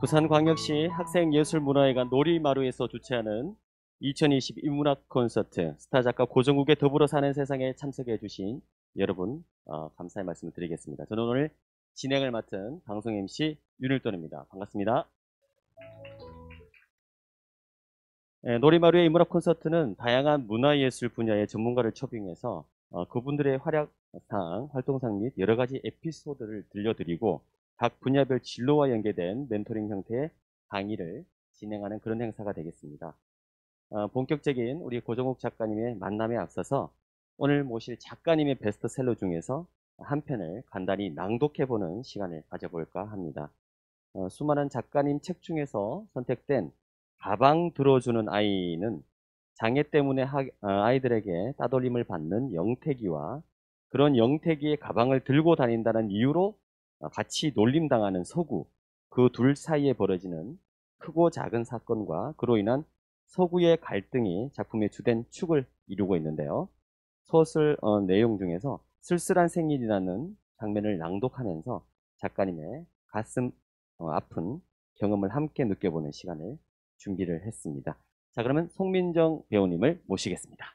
부산광역시 학생예술문화회관 놀이마루에서 주최하는 2020 인문학 콘서트 스타작가 고정국의 더불어 사는 세상에 참석해 주신 여러분 감사의 말씀을 드리겠습니다. 저는 오늘 진행을 맡은 방송 MC 윤일돈입니다. 반갑습니다. 놀이마루의 인문학 콘서트는 다양한 문화예술 분야의 전문가를 초빙해서 그분들의 활약상, 활동상 및 여러 가지 에피소드를 들려드리고 각 분야별 진로와 연계된 멘토링 형태의 강의를 진행하는 그런 행사가 되겠습니다. 본격적인 우리 고정욱 작가님의 만남에 앞서서 오늘 모실 작가님의 베스트셀러 중에서 한 편을 간단히 낭독해보는 시간을 가져볼까 합니다. 수많은 작가님 책 중에서 선택된 가방 들어주는 아이는 장애 때문에 아이들에게 따돌림을 받는 영택이와 그런 영택이의 가방을 들고 다닌다는 이유로 같이 놀림당하는 서구, 그 둘 사이에 벌어지는 크고 작은 사건과 그로 인한 서구의 갈등이 작품의 주된 축을 이루고 있는데요. 소설 내용 중에서 쓸쓸한 생일이라는 장면을 낭독하면서 작가님의 가슴 아픈 경험을 함께 느껴보는 시간을 준비를 했습니다. 자, 그러면 송민정 배우님을 모시겠습니다.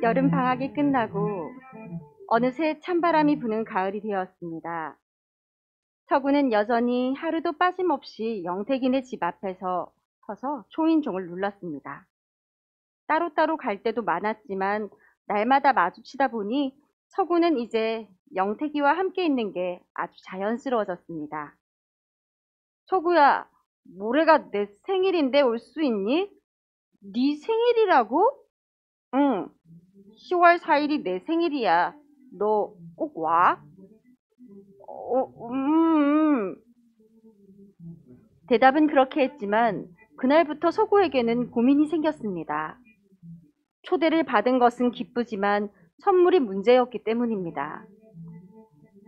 여름 방학이 끝나고 어느새 찬바람이 부는 가을이 되었습니다. 서구는 여전히 하루도 빠짐없이 영택이네 집 앞에서 서서 초인종을 눌렀습니다. 따로따로 갈 때도 많았지만 날마다 마주치다 보니 서구는 이제 영택이와 함께 있는 게 아주 자연스러워졌습니다. 서구야, 모레가 내 생일인데 올 수 있니? 네 생일이라고? 응, 10월 4일이 내 생일이야. 너 꼭 와? 대답은 그렇게 했지만 그날부터 서구에게는 고민이 생겼습니다. 초대를 받은 것은 기쁘지만 선물이 문제였기 때문입니다.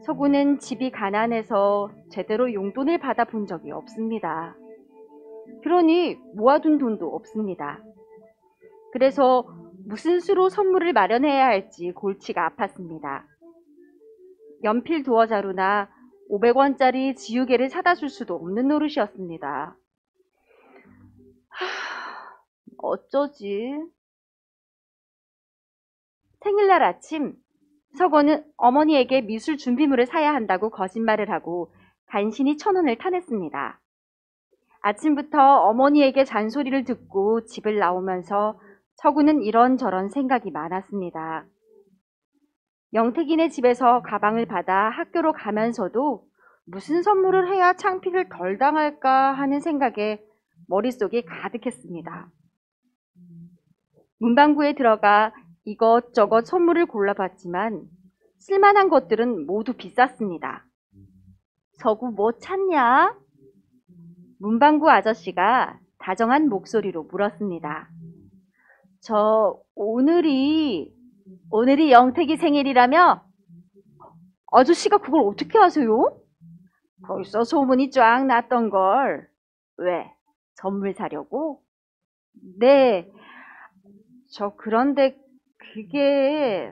서구는 집이 가난해서 제대로 용돈을 받아본 적이 없습니다. 그러니 모아둔 돈도 없습니다. 그래서 무슨 수로 선물을 마련해야 할지 골치가 아팠습니다. 연필 두어 자루나 500원짜리 지우개를 사다 줄 수도 없는 노릇이었습니다. 어쩌지? 생일날 아침, 서건은 어머니에게 미술 준비물을 사야 한다고 거짓말을 하고 간신히 1,000원을 타냈습니다. 아침부터 어머니에게 잔소리를 듣고 집을 나오면서 서구는 이런저런 생각이 많았습니다. 영택이네 집에서 가방을 받아 학교로 가면서도 무슨 선물을 해야 창피를 덜 당할까 하는 생각에 머릿속이 가득했습니다. 문방구에 들어가 이것저것 선물을 골라봤지만 쓸만한 것들은 모두 비쌌습니다. 서구 뭐 찾냐? 문방구 아저씨가 다정한 목소리로 물었습니다. 오늘이 영택이 생일이라며? 아저씨가 그걸 어떻게 아세요? 벌써 소문이 쫙 났던걸. 왜? 선물 사려고? 네. 그런데 그게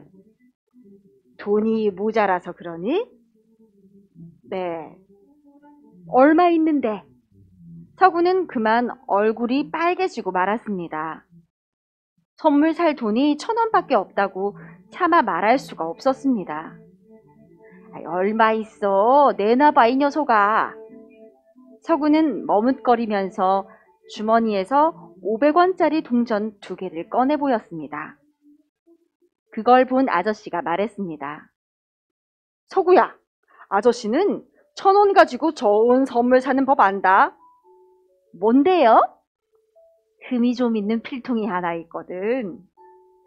돈이 모자라서 그러니? 네. 얼마 있는데? 서구는 그만 얼굴이 빨개지고 말았습니다. 선물 살 돈이 1,000원밖에 없다고 차마 말할 수가 없었습니다. 얼마 있어? 내놔봐 이 녀석아. 서구는 머뭇거리면서 주머니에서 500원짜리 동전 2개를 꺼내 보였습니다. 그걸 본 아저씨가 말했습니다. 서구야, 아저씨는 1,000원 가지고 좋은 선물 사는 법 안다. 뭔데요? 흠이 좀 있는 필통이 하나 있거든.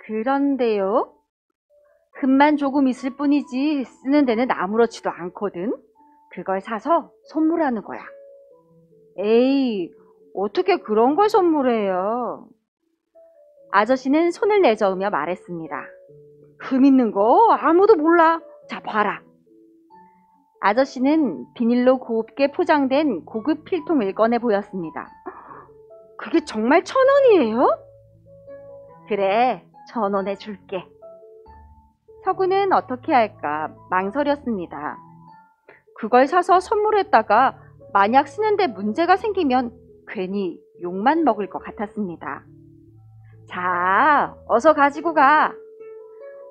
그런데요? 흠만 조금 있을 뿐이지 쓰는 데는 아무렇지도 않거든. 그걸 사서 선물하는 거야. 에이, 어떻게 그런 걸 선물해요? 아저씨는 손을 내저으며 말했습니다. 흠 있는 거 아무도 몰라. 자, 봐라. 아저씨는 비닐로 곱게 포장된 고급 필통을 꺼내 보였습니다. 그게 정말 1,000원이에요? 그래, 1,000원에 줄게. 서구는 어떻게 할까 망설였습니다. 그걸 사서 선물했다가 만약 쓰는데 문제가 생기면 괜히 욕만 먹을 것 같았습니다. 자, 어서 가지고 가.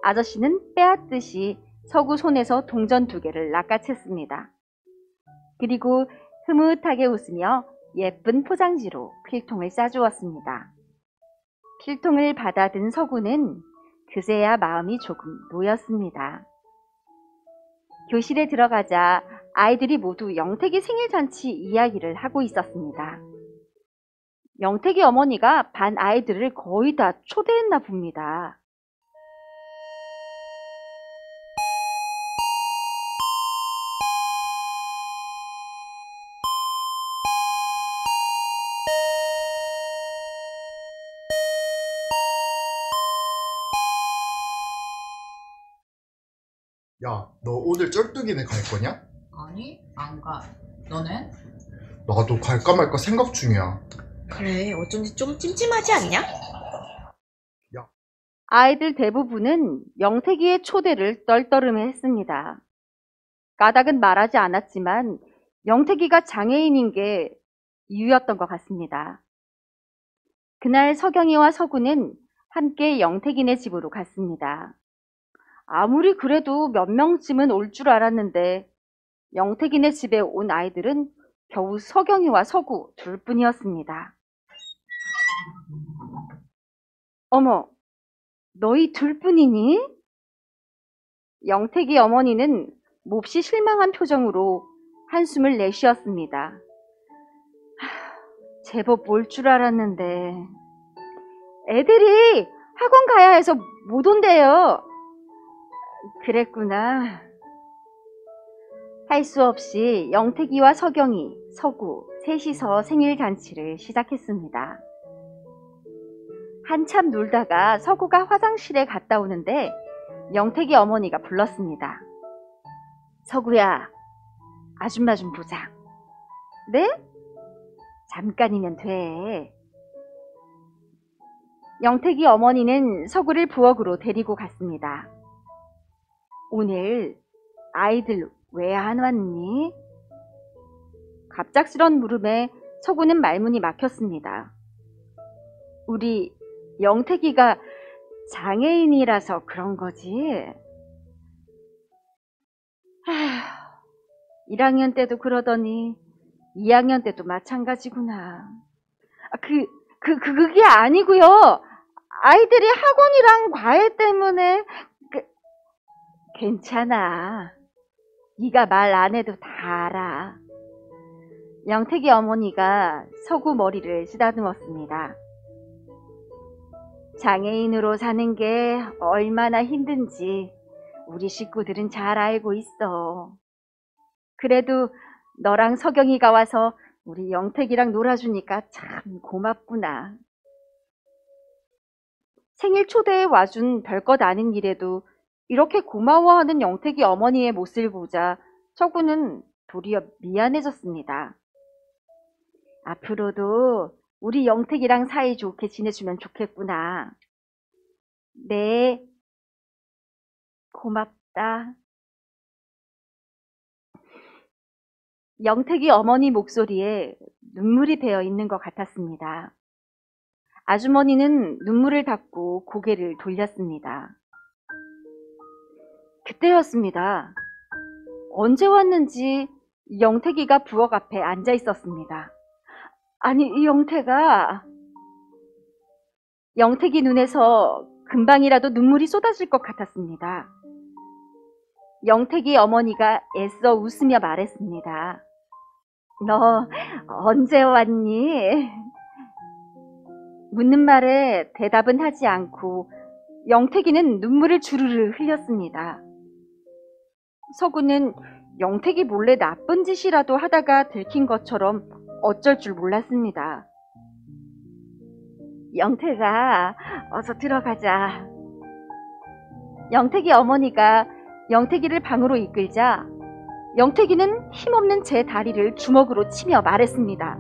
아저씨는 빼앗듯이 서구 손에서 동전 2개를 낚아챘습니다. 그리고 흐뭇하게 웃으며 예쁜 포장지로 필통을 싸주었습니다. 필통을 받아든 서구는 그제야 마음이 조금 놓였습니다. 교실에 들어가자 아이들이 모두 영택이 생일잔치 이야기를 하고 있었습니다. 영택이 어머니가 반 아이들을 거의 다 초대했나 봅니다. 야, 너 오늘 쩔뚝이네 갈 거냐? 아니, 안 가. 너는? 나도 갈까 말까 생각 중이야. 그래, 어쩐지 좀 찜찜하지 않냐? 아이들 대부분은 영택이의 초대를 떨떠름해 했습니다. 까닭은 말하지 않았지만 영택이가 장애인인 게 이유였던 것 같습니다. 그날 서경이와 서구는 함께 영택이네 집으로 갔습니다. 아무리 그래도 몇 명쯤은 올 줄 알았는데 영택이네 집에 온 아이들은 겨우 서경이와 서구 둘뿐이었습니다. 어머, 너희 둘뿐이니? 영택이 어머니는 몹시 실망한 표정으로 한숨을 내쉬었습니다. 제법 올 줄 알았는데 애들이 학원 가야 해서 못 온대요. 그랬구나. 할 수 없이 영택이와 서경이, 서구 셋이서 생일 잔치를 시작했습니다. 한참 놀다가 서구가 화장실에 갔다 오는데 영택이 어머니가 불렀습니다. 서구야, 아줌마 좀 보자. 네? 잠깐이면 돼. 영택이 어머니는 서구를 부엌으로 데리고 갔습니다. 오늘 아이들 왜 안 왔니? 갑작스런 물음에 서구는 말문이 막혔습니다. 우리 영택이가 장애인이라서 그런 거지. 1학년 때도 그러더니 2학년 때도 마찬가지구나. 그게 아니고요. 아이들이 학원이랑 과외 때문에 괜찮아. 네가 말 안 해도 다 알아. 영택이 어머니가 서구 머리를 쓰다듬었습니다. 장애인으로 사는 게 얼마나 힘든지 우리 식구들은 잘 알고 있어. 그래도 너랑 서경이가 와서 우리 영택이랑 놀아주니까 참 고맙구나. 생일 초대에 와준 별것 아닌 일에도 이렇게 고마워하는 영택이 어머니의 모습을 보자 서구는 도리어 미안해졌습니다. 앞으로도 우리 영택이랑 사이좋게 지내주면 좋겠구나. 네, 고맙다. 영택이 어머니 목소리에 눈물이 배어 있는 것 같았습니다. 아주머니는 눈물을 닦고 고개를 돌렸습니다. 그때였습니다. 언제 왔는지 영택이가 부엌 앞에 앉아 있었습니다. 아니, 영택이 눈에서 금방이라도 눈물이 쏟아질 것 같았습니다. 영택이 어머니가 애써 웃으며 말했습니다. 너 언제 왔니? 묻는 말에 대답은 하지 않고 영택이는 눈물을 주르르 흘렸습니다. 서구는 영택이 몰래 나쁜 짓이라도 하다가 들킨 것처럼 어쩔 줄 몰랐습니다. 영택아, 어서 들어가자. 영택이 어머니가 영택이를 방으로 이끌자 영택이는 힘없는 제 다리를 주먹으로 치며 말했습니다.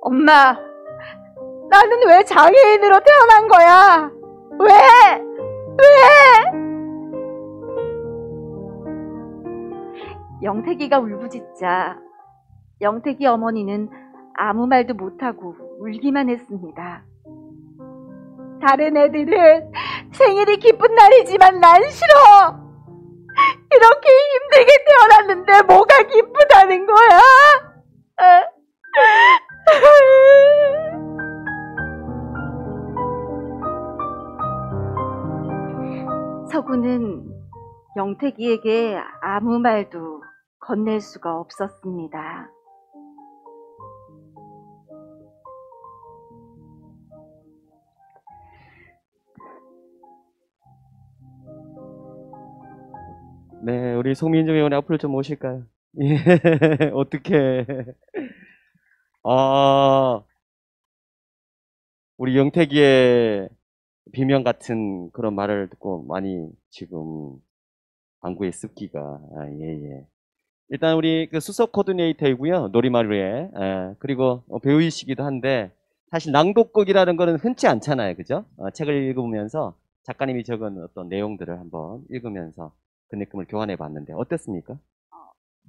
엄마, 나는 왜 장애인으로 태어난 거야? 왜? 영택이가 울부짖자 영택이 어머니는 아무 말도 못하고 울기만 했습니다. 다른 애들은 생일이 기쁜 날이지만 난 싫어. 이렇게 힘들게 태어났는데 뭐가 기쁘다는 거야? 서구는 영택이에게 아무 말도 건넬 수가 없었습니다. 네, 우리 송민정 의원이 앞으로 좀 오실까요? 예, 어떻게? 우리 영택이의 비명 같은 그런 말을 듣고 많이 지금 안구에 습기가, 예. 일단 우리 그 수석 코디네이터이고요, 놀이마루에. 그리고 배우이시기도 한데, 사실 낭독극이라는 거는 흔치 않잖아요, 그죠? 책을 읽으면서 작가님이 적은 어떤 내용들을 한번 읽으면서 그 느낌을 교환해 봤는데, 어땠습니까?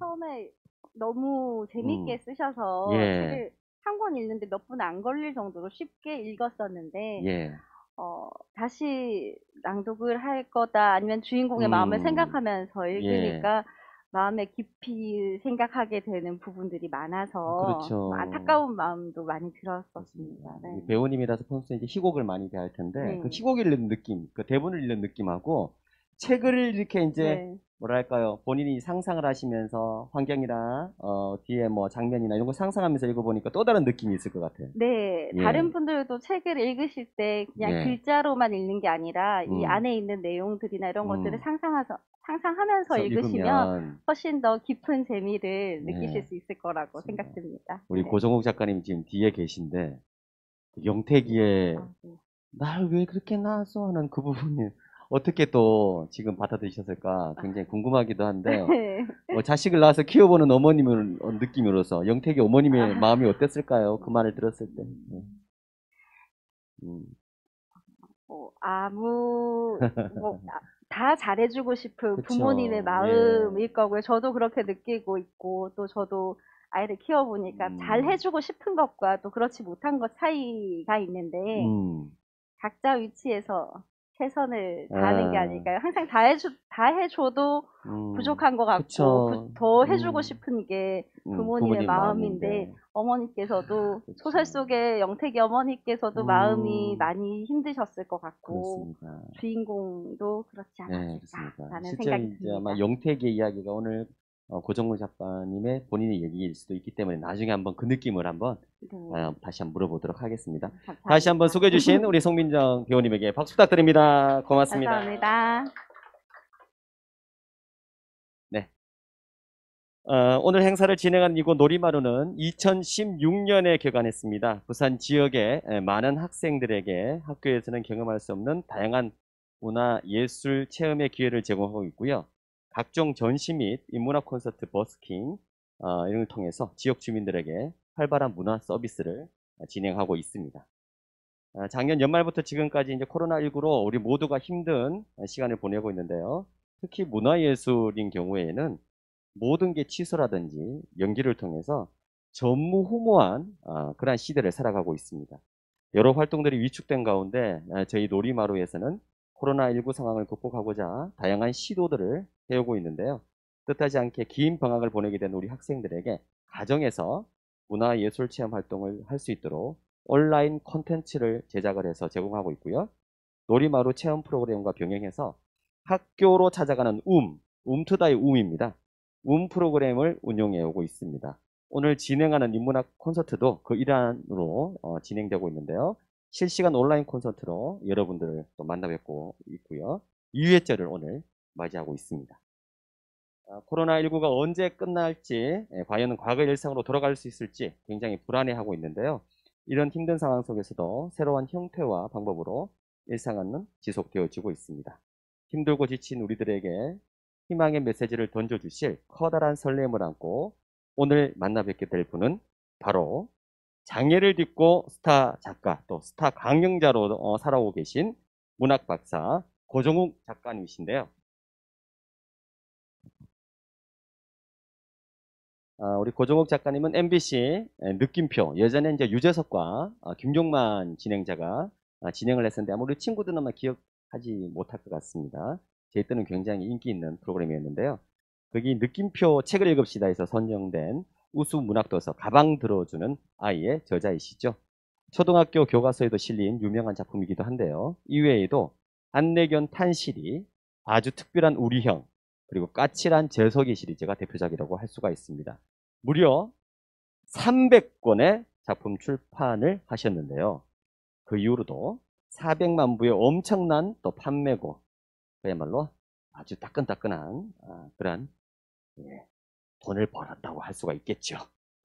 처음에 너무 재밌게 쓰셔서 예. 책을 한 권 읽는데 몇 분 안 걸릴 정도로 쉽게 읽었었는데 예. 다시 낭독을 할 거다 아니면 주인공의 마음을 생각하면서 읽으니까 마음에 깊이 생각하게 되는 부분들이 많아서 그렇죠. 안타까운 마음도 많이 들었었습니다. 네. 배우님이라서 평소에 이제 희곡을 많이 대할 텐데, 네. 그 희곡 읽는 느낌, 그 대본을 읽는 느낌하고 책을 이렇게 이제 네. 뭐랄까요, 본인이 상상을 하시면서 환경이나 뒤에 뭐 장면이나 이런 거 상상하면서 읽어보니까 또 다른 느낌이 있을 것 같아요. 네, 예. 다른 분들도 책을 읽으실 때 그냥 예. 글자로만 읽는 게 아니라 이 음. 안에 있는 내용들이나 이런 것들을 상상하면서 그래서 읽으시면 읽으면 훨씬 더 깊은 재미를 네. 느끼실 수 있을 거라고 맞습니다. 생각됩니다. 우리 네. 고정욱 작가님 지금 뒤에 계신데, 영택이의 네. 날 왜 그렇게 낳았어 하는 그 부분이 어떻게 또 지금 받아들이셨을까 굉장히 궁금하기도 한데, 자식을 낳아서 키워보는 어머님을 느낌으로서 영택이 어머님의 마음이 어땠을까요? 그 말을 들었을 때. 다 잘해주고 싶은 그쵸. 부모님의 마음일 거고요. 저도 그렇게 느끼고 있고, 또 저도 아이를 키워보니까 잘해주고 싶은 것과 또 그렇지 못한 것 차이가 있는데, 각자 위치에서 최선을 다하는 게 아닐까요? 항상 다 해줘도 부족한 것 같고, 그쵸. 더 해주고 싶은 게 부모님의 부모님 마음인데, 어머니께서도, 그쵸. 소설 속의 영택이 어머니께서도 마음이 많이 힘드셨을 것 같고, 그렇습니다. 주인공도 그렇지 네, 않았을까라는 그렇습니다. 생각이 실제 이제 듭니다. 아마 영택의 이야기가 오늘 고정문 작가님의 본인의 얘기일 수도 있기 때문에 나중에 한번 그 느낌을 한번 네, 다시 한번 물어보도록 하겠습니다. 감사합니다. 다시 한번 소개해 주신 우리 송민정 배우님에게 박수 부탁드립니다. 고맙습니다. 감사합니다. 네. 오늘 행사를 진행한 이곳 놀이마루는 2016년에 개관했습니다. 부산 지역의 많은 학생들에게 학교에서는 경험할 수 없는 다양한 문화, 예술, 체험의 기회를 제공하고 있고요. 각종 전시 및 인문학 콘서트, 버스킹 이런 걸 통해서 지역 주민들에게 활발한 문화 서비스를 진행하고 있습니다. 작년 연말부터 지금까지 이제 코로나19로 우리 모두가 힘든 시간을 보내고 있는데요. 특히 문화예술인 경우에는 모든 게 취소라든지 연기를 통해서 전무후무한 그러한 시대를 살아가고 있습니다. 여러 활동들이 위축된 가운데 저희 놀이마루에서는 코로나19 상황을 극복하고자 다양한 시도들을 해오고 있는데요. 뜻하지 않게 긴 방학을 보내게 된 우리 학생들에게 가정에서 문화예술 체험 활동을 할 수 있도록 온라인 콘텐츠를 제작을 해서 제공하고 있고요. 놀이마루 체험 프로그램과 병행해서 학교로 찾아가는 움트다의 움입니다. 프로그램을 운영해 오고 있습니다. 오늘 진행하는 인문학 콘서트도 그 일환으로 진행되고 있는데요. 실시간 온라인 콘서트로 여러분들을 또 만나뵙고 있고요. 2회째를 오늘 맞이하고 있습니다. 코로나19가 언제 끝날지, 과연 과거 일상으로 돌아갈 수 있을지 굉장히 불안해하고 있는데요. 이런 힘든 상황 속에서도 새로운 형태와 방법으로 일상은 지속되어지고 있습니다. 힘들고 지친 우리들에게 희망의 메시지를 던져주실 커다란 설렘을 안고 오늘 만나 뵙게 될 분은 바로 장애를 딛고 스타 작가 또 스타 강령자로 살아오고 계신 문학 박사 고정욱 작가님이신데요. 우리 고종욱 작가님은 MBC 느낌표, 예전에 이제 유재석과 김종만 진행자가 진행을 했었는데 아무리 친구들은 아마 기억하지 못할 것 같습니다. 제 때는 굉장히 인기 있는 프로그램이었는데요. 거기 느낌표 책을 읽읍시다에서 선정된 우수 문학도서 가방 들어주는 아이의 저자이시죠. 초등학교 교과서에도 실린 유명한 작품이기도 한데요. 이외에도 안내견 탄실이, 아주 특별한 우리형, 그리고 까칠한 재석이 시리즈가 대표작이라고 할 수가 있습니다. 무려 300권의 작품 출판을 하셨는데요. 그 이후로도 400만 부의 엄청난 또 판매고, 그야말로 아주 따끈따끈한 그런 돈을 벌었다고 할 수가 있겠죠.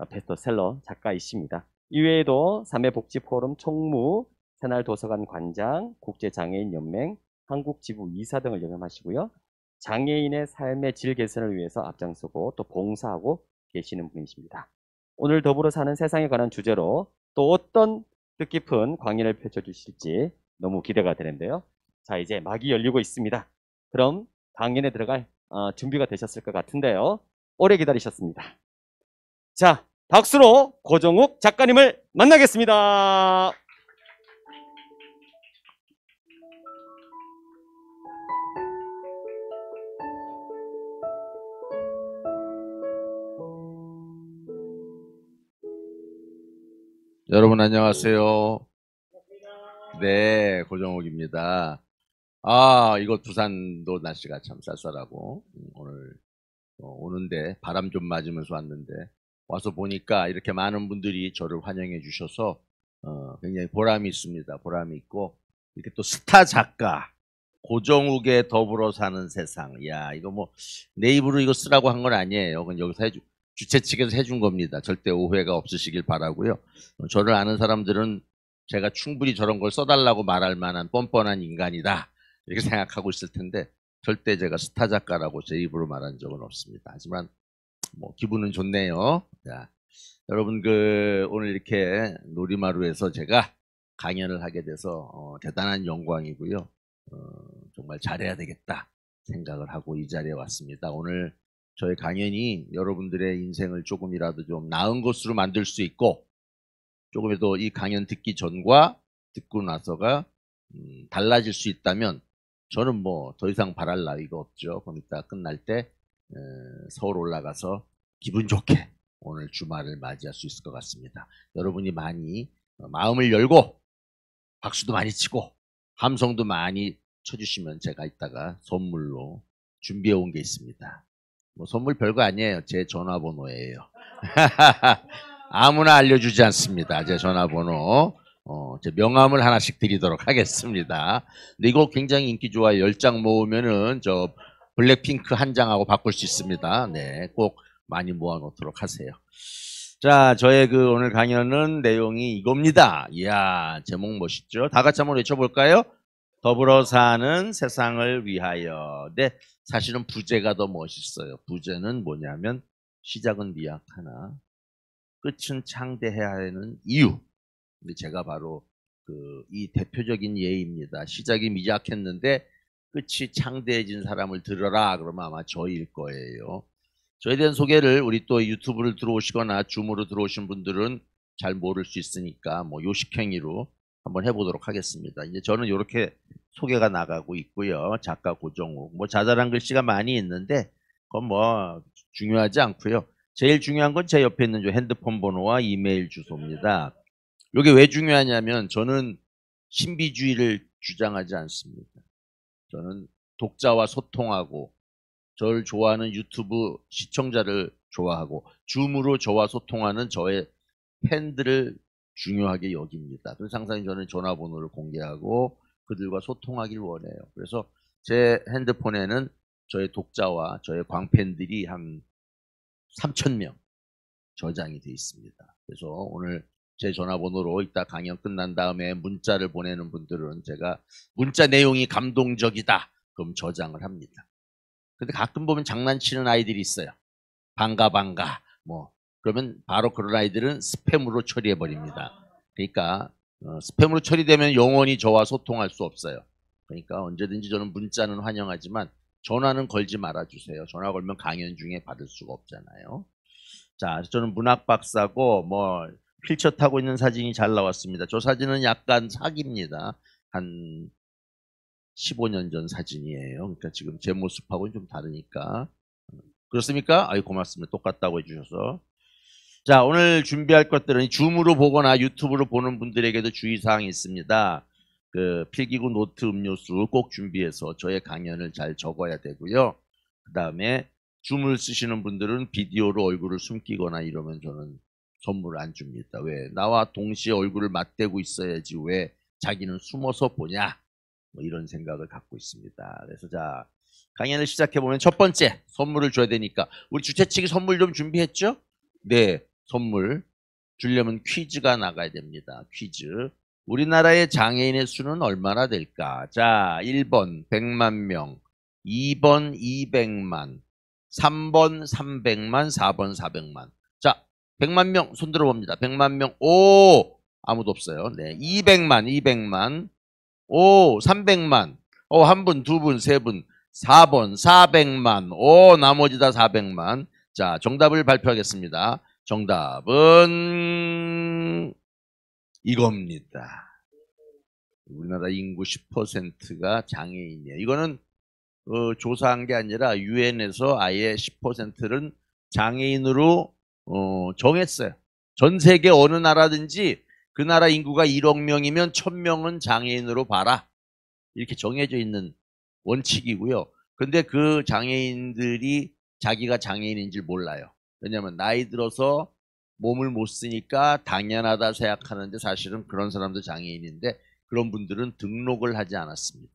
베스트셀러 작가이십니다. 이외에도 사회복지포럼 총무, 새날도서관 관장, 국제장애인연맹, 한국지부 이사 등을 역임하시고요. 장애인의 삶의 질 개선을 위해서 앞장서고 또 봉사하고 계시는 분이십니다. 오늘 더불어 사는 세상에 관한 주제로 또 어떤 뜻깊은 강연을 펼쳐주실지 너무 기대가 되는데요. 자, 이제 막이 열리고 있습니다. 그럼 강연에 들어갈 준비가 되셨을 것 같은데요. 오래 기다리셨습니다. 자, 박수로 고종욱 작가님을 만나겠습니다. 여러분 안녕하세요. 네, 고정욱입니다. 이곳 부산도 날씨가 참 쌀쌀하고 오늘 오는데 바람 좀 맞으면서 왔는데 와서 보니까 이렇게 많은 분들이 저를 환영해 주셔서 굉장히 보람이 있습니다. 보람이 있고 이렇게 또 스타 작가 고정욱의 더불어 사는 세상. 야, 이거 뭐 내 입으로 이거 쓰라고 한 건 아니에요. 그건 여기서 주최 측에서 해준 겁니다. 절대 오해가 없으시길 바라고요. 저를 아는 사람들은 제가 충분히 저런 걸 써달라고 말할 만한 뻔뻔한 인간이다 이렇게 생각하고 있을 텐데 절대 제가 스타 작가라고 제 입으로 말한 적은 없습니다. 하지만 뭐 기분은 좋네요. 자, 여러분 오늘 이렇게 놀이마루에서 제가 강연을 하게 돼서 대단한 영광이고요. 정말 잘해야 되겠다 생각을 하고 이 자리에 왔습니다. 오늘 저의 강연이 여러분들의 인생을 조금이라도 좀 나은 것으로 만들 수 있고 조금이라도 이 강연 듣기 전과 듣고 나서가 달라질 수 있다면 저는 뭐 더 이상 바랄 나위가 없죠. 그럼 이따 끝날 때 서울 올라가서 기분 좋게 오늘 주말을 맞이할 수 있을 것 같습니다. 여러분이 많이 마음을 열고 박수도 많이 치고 함성도 많이 쳐주시면 제가 이따가 선물로 준비해 온 게 있습니다. 뭐 선물 별거 아니에요. 제 전화번호예요. 아무나 알려주지 않습니다. 제 전화번호. 제 명함을 하나씩 드리도록 하겠습니다. 근데 이거 굉장히 인기 좋아요. 10장 모으면은 저 블랙핑크 한 장하고 바꿀 수 있습니다. 네, 꼭 많이 모아놓도록 하세요. 자, 저의 오늘 강연은 내용이 이겁니다. 이야, 제목 멋있죠? 다 같이 한번 외쳐볼까요? 더불어 사는 세상을 위하여. 네, 사실은 부제가 더 멋있어요. 부제는 뭐냐면 시작은 미약하나 끝은 창대해야 하는 이유. 근데 제가 바로 이 대표적인 예입니다. 시작이 미약했는데 끝이 창대해진 사람을 들어라. 그러면 아마 저일 거예요. 저에 대한 소개를 우리 또 유튜브를 들어오시거나 줌으로 들어오신 분들은 잘 모를 수 있으니까 뭐 요식행위로 한번 해보도록 하겠습니다. 이제 저는 이렇게 소개가 나가고 있고요. 작가 고정욱. 뭐 자잘한 글씨가 많이 있는데 그건 뭐 중요하지 않고요. 제일 중요한 건 제 옆에 있는 핸드폰 번호와 이메일 주소입니다. 이게 왜 중요하냐면 저는 신비주의를 주장하지 않습니다. 저는 독자와 소통하고 저를 좋아하는 유튜브 시청자를 좋아하고 줌으로 저와 소통하는 저의 팬들을 중요하게 여깁니다. 그래서 항상 저는 전화번호를 공개하고 그들과 소통하길 원해요. 그래서 제 핸드폰에는 저의 독자와 저의 광팬들이 한 3,000명 저장이 되어 있습니다. 그래서 오늘 제 전화번호로 이따 강연 끝난 다음에 문자를 보내는 분들은 제가 문자 내용이 감동적이다. 그럼 저장을 합니다. 근데 가끔 보면 장난치는 아이들이 있어요. 반가 뭐 그러면 바로 그런 아이들은 스팸으로 처리해 버립니다. 그러니까 스팸으로 처리되면 영원히 저와 소통할 수 없어요. 그러니까 언제든지 저는 문자는 환영하지만 전화는 걸지 말아 주세요. 전화 걸면 강연 중에 받을 수가 없잖아요. 자, 저는 문학 박사고 뭐 휠체어 타고 있는 사진이 잘 나왔습니다. 저 사진은 약간 사기입니다. 한 15년 전 사진이에요. 그러니까 지금 제 모습하고는 좀 다르니까. 그렇습니까? 아이, 고맙습니다. 똑같다고 해주셔서. 자, 오늘 준비할 것들은 줌으로 보거나 유튜브로 보는 분들에게도 주의사항이 있습니다. 그 필기구 노트 음료수 꼭 준비해서 저의 강연을 잘 적어야 되고요. 그 다음에 줌을 쓰시는 분들은 비디오로 얼굴을 숨기거나 이러면 저는 선물을 안 줍니다. 왜? 나와 동시에 얼굴을 맞대고 있어야지 왜 자기는 숨어서 보냐? 뭐 이런 생각을 갖고 있습니다. 그래서 자, 강연을 시작해보면 첫 번째 선물을 줘야 되니까 우리 주최 측이 선물 좀 준비했죠? 네, 선물 주려면 퀴즈가 나가야 됩니다. 퀴즈. 우리나라의 장애인의 수는 얼마나 될까? 자, 1번 100만 명, 2번 200만, 3번 300만, 4번 400만. 자, 100만 명 손 들어봅니다. 100만 명. 오! 아무도 없어요. 네, 200만, 200만. 오, 300만. 한 분, 두 분, 세 분. 4번 400만. 오, 나머지 다 400만. 자, 정답을 발표하겠습니다. 정답은 이겁니다. 우리나라 인구 10%가 장애인이에요. 이거는 조사한 게 아니라 유엔에서 아예 10%는 장애인으로 정했어요. 전 세계 어느 나라든지 그 나라 인구가 1억 명이면 1000명은 장애인으로 봐라. 이렇게 정해져 있는 원칙이고요. 근데 그 장애인들이 자기가 장애인인 줄 몰라요. 왜냐하면 나이 들어서 몸을 못 쓰니까 당연하다 생각하는데 사실은 그런 사람도 장애인인데 그런 분들은 등록을 하지 않았습니다.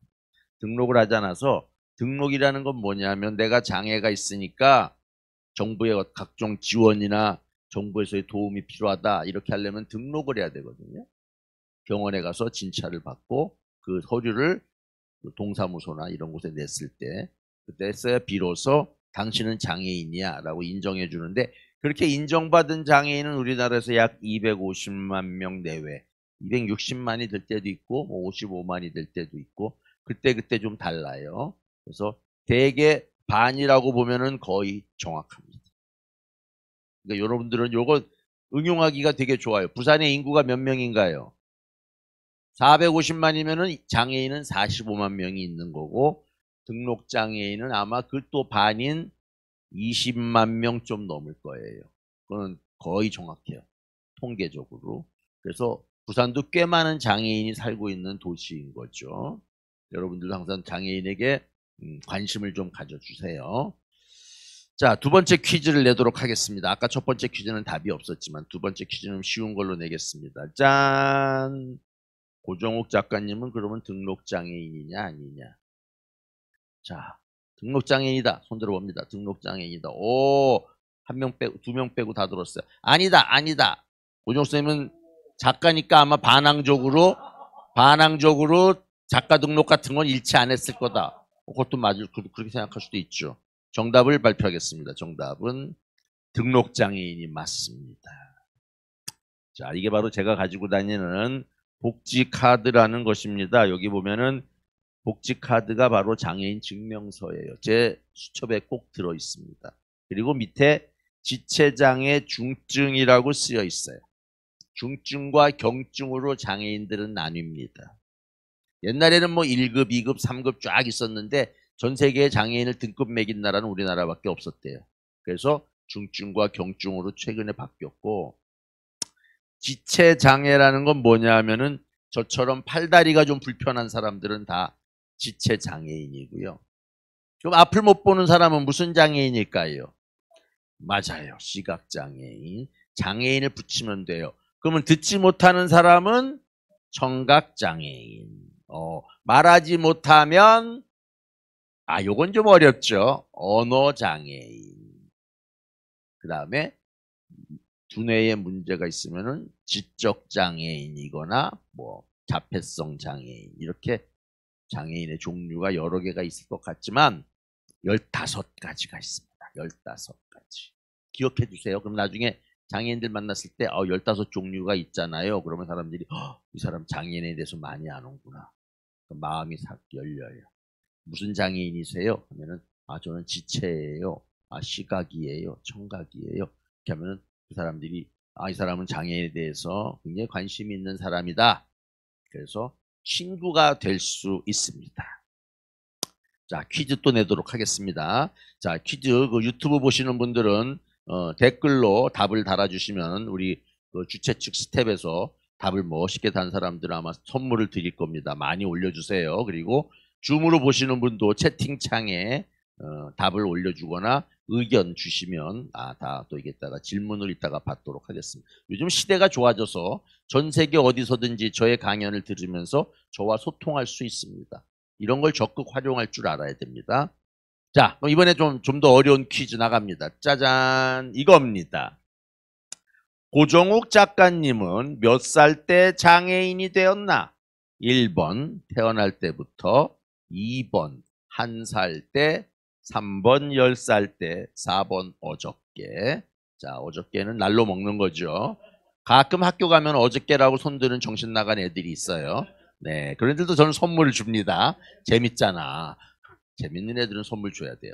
등록을 하지 않아서 등록이라는 건 뭐냐면 내가 장애가 있으니까 정부의 각종 지원이나 정부에서의 도움이 필요하다 이렇게 하려면 등록을 해야 되거든요. 병원에 가서 진찰을 받고 그 서류를 동사무소나 이런 곳에 냈을 때 그때 써야 비로소 당신은 장애인이야 라고 인정해 주는데 그렇게 인정받은 장애인은 우리나라에서 약 250만 명 내외 260만이 될 때도 있고 뭐 55만이 될 때도 있고 그때 좀 달라요. 그래서 대개 반이라고 보면은 거의 정확합니다. 그러니까 여러분들은 요거 응용하기가 되게 좋아요. 부산의 인구가 몇 명인가요? 450만이면은 장애인은 45만 명이 있는 거고 등록 장애인은 아마 그 또 반인 20만 명 좀 넘을 거예요. 그건 거의 정확해요. 통계적으로. 그래서 부산도 꽤 많은 장애인이 살고 있는 도시인 거죠. 여러분들도 항상 장애인에게 관심을 좀 가져주세요. 자, 두 번째 퀴즈를 내도록 하겠습니다. 아까 첫 번째 퀴즈는 답이 없었지만 두 번째 퀴즈는 쉬운 걸로 내겠습니다. 짠! 고정욱 작가님은 그러면 등록장애인이냐 아니냐? 자, 등록장애인이다. 손 들어봅니다. 등록장애인이다. 오, 한 명 빼고, 2명 빼고 다 들었어요. 아니다, 아니다. 고정욱 선생님은 작가니까 아마 반항적으로 작가 등록 같은 건 일치 안 했을 거다. 그것도 맞을, 그렇게 생각할 수도 있죠. 정답을 발표하겠습니다. 정답은 등록장애인이 맞습니다. 자, 이게 바로 제가 가지고 다니는 복지카드라는 것입니다. 여기 보면은 복지카드가 바로 장애인 증명서예요. 제 수첩에 꼭 들어 있습니다. 그리고 밑에 지체장애 중증이라고 쓰여 있어요. 중증과 경증으로 장애인들은 나뉩니다. 옛날에는 뭐 1급, 2급, 3급 쫙 있었는데 전 세계에 장애인을 등급 매긴 나라는 우리나라밖에 없었대요. 그래서 중증과 경증으로 최근에 바뀌었고 지체장애라는 건 뭐냐 하면은 저처럼 팔다리가 좀 불편한 사람들은 다 지체장애인이고요. 그럼 앞을 못 보는 사람은 무슨 장애인일까요? 맞아요. 시각장애인. 장애인을 붙이면 돼요. 그러면 듣지 못하는 사람은 청각장애인. 말하지 못하면 요건 좀 어렵죠. 언어장애인. 그 다음에 두뇌에 문제가 있으면은 지적장애인이거나 뭐 자폐성 장애인 이렇게 장애인의 종류가 여러 개가 있을 것 같지만 15가지가 있습니다. 15가지. 기억해 주세요. 그럼 나중에 장애인들 만났을 때 15종류가 있잖아요. 그러면 사람들이 이 사람 장애인에 대해서 많이 아는구나. 마음이 싹 열려요. 무슨 장애인이세요? 하면은 저는 지체예요. 시각이에요. 청각이에요. 이렇게 하면은 그 사람들이 이 사람은 장애에 대해서 굉장히 관심이 있는 사람이다. 그래서 친구가 될 수 있습니다. 자, 퀴즈 또 내도록 하겠습니다. 자, 퀴즈 그 유튜브 보시는 분들은 댓글로 답을 달아주시면 우리 그 주최 측 스텝에서 답을 멋있게 단 사람들은 아마 선물을 드릴 겁니다. 많이 올려주세요. 그리고 줌으로 보시는 분도 채팅창에 답을 올려주거나 의견 주시면 다 또 이겠다가 질문을 이따가 받도록 하겠습니다. 요즘 시대가 좋아져서 전 세계 어디서든지 저의 강연을 들으면서 저와 소통할 수 있습니다. 이런 걸 적극 활용할 줄 알아야 됩니다. 자, 그럼 이번에 좀 더 어려운 퀴즈 나갑니다. 짜잔, 이겁니다. 고정욱 작가님은 몇 살 때 장애인이 되었나? 1번 태어날 때부터, 2번 1살 때, 3번 10살 때, 4번 어저께. 자, 어저께는 날로 먹는 거죠. 가끔 학교 가면 어저께라고 손드는 정신 나간 애들이 있어요. 네, 그런 애들도 저는 선물을 줍니다. 재밌잖아. 재밌는 애들은 선물 줘야 돼요.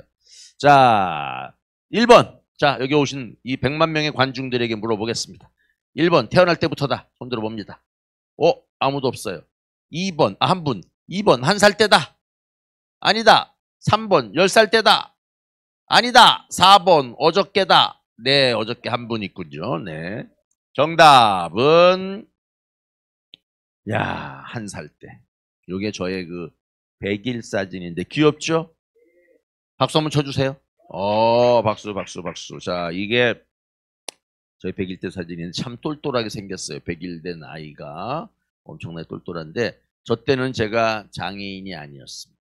자, 1번. 자, 여기 오신 이 100만 명의 관중들에게 물어보겠습니다. 1번, 태어날 때부터다. 손 들어봅니다. 아무도 없어요. 2번, 한 분. 2번, 1살 때다. 아니다. 3번, 10살 때다. 아니다. 4번, 어저께다. 네, 어저께 한 분 있군요. 네. 정답은, 1살 때. 요게 저의 그 100일 사진인데, 귀엽죠? 박수 한번 쳐주세요. 박수. 자, 이게 저희 100일 때 사진인데 참 똘똘하게 생겼어요. 100일 된 아이가 엄청나게 똘똘한데 저 때는 제가 장애인이 아니었습니다.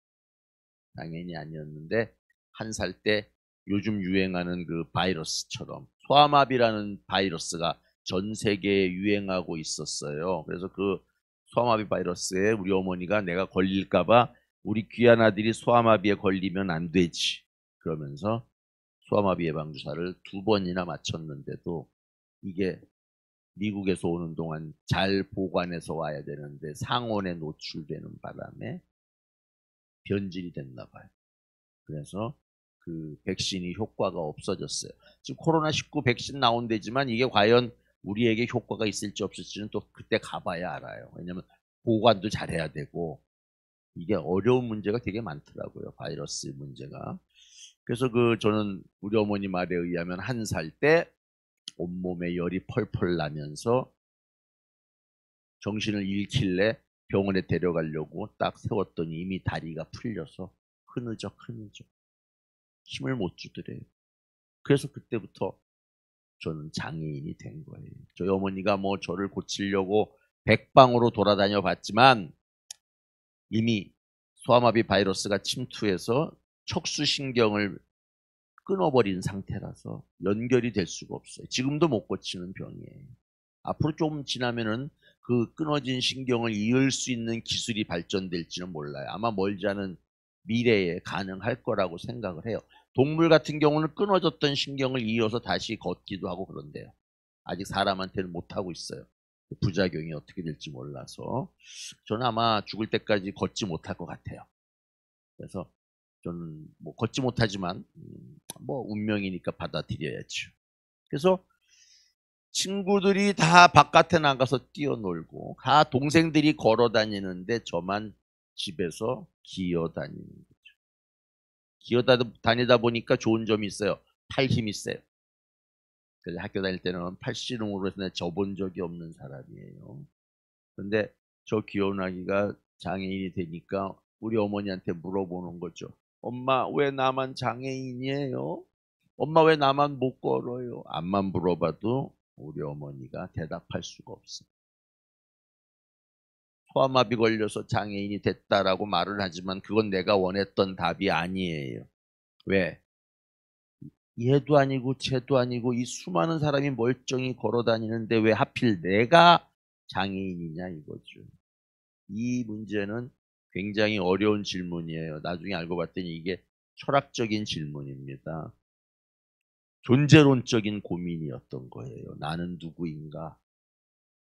장애인이 아니었는데 1살 때 요즘 유행하는 그 바이러스처럼 소아마비라는 바이러스가 전 세계에 유행하고 있었어요. 그래서 그 소아마비 바이러스에 우리 어머니가 내가 걸릴까봐 우리 귀한 아들이 소아마비에 걸리면 안 되지. 그러면서 소아마비 예방주사를 2번이나 맞췄는데도 이게 미국에서 오는 동안 잘 보관해서 와야 되는데 상온에 노출되는 바람에 변질이 됐나 봐요. 그래서 그 백신이 효과가 없어졌어요. 지금 코로나19 백신 나온대지만 이게 과연 우리에게 효과가 있을지 없을지는 또 그때 가봐야 알아요. 왜냐하면 보관도 잘해야 되고 이게 어려운 문제가 되게 많더라고요. 바이러스 문제가. 그래서 저는 우리 어머니 말에 의하면 1살 때 온몸에 열이 펄펄 나면서 정신을 잃길래 병원에 데려가려고 딱 세웠더니 이미 다리가 풀려서 흐느적 힘을 못 주더래요. 그래서 그때부터 저는 장애인이 된 거예요. 저희 어머니가 뭐 저를 고치려고 백방으로 돌아다녀 봤지만 이미 소아마비 바이러스가 침투해서 척수신경을 끊어버린 상태라서 연결이 될 수가 없어요. 지금도 못 고치는 병이에요. 앞으로 좀 지나면은 그 끊어진 신경을 이을 수 있는 기술이 발전될지는 몰라요. 아마 멀지 않은 미래에 가능할 거라고 생각을 해요. 동물 같은 경우는 끊어졌던 신경을 이어서 다시 걷기도 하고 그런데요. 아직 사람한테는 못하고 있어요. 부작용이 어떻게 될지 몰라서 저는 아마 죽을 때까지 걷지 못할 것 같아요. 그래서 저는 뭐 걷지 못하지만 뭐 운명이니까 받아들여야죠. 그래서 친구들이 다 바깥에 나가서 뛰어놀고 다 동생들이 걸어 다니는데 저만 집에서 기어 다니는 거죠. 기어 다니다 보니까 좋은 점이 있어요. 팔 힘이 세요. 그래서 학교 다닐 때는 팔씨름으로 해서 져본 적이 없는 사람이에요. 근데 저 귀여운 아기가 장애인이 되니까 우리 어머니한테 물어보는 거죠. 엄마 왜 나만 장애인이에요? 엄마 왜 나만 못 걸어요? 암만 물어봐도 우리 어머니가 대답할 수가 없어요. 소아마비 걸려서 장애인이 됐다라고 말을 하지만 그건 내가 원했던 답이 아니에요. 왜? 얘도 아니고 쟤도 아니고 이 수많은 사람이 멀쩡히 걸어 다니는데 왜 하필 내가 장애인이냐 이거죠. 이 문제는 굉장히 어려운 질문이에요. 나중에 알고 봤더니 이게 철학적인 질문입니다. 존재론적인 고민이었던 거예요. 나는 누구인가?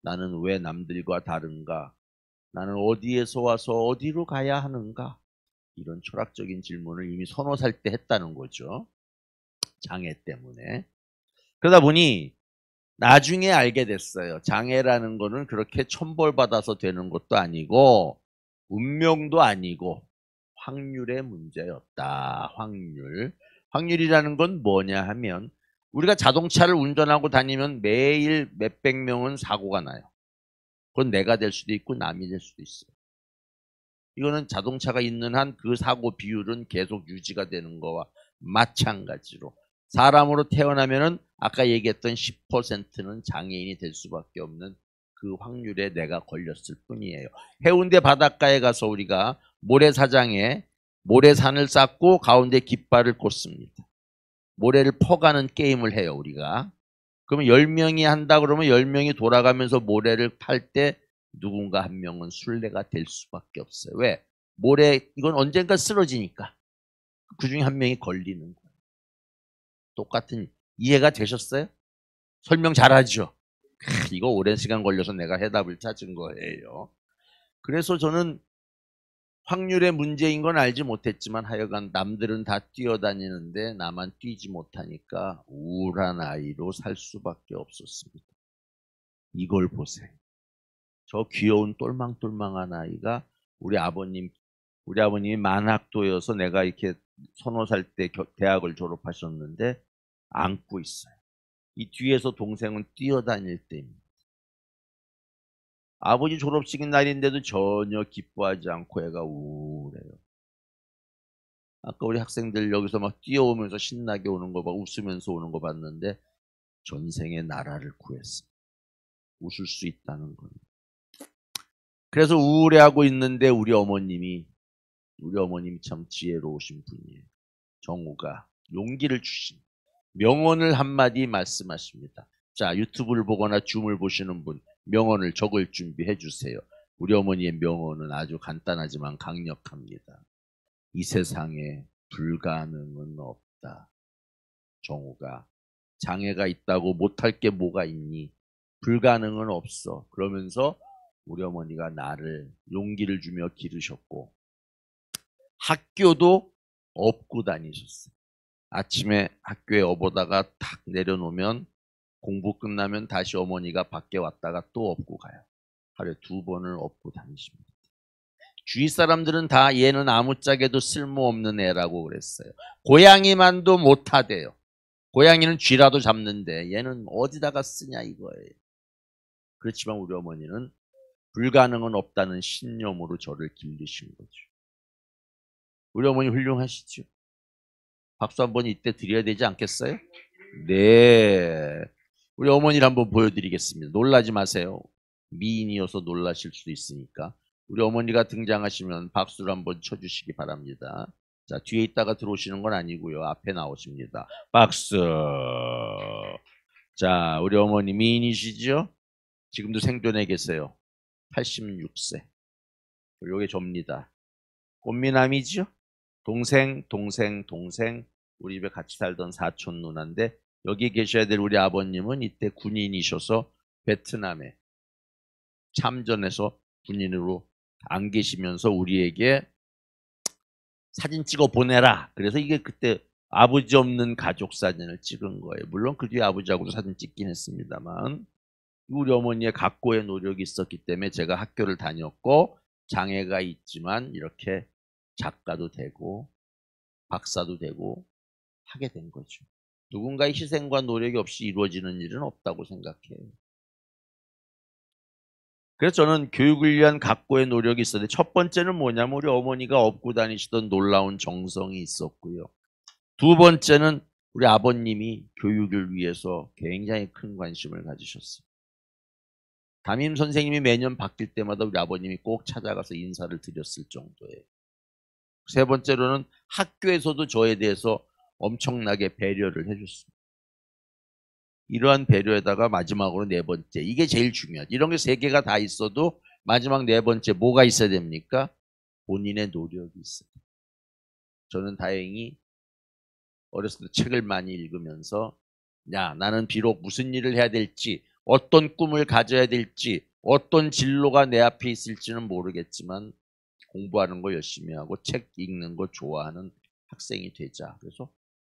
나는 왜 남들과 다른가? 나는 어디에서 와서 어디로 가야 하는가? 이런 철학적인 질문을 이미 30살 때 했다는 거죠. 장애 때문에. 그러다 보니 나중에 알게 됐어요. 장애라는 거는 그렇게 천벌받아서 되는 것도 아니고 운명도 아니고 확률의 문제였다. 확률. 확률이라는 건 뭐냐 하면 우리가 자동차를 운전하고 다니면 매일 몇백 명은 사고가 나요. 그건 내가 될 수도 있고 남이 될 수도 있어요. 이거는 자동차가 있는 한 그 사고 비율은 계속 유지가 되는 거와 마찬가지로 사람으로 태어나면은 아까 얘기했던 10%는 장애인이 될 수밖에 없는 그 확률에 내가 걸렸을 뿐이에요. 해운대 바닷가에 가서 우리가 모래사장에 모래산을 쌓고 가운데 깃발을 꽂습니다. 모래를 퍼가는 게임을 해요, 우리가. 그러면 10명이 한다 그러면 10명이 돌아가면서 모래를 팔 때 누군가 한 명은 술래가 될 수밖에 없어요. 왜? 모래, 이건 언젠가 쓰러지니까. 그 중에 한 명이 걸리는 거예요. 똑같은, 이해가 되셨어요? 설명 잘하죠? 이거 오랜 시간 걸려서 내가 해답을 찾은 거예요. 그래서 저는 확률의 문제인 건 알지 못했지만 하여간 남들은 다 뛰어다니는데 나만 뛰지 못하니까 우울한 아이로 살 수밖에 없었습니다. 이걸 보세요. 저 귀여운 똘망똘망한 아이가 우리 아버님이 만학도여서 내가 이렇게 3-4살 때 대학을 졸업하셨는데 안고 있어요. 이 뒤에서 동생은 뛰어다닐 때입니다. 아버지 졸업식 날인데도 전혀 기뻐하지 않고 애가 우울해요. 아까 우리 학생들 여기서 막 뛰어오면서 신나게 오는 거 봐, 웃으면서 오는 거 봤는데 전생에 나라를 구했어. 웃을 수 있다는 건. 그래서 우울해하고 있는데 우리 어머님이 참 지혜로우신 분이에요. 정우가 용기를 주신 명언을 한마디 말씀하십니다. 자, 유튜브를 보거나 줌을 보시는 분 명언을 적을 준비해 주세요. 우리 어머니의 명언은 아주 간단하지만 강력합니다. 이 세상에 불가능은 없다. 정우가 장애가 있다고 못할 게 뭐가 있니? 불가능은 없어. 그러면서 우리 어머니가 나를 용기를 주며 기르셨고 학교도 업고 다니셨어요. 아침에 학교에 업어다가 탁 내려놓으면 공부 끝나면 다시 어머니가 밖에 왔다가 또 업고 가요. 하루에 2번을 업고 다니십니다. 주위 사람들은 다 얘는 아무짝에도 쓸모없는 애라고 그랬어요. 고양이만도 못하대요. 고양이는 쥐라도 잡는데 얘는 어디다가 쓰냐 이거예요. 그렇지만 우리 어머니는 불가능은 없다는 신념으로 저를 기르신 거죠. 우리 어머니 훌륭하시죠? 박수 한번 이때 드려야 되지 않겠어요? 네. 우리 어머니를 한번 보여드리겠습니다. 놀라지 마세요. 미인이어서 놀라실 수도 있으니까. 우리 어머니가 등장하시면 박수를 한번 쳐주시기 바랍니다. 자, 뒤에 있다가 들어오시는 건 아니고요. 앞에 나오십니다. 박수. 자, 우리 어머니 미인이시죠? 지금도 생존해 계세요. 86세. 요게 접니다. 꽃미남이죠? 동생, 우리 집에 같이 살던 사촌 누나인데 여기 계셔야 될 우리 아버님은 이때 군인이셔서 베트남에 참전해서 군인으로 안 계시면서 우리에게 사진 찍어 보내라. 그래서 이게 그때 아버지 없는 가족 사진을 찍은 거예요. 물론 그 뒤에 아버지하고도 사진 찍긴 했습니다만 우리 어머니의 각고의 노력이 있었기 때문에 제가 학교를 다녔고 장애가 있지만 이렇게 작가도 되고 박사도 되고 하게 된 거죠. 누군가의 희생과 노력이 없이 이루어지는 일은 없다고 생각해요. 그래서 저는 교육을 위한 각고의 노력이 있었는데 첫 번째는 뭐냐면 우리 어머니가 업고 다니시던 놀라운 정성이 있었고요. 두 번째는 우리 아버님이 교육을 위해서 굉장히 큰 관심을 가지셨어요. 담임 선생님이 매년 바뀔 때마다 우리 아버님이 꼭 찾아가서 인사를 드렸을 정도예요. 세 번째로는 학교에서도 저에 대해서 엄청나게 배려를 해줬습니다. 이러한 배려에다가 마지막으로 네 번째, 이게 제일 중요하죠. 이런 게 세 개가 다 있어도 마지막 네 번째 뭐가 있어야 됩니까? 본인의 노력이 있어요. 저는 다행히 어렸을 때 책을 많이 읽으면서 야, 나는 비록 무슨 일을 해야 될지, 어떤 꿈을 가져야 될지, 어떤 진로가 내 앞에 있을지는 모르겠지만 공부하는 거 열심히 하고 책 읽는 거 좋아하는 학생이 되자. 그래서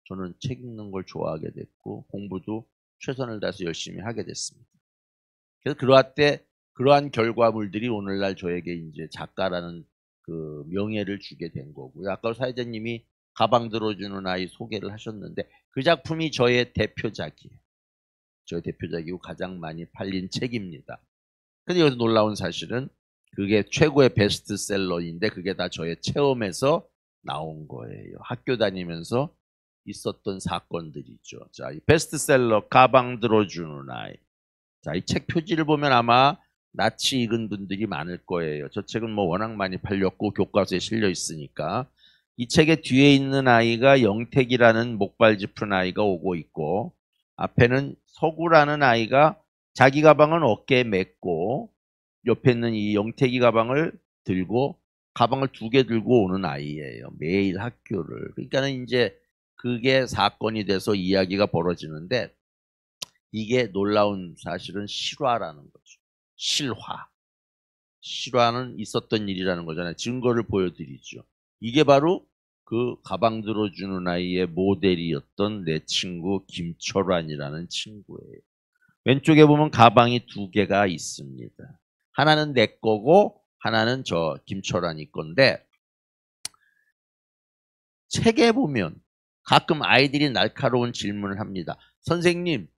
저는 책 읽는 걸 좋아하게 됐고 공부도 최선을 다해서 열심히 하게 됐습니다. 그래서 그러한 결과물들이 오늘날 저에게 이제 작가라는 그 명예를 주게 된 거고요. 아까 사회자님이 가방 들어주는 아이 소개를 하셨는데 그 작품이 저의 대표작이에요. 저의 대표작이고 가장 많이 팔린 책입니다. 근데 여기서 놀라운 사실은 그게 최고의 베스트셀러인데 그게 다 저의 체험에서 나온 거예요. 학교 다니면서 있었던 사건들이죠. 자, 이 베스트셀러 가방 들어주는 아이. 자, 이 책 표지를 보면 아마 낯이 익은 분들이 많을 거예요. 저 책은 뭐 워낙 많이 팔렸고 교과서에 실려 있으니까. 이 책의 뒤에 있는 아이가 영택이라는 목발 짚은 아이가 오고 있고 앞에는 서구라는 아이가 자기 가방은 어깨에 메고 옆에 있는 이 영택이 가방을 들고 가방을 2개 들고 오는 아이예요. 매일 학교를. 그러니까는 이제 그게 사건이 돼서 이야기가 벌어지는데 이게 놀라운 사실은 실화라는 거죠. 실화. 실화는 있었던 일이라는 거잖아요. 증거를 보여드리죠. 이게 바로 그 가방 들어주는 아이의 모델이었던 내 친구 김철환이라는 친구예요. 왼쪽에 보면 가방이 2개가 있습니다. 하나는 내 거고 하나는 저 김철환이 건데 책에 보면 가끔 아이들이 날카로운 질문을 합니다. 선생님,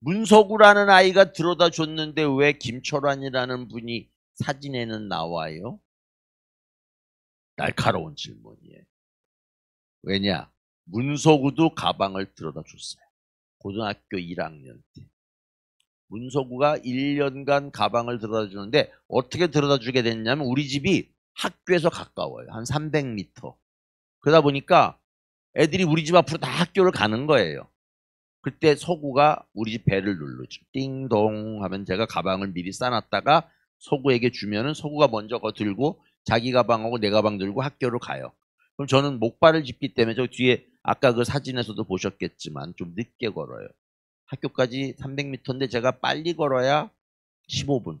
문서구라는 아이가 들어다 줬는데 왜 김철환이라는 분이 사진에는 나와요? 날카로운 질문이에요. 왜냐? 문서구도 가방을 들어다 줬어요. 고등학교 1학년 때. 문서구가 1년간 가방을 들어다 주는데 어떻게 들어다 주게 됐냐면 우리 집이 학교에서 가까워요. 한 300m. 그러다 보니까 애들이 우리 집 앞으로 다 학교를 가는 거예요. 그때 서구가 우리 집 배를 누르죠. 띵동 하면 제가 가방을 미리 싸놨다가 서구에게 주면은 서구가 먼저 거 들고 자기 가방하고 내 가방 들고 학교로 가요. 그럼 저는 목발을 짚기 때문에 저 뒤에 아까 그 사진에서도 보셨겠지만 좀 늦게 걸어요. 학교까지 300m인데 제가 빨리 걸어야 15분,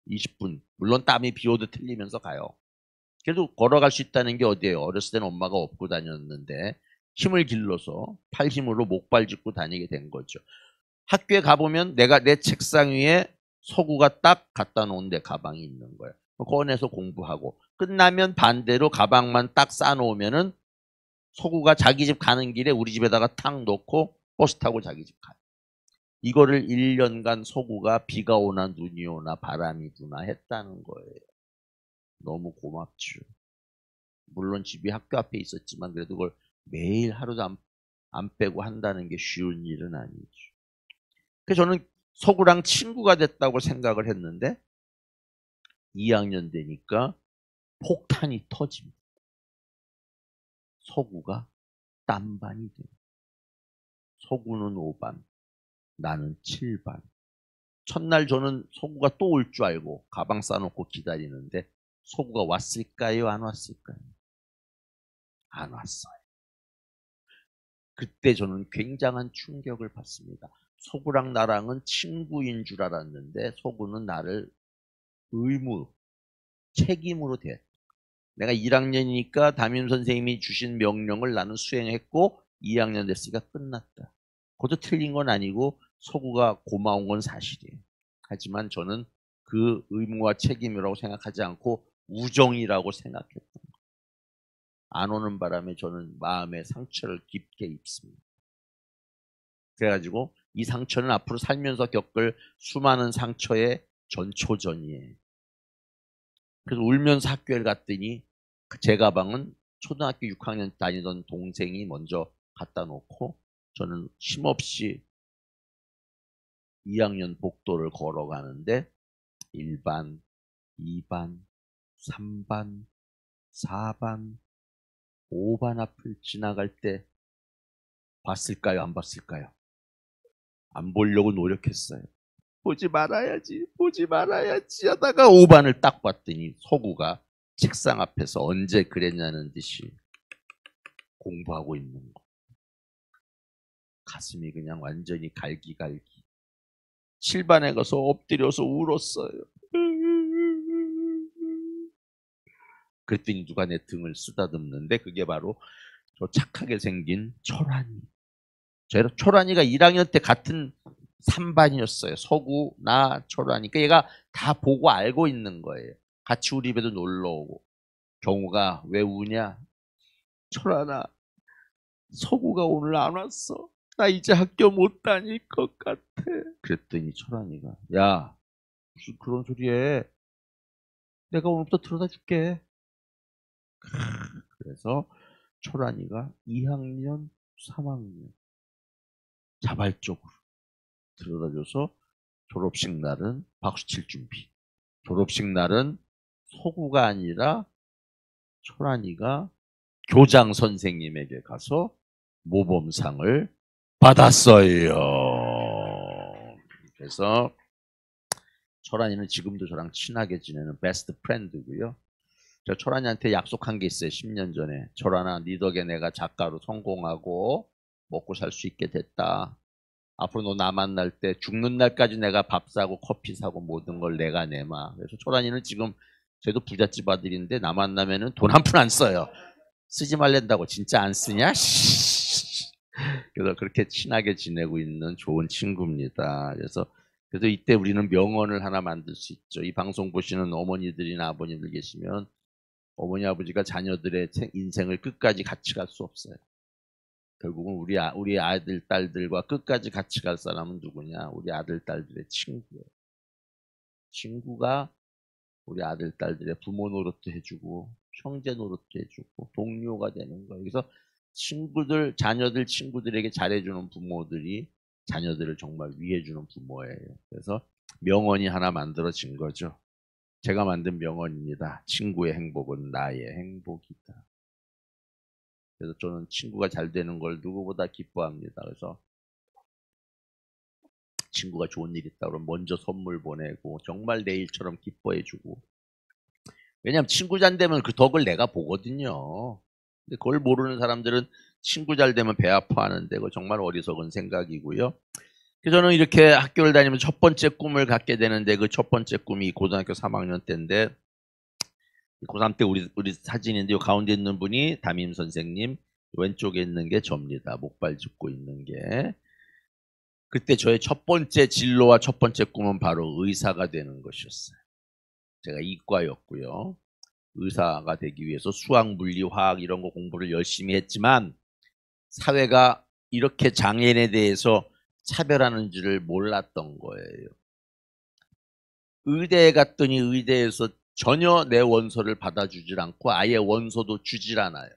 20분. 물론 땀이 비 오듯 틀리면서 가요. 그래도 걸어갈 수 있다는 게 어디예요? 어렸을 때는 엄마가 업고 다녔는데 힘을 길러서 팔 힘으로 목발 짚고 다니게 된 거죠. 학교에 가보면 내가 내 책상 위에 서구가 딱 갖다 놓은 내 가방이 있는 거예요. 꺼내서 공부하고 끝나면 반대로 가방만 딱 싸놓으면은 서구가 자기 집 가는 길에 우리 집에다가 탁 놓고 버스 타고 자기 집 가요. 이거를 1년간 서구가 비가 오나 눈이 오나 바람이 부나 했다는 거예요. 너무 고맙죠. 물론 집이 학교 앞에 있었지만 그래도 그걸 매일 하루도 안 빼고 한다는 게 쉬운 일은 아니죠. 그래서 저는 서구랑 친구가 됐다고 생각을 했는데 2학년 되니까 폭탄이 터집니다. 서구가 딴반이 돼요. 서구는 5반, 나는 7반. 첫날 저는 서구가 또 올 줄 알고 가방 싸놓고 기다리는데 서구가 왔을까요? 안 왔을까요? 안 왔어요. 그때 저는 굉장한 충격을 받습니다. 서구랑 나랑은 친구인 줄 알았는데 서구는 나를 의무, 책임으로 대했다. 내가 1학년이니까 담임 선생님이 주신 명령을 나는 수행했고 2학년 됐으니까 끝났다. 그것도 틀린 건 아니고 서구가 고마운 건 사실이에요. 하지만 저는 그 의무와 책임이라고 생각하지 않고 우정이라고 생각했던 거예요. 안 오는 바람에 저는 마음의 상처를 깊게 입습니다. 그래가지고 이 상처는 앞으로 살면서 겪을 수많은 상처의 전초전이에요. 그래서 울면서 학교에 갔더니 제 가방은 초등학교 6학년 다니던 동생이 먼저 갖다 놓고 저는 힘없이 2학년 복도를 걸어가는데 1반, 2반, 3반, 4반, 5반 앞을 지나갈 때 봤을까요? 안 봤을까요? 안 보려고 노력했어요. 보지 말아야지, 보지 말아야지 하다가 5반을 딱 봤더니 서구가 책상 앞에서 언제 그랬냐는 듯이 공부하고 있는 거. 가슴이 그냥 완전히 갈기갈기. 7반에 가서 엎드려서 울었어요. 그랬더니 누가 내 등을 쓰다듬는데 그게 바로 저 착하게 생긴 철환이. 초란이가 1학년 때 같은 3반이었어요. 서구, 나, 초란이. 그러니까 얘가 다 보고 알고 있는 거예요. 같이 우리 집에도 놀러 오고. 경우가 왜 우냐? 초란아, 서구가 오늘 안 왔어. 나 이제 학교 못 다닐 것 같아. 그랬더니 초란이가, 야, 무슨 그런 소리 해. 내가 오늘부터 들어다 줄게. 그래서 초란이가 2학년, 3학년 자발적으로 들어다줘서 졸업식 날은 박수 칠 준비. 졸업식 날은 서구가 아니라 초란이가 교장 선생님에게 가서 모범상을 받았어요. 그래서 초란이는 지금도 저랑 친하게 지내는 베스트 프렌드고요. 제가 초란이한테 약속한 게 있어요. 10년 전에. 초란아, 네 덕에 내가 작가로 성공하고 먹고 살 수 있게 됐다. 앞으로 너 나 만날 때 죽는 날까지 내가 밥 사고 커피 사고 모든 걸 내가 내마. 그래서 초란이는 지금 쟤도 부잣집 아들인데 나 만나면은 돈 한 푼 안 써요. 쓰지 말랜다고. 진짜 안 쓰냐? 그래서 그렇게 친하게 지내고 있는 좋은 친구입니다. 그래서 이때 우리는 명언을 하나 만들 수 있죠. 이 방송 보시는 어머니들이나 아버님들 계시면 어머니 아버지가 자녀들의 인생을 끝까지 같이 갈 수 없어요. 결국은 우리 아들 딸들과 끝까지 같이 갈 사람은 누구냐? 우리 아들 딸들의 친구예요. 친구가 우리 아들 딸들의 부모 노릇도 해주고 형제 노릇도 해주고 동료가 되는 거예요. 그래서 자녀들 친구들에게 잘해주는 부모들이 자녀들을 정말 위해주는 부모예요. 그래서 명언이 하나 만들어진 거죠. 제가 만든 명언입니다. 친구의 행복은 나의 행복이다. 그래서 저는 친구가 잘 되는 걸 누구보다 기뻐합니다. 그래서 친구가 좋은 일 있다 그러면 먼저 선물 보내고 정말 내일처럼 기뻐해주고. 왜냐하면 친구 잘 되면 그 덕을 내가 보거든요. 근데 그걸 모르는 사람들은 친구 잘 되면 배 아파하는데 그거 정말 어리석은 생각이고요. 그래서 저는 이렇게 학교를 다니면서 첫 번째 꿈을 갖게 되는데 그 첫 번째 꿈이 고등학교 3학년 때인데 고3 때 우리 사진인데 요 가운데 있는 분이 담임 선생님, 왼쪽에 있는 게 접니다. 목발 짚고 있는 게. 그때 저의 첫 번째 진로와 첫 번째 꿈은 바로 의사가 되는 것이었어요. 제가 이과였고요. 의사가 되기 위해서 수학, 물리, 화학 이런 거 공부를 열심히 했지만 사회가 이렇게 장애인에 대해서 차별하는 줄을 몰랐던 거예요. 의대에 갔더니 의대에서 전혀 내 원서를 받아주질 않고 아예 원서도 주질 않아요.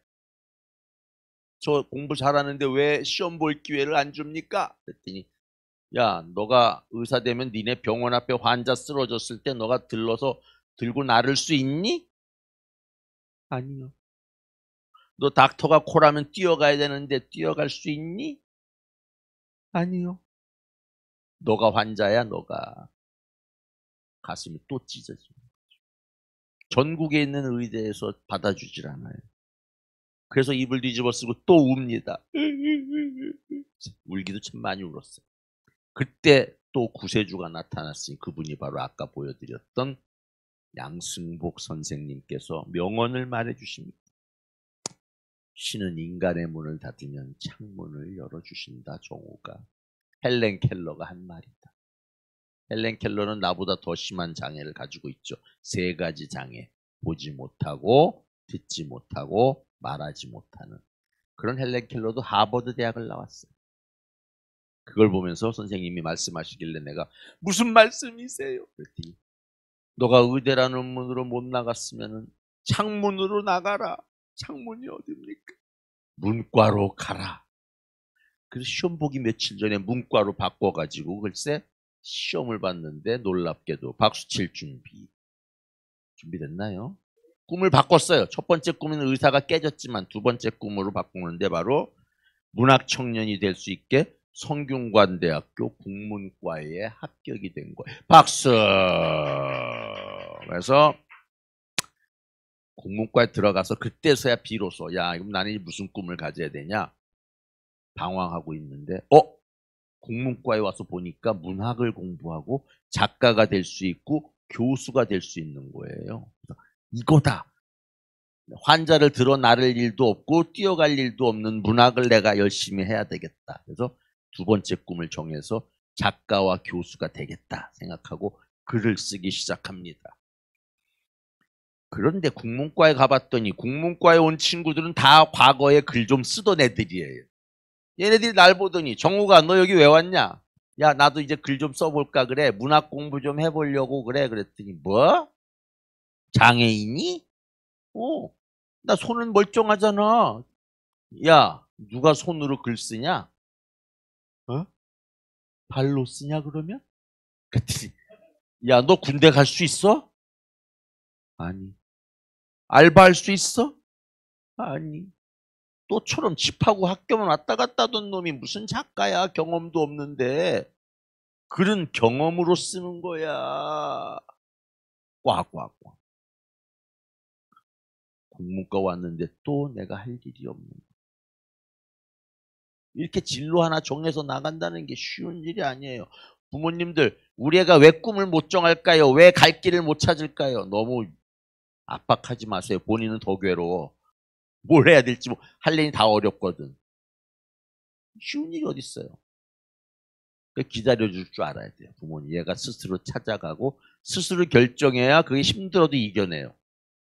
저 공부 잘하는데 왜 시험 볼 기회를 안 줍니까? 그랬더니 야, 너가 의사 되면 니네 병원 앞에 환자 쓰러졌을 때 너가 들고 나를 수 있니? 아니요. 너 닥터가 코라면 뛰어가야 되는데 뛰어갈 수 있니? 아니요. 너가 환자야, 너가. 가슴이 또 찢어집니다. 전국에 있는 의대에서 받아주질 않아요. 그래서 입을 뒤집어 쓰고 또 웁니다. 울기도 참 많이 울었어요. 그때 또 구세주가 나타났으니 그분이 바로 아까 보여드렸던 양승복 선생님께서 명언을 말해주십니다. 신은 인간의 문을 닫으면 창문을 열어주신다. 정오가. 헬렌 켈러가 한 말이다. 헬렌 켈러는 나보다 더 심한 장애를 가지고 있죠. 3가지 장애. 보지 못하고 듣지 못하고 말하지 못하는. 그런 헬렌 켈러도 하버드 대학을 나왔어요. 그걸 보면서 선생님이 말씀하시길래 내가 무슨 말씀이세요? 그랬더니 너가 의대라는 문으로 못 나갔으면 창문으로 나가라. 창문이 어딥니까? 문과로 가라. 그래서 시험 보기 며칠 전에 문과로 바꿔가지고 글쎄 시험을 봤는데 놀랍게도 박수칠 준비됐나요? 꿈을 바꿨어요. 첫 번째 꿈은 의사가 깨졌지만 두 번째 꿈으로 바꾸는데 바로 문학 청년이 될 수 있게 성균관대학교 국문과에 합격이 된 거예요. 박수! 그래서 국문과에 들어가서 그때서야 비로소 야, 그럼 나는 무슨 꿈을 가져야 되냐? 방황하고 있는데 국문과에 와서 보니까 문학을 공부하고 작가가 될 수 있고 교수가 될 수 있는 거예요. 이거다. 환자를 들어 나를 일도 없고 뛰어갈 일도 없는 문학을 내가 열심히 해야 되겠다. 그래서 두 번째 꿈을 정해서 작가와 교수가 되겠다 생각하고 글을 쓰기 시작합니다. 그런데 국문과에 가봤더니 국문과에 온 친구들은 다 과거에 글 좀 쓰던 애들이에요. 얘네들이 날 보더니 정우가 너 여기 왜 왔냐? 야 나도 이제 글 좀 써볼까 그래. 문학 공부 좀 해보려고 그래. 그랬더니 뭐? 장애인이? 나 손은 멀쩡하잖아. 야 누가 손으로 글 쓰냐? 발로 쓰냐 그러면? 그랬더니 야 너 군대 갈 수 있어? 아니. 알바할 수 있어? 아니. 너처럼 집하고 학교만 왔다 갔다 하던 놈이 무슨 작가야. 경험도 없는데. 글은 경험으로 쓰는 거야. 꽉꽉꽉. 국문과 왔는데 또 내가 할 일이 없는 거야. 이렇게 진로 하나 정해서 나간다는 게 쉬운 일이 아니에요. 부모님들 우리 애가 왜 꿈을 못 정할까요? 왜 갈 길을 못 찾을까요? 너무 압박하지 마세요. 본인은 더 괴로워. 뭘 해야 될지 할 일이 다 어렵거든. 쉬운 일이 어디 있어요. 기다려줄 줄 알아야 돼요. 부모님. 얘가 스스로 찾아가고 스스로 결정해야 그게 힘들어도 이겨내요.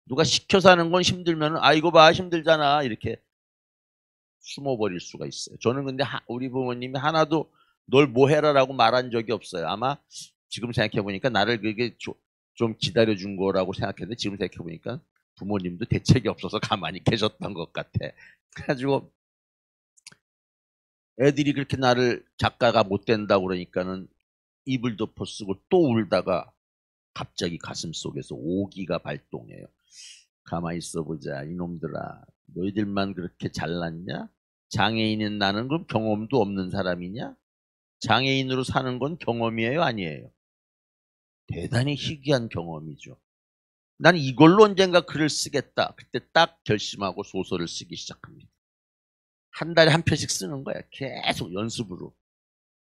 누가 시켜서 하는 건 힘들면 이거 봐 힘들잖아 이렇게 숨어버릴 수가 있어요. 저는 근데 우리 부모님이 하나도 널 뭐 해라라고 말한 적이 없어요. 아마 지금 생각해보니까 나를 그게 좀 기다려준 거라고 생각했는데 지금 생각해보니까 부모님도 대책이 없어서 가만히 계셨던 것 같아. 그래가지고 애들이 그렇게 나를 작가가 못 된다고 그러니까는 이불 덮어 쓰고 또 울다가 갑자기 가슴 속에서 오기가 발동해요. 가만히 있어보자 이놈들아. 너희들만 그렇게 잘났냐? 장애인인 나는 그럼 경험도 없는 사람이냐? 장애인으로 사는 건 경험이에요? 아니에요? 대단히 희귀한 경험이죠. 나는 이걸로 언젠가 글을 쓰겠다. 그때 딱 결심하고 소설을 쓰기 시작합니다. 한 달에 한 편씩 쓰는 거야. 계속 연습으로.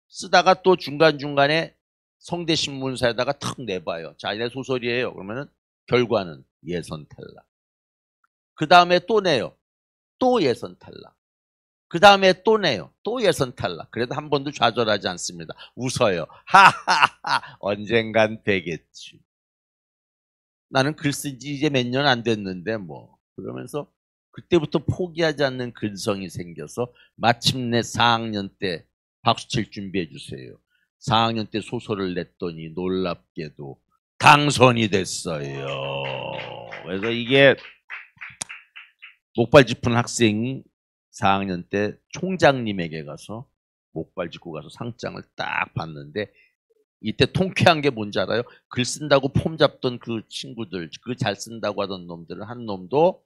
쓰다가 또 중간중간에 성대신문사에다가 탁 내봐요. 자, 내 소설이에요. 그러면은 결과는 예선 탈락. 그 다음에 또 내요. 또 예선 탈락. 그 다음에 또 내요. 또 예선 탈락. 그래도 한 번도 좌절하지 않습니다. 웃어요. 하하하. 언젠간 되겠지. 나는 글 쓴 지 이제 몇 년 안 됐는데 뭐. 그러면서 그때부터 포기하지 않는 근성이 생겨서 마침내 4학년 때 박수 칠 준비해 주세요. 4학년 때 소설을 냈더니 놀랍게도 당선이 됐어요. 그래서 이게 목발 짚은 학생이 4학년 때 총장님에게 가서 목발 짚고 가서 상장을 딱 받는데 이때 통쾌한 게 뭔지 알아요? 글 쓴다고 폼 잡던 그 친구들, 그 잘 쓴다고 하던 놈들은 한 놈도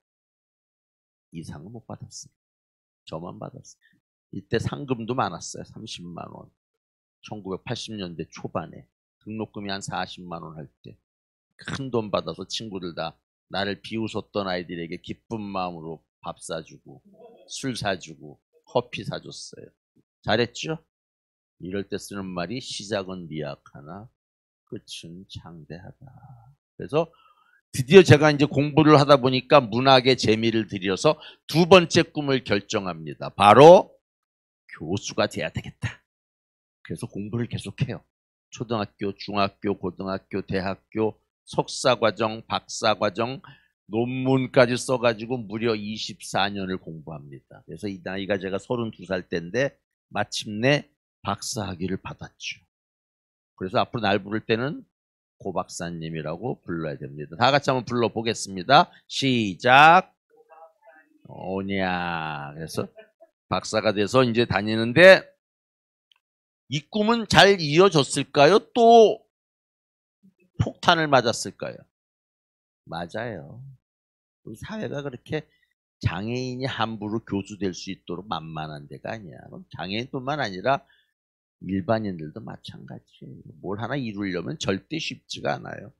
이상을 못 받았어요. 저만 받았어요. 이때 상금도 많았어요. 30만 원. 1980년대 초반에 등록금이 한 40만 원 할 때 큰 돈 받아서 친구들 다 나를 비웃었던 아이들에게 기쁜 마음으로 밥 사주고 술 사주고 커피 사줬어요. 잘했죠? 이럴 때 쓰는 말이 시작은 미약하나 끝은 창대하다. 그래서 드디어 제가 이제 공부를 하다 보니까 문학의 재미를 들여서 두 번째 꿈을 결정합니다. 바로 교수가 돼야 되겠다. 그래서 공부를 계속해요. 초등학교, 중학교, 고등학교, 대학교, 석사과정, 박사과정, 논문까지 써가지고 무려 24년을 공부합니다. 그래서 이 나이가 제가 32살 때인데 마침내 박사학위를 받았죠. 그래서 앞으로 날 부를 때는 고 박사님이라고 불러야 됩니다. 다 같이 한번 불러보겠습니다. 시작. 오냐. 그래서 박사가 돼서 이제 다니는데 이 꿈은 잘 이어졌을까요? 또 폭탄을 맞았을까요? 맞아요. 우리 사회가 그렇게 장애인이 함부로 교수 될 수 있도록 만만한 데가 아니야. 장애인뿐만 아니라 일반인들도 마찬가지예요. 뭘 하나 이루려면 절대 쉽지가 않아요.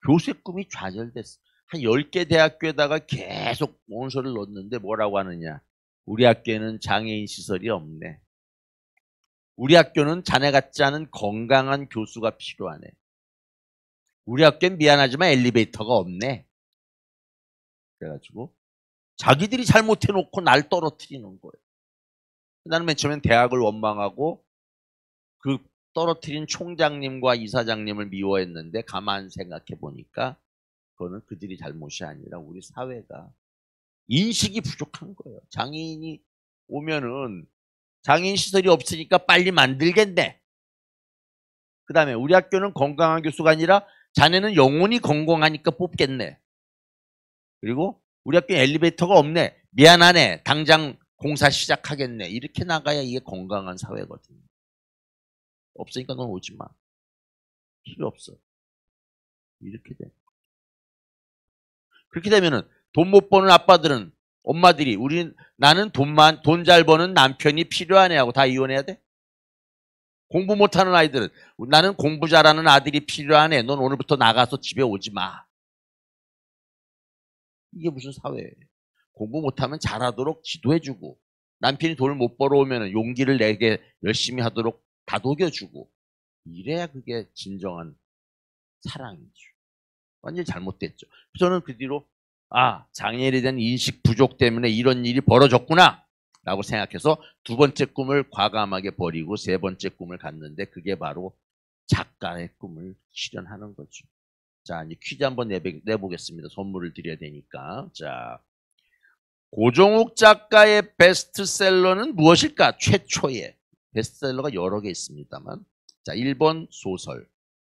교수의 꿈이 좌절됐어. 한 10개 대학교에다가 계속 원서를 넣었는데 뭐라고 하느냐. 우리 학교에는 장애인 시설이 없네. 우리 학교는 자네 같지 않은 건강한 교수가 필요하네. 우리 학교는 미안하지만 엘리베이터가 없네. 그래가지고 자기들이 잘못해놓고 날 떨어뜨리는 거예요. 나는 맨 처음엔 대학을 원망하고 그 떨어뜨린 총장님과 이사장님을 미워했는데 가만 생각해 보니까 그거는 그들이 잘못이 아니라 우리 사회가 인식이 부족한 거예요. 장애인이 오면은 장애인 시설이 없으니까 빨리 만들겠네. 그 다음에 우리 학교는 건강한 교수가 아니라 자네는 영혼이 건강하니까 뽑겠네. 그리고 우리 학교에 엘리베이터가 없네. 미안하네. 당장 공사 시작하겠네. 이렇게 나가야 이게 건강한 사회거든요. 없으니까 넌 오지 마. 필요 없어. 이렇게 돼. 그렇게 되면은 돈 못 버는 아빠들은 엄마들이 나는 돈 잘 버는 남편이 필요하네 하고 다 이혼해야 돼? 공부 못하는 아이들은 나는 공부 잘하는 아들이 필요하네. 넌 오늘부터 나가서 집에 오지 마. 이게 무슨 사회예요? 공부 못하면 잘하도록 지도해주고 남편이 돈을 못 벌어오면 용기를 내게 열심히 하도록 다독여주고 이래야 그게 진정한 사랑이죠. 완전히 잘못됐죠. 저는 그 뒤로 장애인에 대한 인식 부족 때문에 이런 일이 벌어졌구나 라고 생각해서 두 번째 꿈을 과감하게 버리고 세 번째 꿈을 갖는데 그게 바로 작가의 꿈을 실현하는 거죠. 자, 이제 퀴즈 한번 내보겠습니다. 선물을 드려야 되니까. 자, 고종욱 작가의 베스트셀러는 무엇일까? 최초의 베스트셀러가 여러 개 있습니다만, 자, 1번 소설,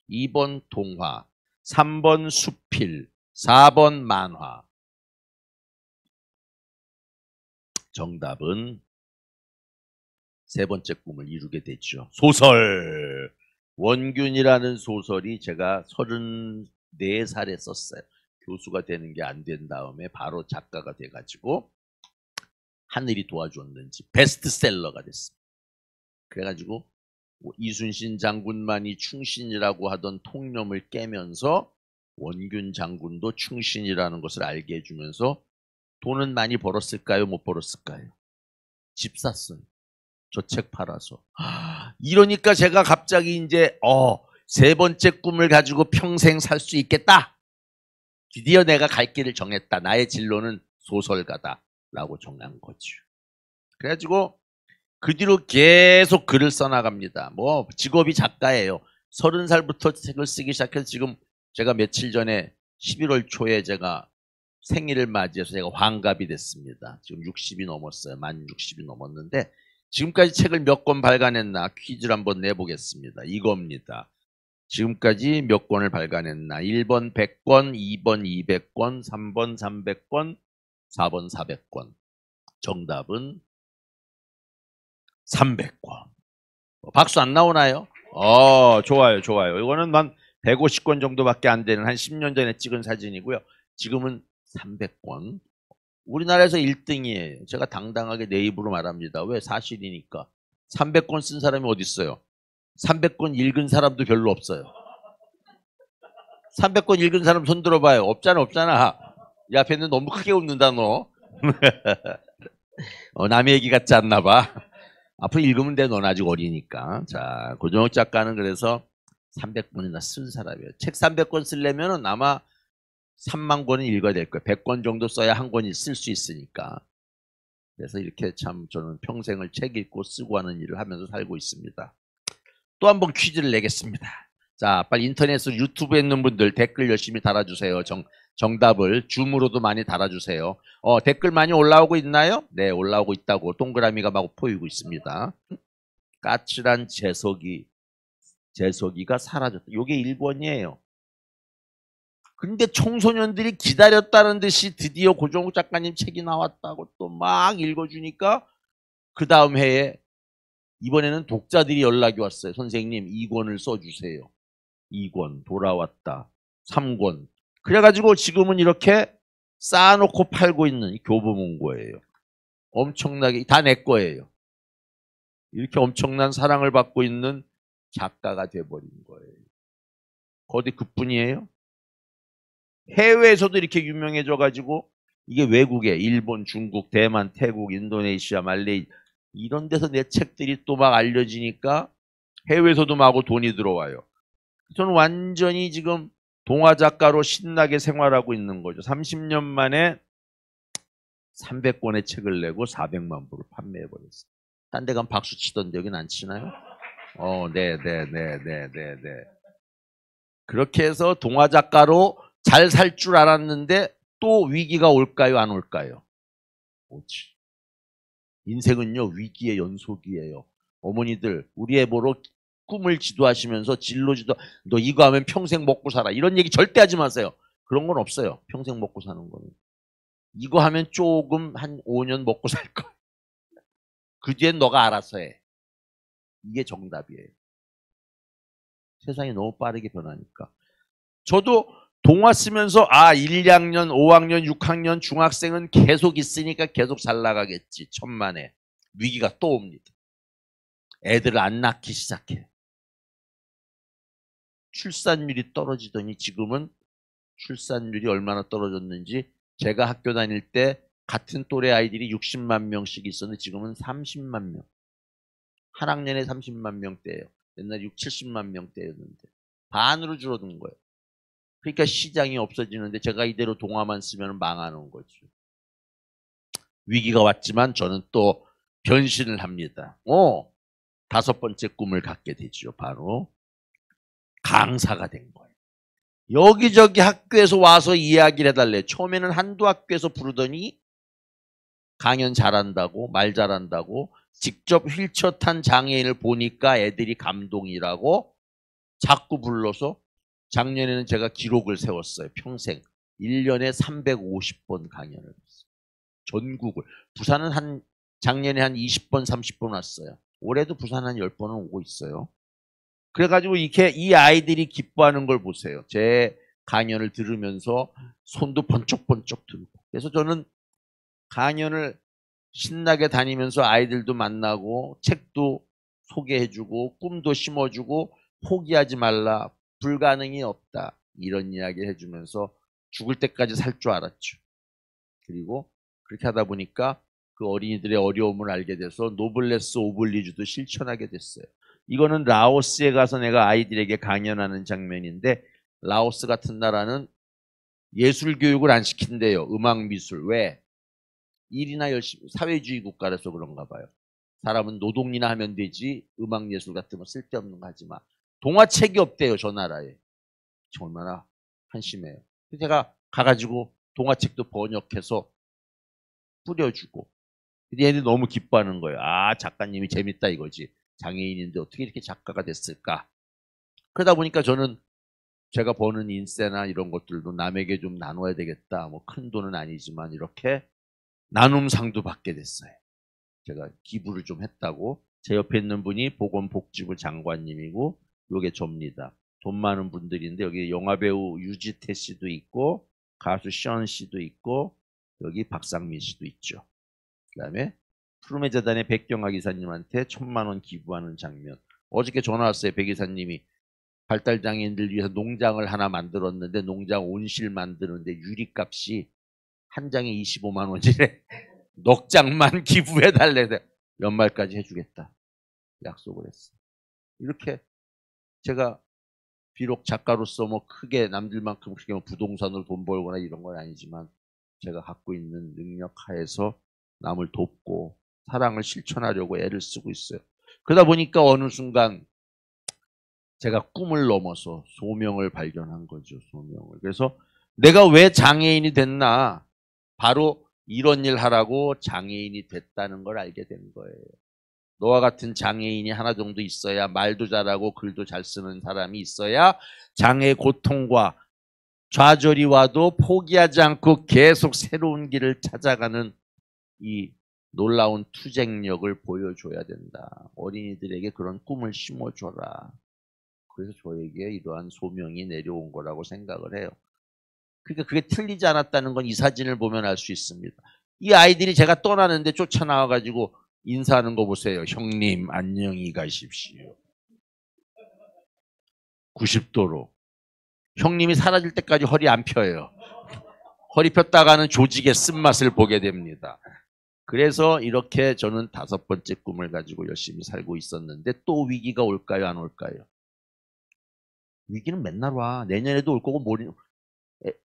2번 동화, 3번 수필, 4번 만화. 정답은 세 번째 꿈을 이루게 됐죠. 소설. 원균이라는 소설이 제가 34살에 썼어요. 교수가 되는 게 안 된 다음에 바로 작가가 돼가지고 하늘이 도와줬는지 베스트셀러가 됐습니다. 그래가지고 이순신 장군만이 충신이라고 하던 통념을 깨면서 원균 장군도 충신이라는 것을 알게 해주면서 돈은 많이 벌었을까요? 못 벌었을까요? 집 샀어요. 저 책 팔아서. 이러니까 제가 갑자기 이제 세 번째 꿈을 가지고 평생 살 수 있겠다. 드디어 내가 갈 길을 정했다. 나의 진로는 소설가다 라고 정한 거죠. 그래가지고 그 뒤로 계속 글을 써나갑니다. 뭐 직업이 작가예요. 30살부터 책을 쓰기 시작해서 지금 제가 며칠 전에 11월 초에 제가 생일을 맞이해서 제가 환갑이 됐습니다. 지금 60이 넘었어요. 만 60이 넘었는데 지금까지 책을 몇 권 발간했나 퀴즈를 한번 내보겠습니다. 이겁니다. 지금까지 몇 권을 발간했나. 1번 100권, 2번 200권, 3번 300권, 4번 400권. 정답은 300권. 박수 안 나오나요? 좋아요, 좋아요. 이거는 한 150권 정도밖에 안 되는 한 10년 전에 찍은 사진이고요. 지금은 300권. 우리나라에서 1등이에요. 제가 당당하게 내 입으로 말합니다. 왜? 사실이니까. 300권 쓴 사람이 어디 있어요? 300권 읽은 사람도 별로 없어요. 300권 읽은 사람 손 들어봐요. 없잖아. 이 앞에 있는 너무 크게 웃는다 너. 남의 얘기 같지 않나 봐. 앞으로 읽으면 돼. 넌 아직 어리니까. 자, 고종욱 작가는 그래서 300권이나 쓴 사람이에요. 책 300권 쓰려면 아마 3만 권은 읽어야 될 거예요. 100권 정도 써야 한 권이 쓸 수 있으니까. 그래서 이렇게 참 저는 평생을 책 읽고 쓰고 하는 일을 하면서 살고 있습니다. 또 한 번 퀴즈를 내겠습니다. 자, 빨리 인터넷으로 유튜브에 있는 분들 댓글 열심히 달아주세요. 정답을 줌으로도 많이 달아주세요. 댓글 많이 올라오고 있나요? 네, 올라오고 있다고 동그라미가 막 보이고 있습니다. 까칠한 재석이가 사라졌다. 이게 1번이에요. 근데 청소년들이 기다렸다는 듯이 드디어 고종욱 작가님 책이 나왔다고 또 막 읽어주니까 그 다음 해에 이번에는 독자들이 연락이 왔어요. 선생님 2권을 써주세요. 2권 돌아왔다. 3권. 그래가지고 지금은 이렇게 쌓아놓고 팔고 있는 교보문고예요. 엄청나게 다 내 거예요. 이렇게 엄청난 사랑을 받고 있는 작가가 돼버린 거예요. 거기 그뿐이에요. 해외에서도 이렇게 유명해져가지고 이게 외국에 일본, 중국, 대만, 태국, 인도네시아, 말레이 이런 데서 내 책들이 또 막 알려지니까 해외에서도 마구 돈이 들어와요. 저는 완전히 지금 동화 작가로 신나게 생활하고 있는 거죠. 30년 만에 300권의 책을 내고 400만 부를 판매해버렸어요. 딴 데 가면 박수 치던데 여긴 안 치나요? 네. 그렇게 해서 동화 작가로 잘 살 줄 알았는데 또 위기가 올까요? 안 올까요? 오지. 인생은요, 위기의 연속이에요. 어머니들, 우리 애보러 꿈을 지도하시면서 진로지도, 너 이거 하면 평생 먹고 살아. 이런 얘기 절대 하지 마세요. 그런 건 없어요. 평생 먹고 사는 거는. 이거 하면 조금 한 5년 먹고 살 거야. 그 뒤엔 너가 알아서 해. 이게 정답이에요. 세상이 너무 빠르게 변하니까. 저도 동화 쓰면서 1, 2학년, 5학년, 6학년 중학생은 계속 있으니까 계속 잘 나가겠지. 천만에. 위기가 또 옵니다. 애들을 안 낳기 시작해. 출산율이 떨어지더니 지금은 출산율이 얼마나 떨어졌는지 제가 학교 다닐 때 같은 또래 아이들이 60만 명씩 있었는데 지금은 30만 명. 한 학년에 30만 명대예요. 옛날에 6, 70만 명대였는데 반으로 줄어든 거예요. 그러니까 시장이 없어지는데 제가 이대로 동화만 쓰면 망하는 거죠. 위기가 왔지만 저는 또 변신을 합니다. 5번째 꿈을 갖게 되죠. 바로 강사가 된 거예요. 여기저기 학교에서 와서 이야기를 해달래. 처음에는 한두 학교에서 부르더니 강연 잘한다고, 말 잘한다고, 직접 휠체어 탄 장애인을 보니까 애들이 감동이라고 자꾸 불러서 작년에는 제가 기록을 세웠어요. 평생 1년에 350번 강연을 했어요. 전국을. 부산은 작년에 한 20번, 30번 왔어요. 올해도 부산 한 10번은 오고 있어요. 그래가지고 이렇게 이 아이들이 기뻐하는 걸 보세요. 제 강연을 들으면서 손도 번쩍번쩍 들고. 그래서 저는 강연을 신나게 다니면서 아이들도 만나고 책도 소개해주고 꿈도 심어주고 포기하지 말라. 불가능이 없다. 이런 이야기 해주면서 죽을 때까지 살 줄 알았죠. 그리고 그렇게 하다 보니까 그 어린이들의 어려움을 알게 돼서 노블레스 오블리주도 실천하게 됐어요. 이거는 라오스에 가서 내가 아이들에게 강연하는 장면인데 라오스 같은 나라는 예술 교육을 안 시킨대요. 음악 미술. 왜? 일이나 열심히 사회주의 국가라서 그런가 봐요. 사람은 노동이나 하면 되지 음악 예술 같은 거 쓸데없는 거 하지 마. 동화책이 없대요. 저 나라에. 얼마나 한심해요. 제가 가가지고 동화책도 번역해서 뿌려주고 얘네들이 너무 기뻐하는 거예요. 작가님이 재밌다 이거지. 장애인인데 어떻게 이렇게 작가가 됐을까. 그러다 보니까 저는 제가 버는 인세나 이런 것들도 남에게 좀 나눠야 되겠다. 뭐 큰 돈은 아니지만 이렇게 나눔상도 받게 됐어요. 제가 기부를 좀 했다고. 제 옆에 있는 분이 보건복지부 장관님이고 요게 접니다. 돈 많은 분들인데 여기 영화배우 유지태 씨도 있고 가수 시언 씨도 있고 여기 박상민 씨도 있죠. 그 다음에 푸르메 재단의 백경아 기사님한테 1,000만 원 기부하는 장면. 어저께 전화 왔어요. 백 기사님이 발달장애인들 위해서 농장을 하나 만들었는데 농장 온실 만드는데 유리값이 한 장에 25만 원이래. 넉 장만 기부해달래. 연말까지 해주겠다. 약속을 했어. 이렇게 제가 비록 작가로서 뭐 크게 남들만큼 크게 뭐 부동산으로 돈 벌거나 이런 건 아니지만 제가 갖고 있는 능력 하에서 남을 돕고 사랑을 실천하려고 애를 쓰고 있어요. 그러다 보니까 어느 순간 제가 꿈을 넘어서 소명을 발견한 거죠. 소명을. 그래서 내가 왜 장애인이 됐나. 바로 이런 일 하라고 장애인이 됐다는 걸 알게 된 거예요. 너와 같은 장애인이 하나 정도 있어야 말도 잘하고 글도 잘 쓰는 사람이 있어야 장애 고통과 좌절이 와도 포기하지 않고 계속 새로운 길을 찾아가는 이 놀라운 투쟁력을 보여줘야 된다. 어린이들에게 그런 꿈을 심어줘라. 그래서 저에게 이러한 소명이 내려온 거라고 생각을 해요. 그러니까 그게 틀리지 않았다는 건 이 사진을 보면 알 수 있습니다. 이 아이들이 제가 떠나는데 쫓아나와가지고 인사하는 거 보세요. 형님 안녕히 가십시오. 90도로. 형님이 사라질 때까지 허리 안 펴요. 허리 폈다가는 조직의 쓴맛을 보게 됩니다. 그래서 이렇게 저는 5번째 꿈을 가지고 열심히 살고 있었는데 또 위기가 올까요? 안 올까요? 위기는 맨날 와. 내년에도 올 거고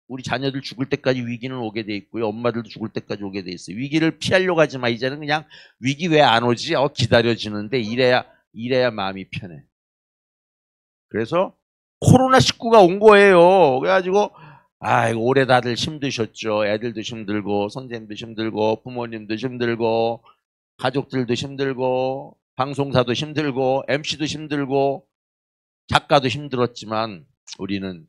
우리 자녀들 죽을 때까지 위기는 오게 돼 있고요. 엄마들도 죽을 때까지 오게 돼 있어요. 위기를 피하려고 하지 마. 이제는 그냥 위기 왜 안 오지? 기다려지는데 이래야 마음이 편해. 그래서 코로나19가 온 거예요. 그래가지고 이거 올해 다들 힘드셨죠. 애들도 힘들고 선생님도 힘들고 부모님도 힘들고 가족들도 힘들고 방송사도 힘들고 MC도 힘들고 작가도 힘들었지만 우리는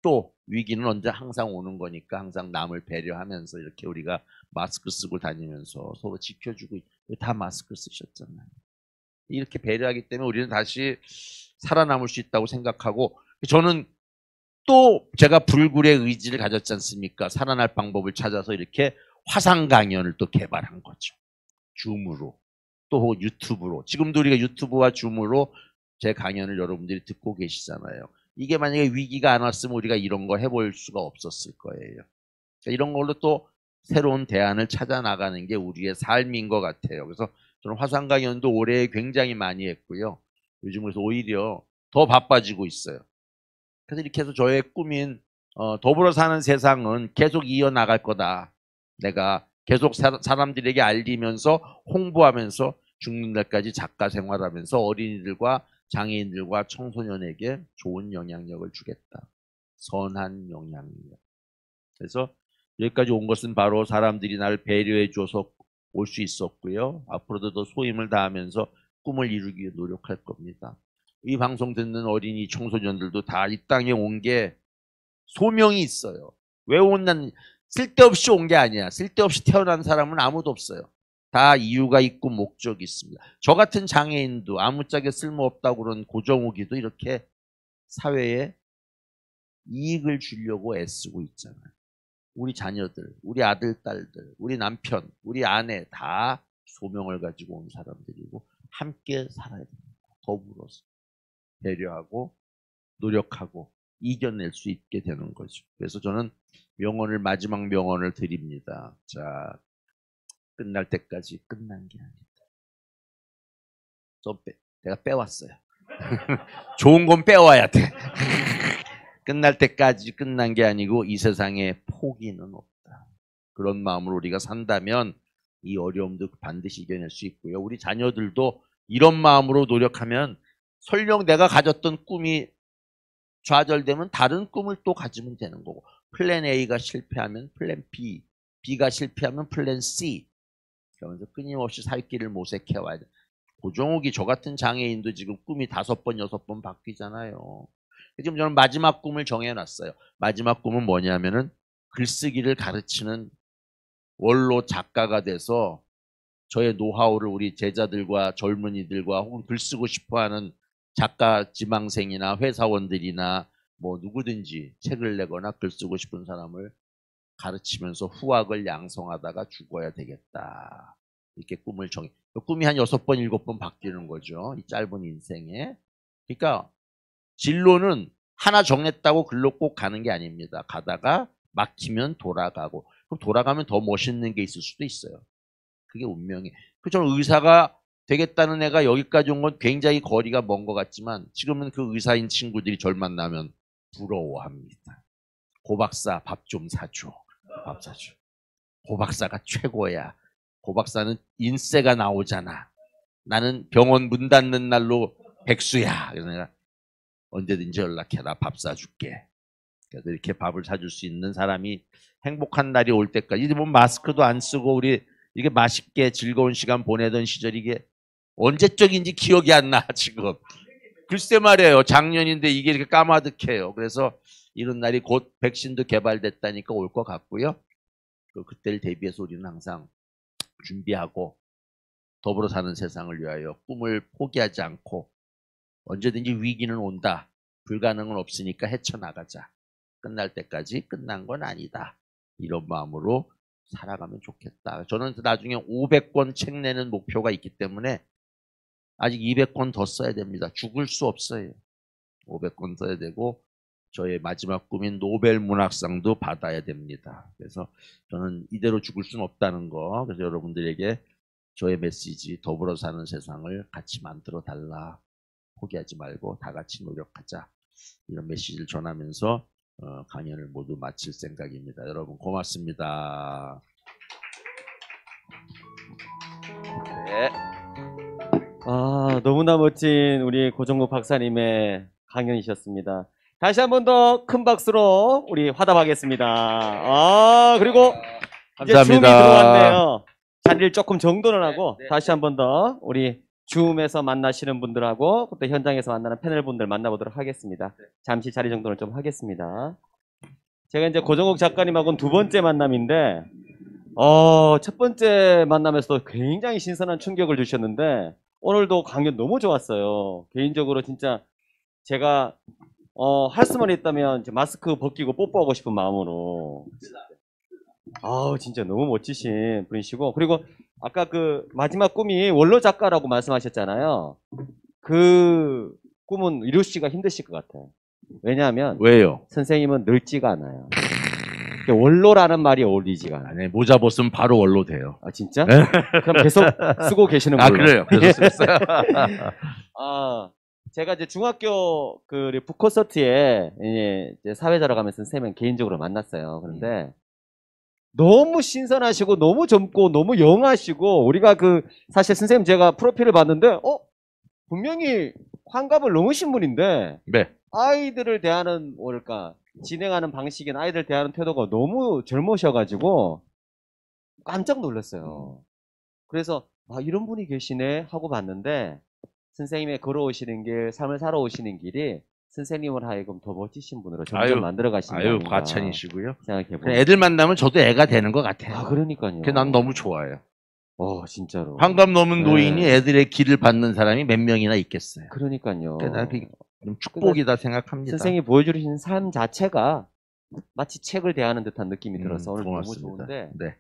또 위기는 언제 항상 오는 거니까 항상 남을 배려하면서 이렇게 우리가 마스크 쓰고 다니면서 서로 지켜주고 다 마스크 쓰셨잖아요. 이렇게 배려하기 때문에 우리는 다시 살아남을 수 있다고 생각하고 저는 또 제가 불굴의 의지를 가졌지 않습니까? 살아날 방법을 찾아서 이렇게 화상 강연을 또 개발한 거죠. 줌으로 또 유튜브로 지금도 우리가 유튜브와 줌으로 제 강연을 여러분들이 듣고 계시잖아요. 이게 만약에 위기가 안 왔으면 우리가 이런 거 해볼 수가 없었을 거예요. 그러니까 이런 걸로 또 새로운 대안을 찾아 나가는 게 우리의 삶인 것 같아요. 그래서 저는 화상 강연도 올해 굉장히 많이 했고요. 요즘 그래서 오히려 더 바빠지고 있어요. 그래서 이렇게 해서 저의 꿈인 더불어 사는 세상은 계속 이어나갈 거다. 내가 계속 사람들에게 알리면서 홍보하면서 죽는 날까지 작가 생활하면서 어린이들과 장애인들과 청소년에게 좋은 영향력을 주겠다. 선한 영향력. 그래서 여기까지 온 것은 바로 사람들이 나를 배려해 줘서 올 수 있었고요. 앞으로도 더 소임을 다하면서 꿈을 이루기 위해 노력할 겁니다. 이 방송 듣는 어린이 청소년들도 다 이 땅에 온 게 소명이 있어요. 왜 온난 쓸데없이 온 게 아니야. 쓸데없이 태어난 사람은 아무도 없어요. 다 이유가 있고 목적이 있습니다. 저 같은 장애인도 아무짝에 쓸모없다고 그런 고정욱이도 이렇게 사회에 이익을 주려고 애쓰고 있잖아요. 우리 자녀들, 우리 아들, 딸들, 우리 남편, 우리 아내 다 소명을 가지고 온 사람들이고 함께 살아야 됩니다. 더불어서 배려하고 노력하고 이겨낼 수 있게 되는 거죠. 그래서 저는 마지막 명언을 드립니다. 자, 끝날 때까지 끝난 게 아니다. 내가 빼왔어요. 좋은 건 빼와야 돼. 끝날 때까지 끝난 게 아니고 이 세상에 포기는 없다. 그런 마음으로 우리가 산다면 이 어려움도 반드시 이겨낼 수 있고요. 우리 자녀들도 이런 마음으로 노력하면 설령 내가 가졌던 꿈이 좌절되면 다른 꿈을 또 가지면 되는 거고 플랜 A가 실패하면 플랜 B, B가 실패하면 플랜 C 그러면서 끊임없이 살 길을 모색해 와야 돼. 고종욱이 저 같은 장애인도 지금 꿈이 5번, 6번 바뀌잖아요. 지금 저는 마지막 꿈을 정해놨어요. 마지막 꿈은 뭐냐면은 글쓰기를 가르치는 원로 작가가 돼서 저의 노하우를 우리 제자들과 젊은이들과 혹은 글쓰고 싶어하는 작가 지망생이나 회사원들이나 뭐 누구든지 책을 내거나 글쓰고 싶은 사람을 가르치면서 후학을 양성하다가 죽어야 되겠다. 이렇게 꿈을 정해. 꿈이 한 6번, 7번 바뀌는 거죠. 이 짧은 인생에. 그러니까 진로는 하나 정했다고 글로 꼭 가는 게 아닙니다. 가다가 막히면 돌아가고 그럼 돌아가면 더 멋있는 게 있을 수도 있어요. 그게 운명이에요. 저는 의사가 되겠다는 애가 여기까지 온 건 굉장히 거리가 먼 것 같지만 지금은 그 의사인 친구들이 절 만나면 부러워합니다. 고 박사 밥 좀 사줘. 밥 사줘. 고 박사가 최고야. 고 박사는 인세가 나오잖아. 나는 병원 문 닫는 날로 백수야. 그래서 내가 언제든지 연락해라. 밥 사줄게. 그래서 이렇게 밥을 사줄 수 있는 사람이 행복한 날이 올 때까지 이제 뭐 마스크도 안 쓰고 우리 이게 맛있게 즐거운 시간 보내던 시절이 이게 언제적인지 기억이 안 나 지금. 글쎄 말이에요. 작년인데 이게 이렇게 까마득해요. 그래서 이런 날이 곧 백신도 개발됐다니까 올 것 같고요. 그때를 대비해서 우리는 항상 준비하고 더불어 사는 세상을 위하여 꿈을 포기하지 않고 언제든지 위기는 온다. 불가능은 없으니까 헤쳐나가자. 끝날 때까지 끝난 건 아니다. 이런 마음으로 살아가면 좋겠다. 저는 나중에 500권 책 내는 목표가 있기 때문에 아직 200권 더 써야 됩니다. 죽을 수 없어요. 500권 써야 되고 저의 마지막 꿈인 노벨 문학상도 받아야 됩니다. 그래서 저는 이대로 죽을 수는 없다는 거. 그래서 여러분들에게 저의 메시지 더불어 사는 세상을 같이 만들어 달라. 포기하지 말고 다 같이 노력하자. 이런 메시지를 전하면서 강연을 모두 마칠 생각입니다. 여러분 고맙습니다. 네. 아, 너무나 멋진 우리 고종국 박사님의 강연이셨습니다. 다시 한 번 더 큰 박수로 우리 화답하겠습니다. 아, 그리고 이제 줌이 감사합니다. 들어왔네요. 자리를 조금 정돈을 하고 네. 다시 한 번 더 우리 줌에서 만나시는 분들하고 그때 현장에서 만나는 패널 분들 만나보도록 하겠습니다. 잠시 자리 정돈을 좀 하겠습니다. 제가 이제 고종국 작가님하고는 두 번째 만남인데 첫 번째 만남에서도 굉장히 신선한 충격을 주셨는데 오늘도 강연 너무 좋았어요. 개인적으로 진짜 제가 할 수만 있다면 이제 마스크 벗기고 뽀뽀하고 싶은 마음으로 진짜 너무 멋지신 분이시고 그리고 아까 그 마지막 꿈이 원로 작가라고 말씀하셨잖아요. 그 꿈은 이루시기가 힘드실 것 같아요. 왜냐하면 왜요? 선생님은 늙지가 않아요. 원로라는 말이 어울리지가 않아요. 네, 모자 벗으면 바로 원로 돼요. 아 진짜? 그럼 계속 쓰고 계시는 걸로. 그래요? 그래서 쓰겠어요. 제가 이제 중학교 그 북콘서트에 이제 사회자로 가면서 선생님은 개인적으로 만났어요. 그런데 너무 신선하시고 너무 젊고 너무 영하시고 우리가 사실 선생님 제가 프로필을 봤는데 분명히 환갑을 넘으신 분인데 네. 아이들을 대하는 뭐랄까 진행하는 방식이나 아이들 대하는 태도가 너무 젊으셔가지고 깜짝 놀랐어요. 그래서 이런 분이 계시네 하고 봤는데 선생님의 걸어오시는 길, 삶을 살아오시는 길이 선생님을 하여금 더 멋지신 분으로 점점 만들어 가시는 아유 과찬이시고요. 생각해보면 애들 만나면 저도 애가 되는 것 같아요. 그러니까요. 그게 난 너무 좋아요. 진짜로. 환갑 넘은 네. 노인이 애들의 길을 받는 사람이 몇 명이나 있겠어요. 그러니까요. 난 그게 좀 축복이다 생각합니다. 선생님이 보여주신 삶 자체가 마치 책을 대하는 듯한 느낌이 들어서 오늘 고맙습니다. 너무 좋은데 네.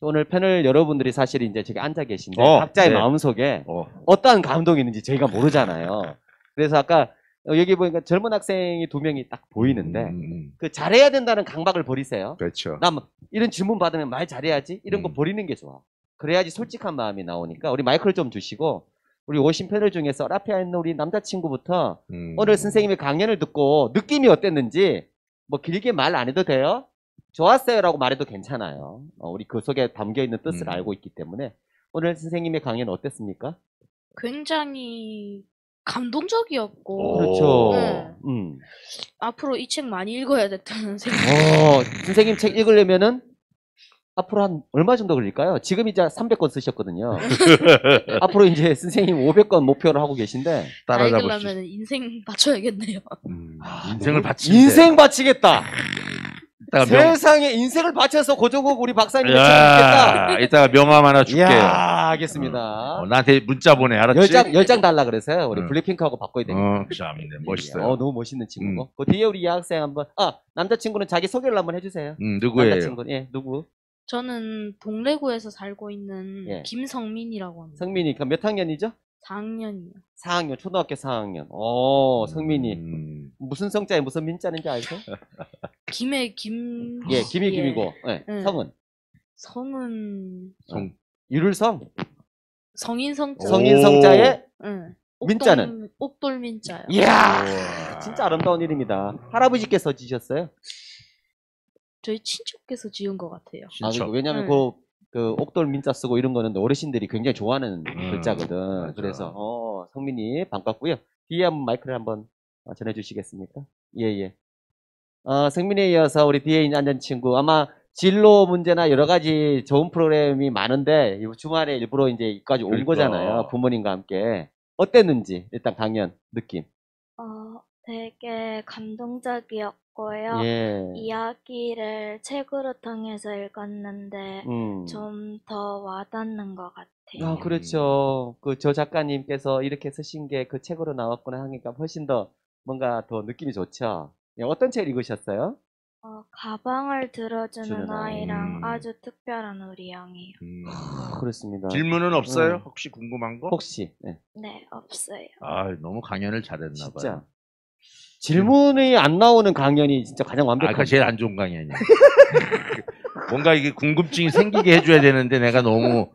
오늘 패널 여러분들이 사실 이제 저기 앉아 계신데 각자의 네. 마음속에 어떠한 감동이 있는지 저희가 모르잖아요. 그래서 아까 여기 보니까 젊은 학생이 2명이 딱 보이는데 그 잘해야 된다는 강박을 버리세요. 그렇죠. 나 이런 질문 받으면 말 잘해야지 이런 거 버리는 게 좋아. 그래야지 솔직한 마음이 나오니까 우리 마이크를 좀 주시고 우리 오신 패널 중에서 앞에 있는 우리 남자친구부터 오늘 선생님의 강연을 듣고 느낌이 어땠는지 뭐 길게 말 안 해도 돼요. 좋았어요 라고 말해도 괜찮아요. 우리 그 속에 담겨있는 뜻을 알고 있기 때문에 오늘 선생님의 강연 어땠습니까? 굉장히 감동적이었고 그렇죠. 네. 앞으로 이 책 많이 읽어야겠다는 생각. 선생님 책 읽으려면은 앞으로 한 얼마 정도 걸릴까요? 지금 이제 300권 쓰셨거든요. 앞으로 이제 선생님 500권 목표를 하고 계신데 다 읽으려면 인생 바쳐야겠네요. 인생을 바치는 인생 바치겠다. 세상에 인생을 바쳐서 고종국 우리 박사님의 책을 읽겠다. 이따가 명함 하나 줄게. 이야, 알겠습니다. 나한테 문자 보내, 알았지? 10장 달라 그래서요. 우리 블랙핑크하고 바꿔야 되니까. 참, 네, 멋있어요. 너무 멋있는 친구고. 그 뒤에 우리 여학생 한번, 남자친구는 자기 소개를 한번 해주세요. 누구예요? 남자친구, 누구? 저는 동래구에서 살고 있는 김성민이라고 합니다. 성민이, 그럼 몇 학년이죠? 4학년이요. 4학년, 초등학교 4학년. 성민이. 무슨 성자에 무슨 민자인지 알죠? 김에 김. 김이 김이고, 성은? 성은. 유를성? 성인 성자. 성인 성자에? 민자는? 옥돌 민자요. 이야, 진짜 아름다운 이름이다. 할아버지께서 지셨어요? 저희 친척께서 지은 것 같아요. 왜냐면 그 옥돌 민자 쓰고 이런 거는 어르신들이 굉장히 좋아하는 글자거든. 맞아. 그래서 성민이 반갑고요. 뒤에 한번 마이크를 한번 전해주시겠습니까? 예. 성민이에 이어서 우리 뒤에 있는 앉은 친구 아마 진로 문제나 여러 가지 좋은 프로그램이 많은데 주말에 일부러 이제 여기까지 온 거잖아요. 부모님과 함께 어땠는지 일단 강연 느낌. 되게 감동적이었고요. 이야기를 책으로 통해서 읽었는데 좀 더 와닿는 것 같아요. 그렇죠. 저 작가님께서 이렇게 쓰신 게 그 책으로 나왔구나 하니까 훨씬 더 뭔가 더 느낌이 좋죠. 어떤 책 읽으셨어요? 가방을 들어주는 아이랑 아주 특별한 우리 양이요. 그렇습니다. 질문은 없어요? 혹시 궁금한 거? 혹시? 네, 없어요. 너무 강연을 잘했나 봐요. 질문이 안 나오는 강연이 진짜 가장 완벽한. 그러니까 제일 안 좋은 강연이야. 뭔가 이게 궁금증이 생기게 해줘야 되는데 내가 너무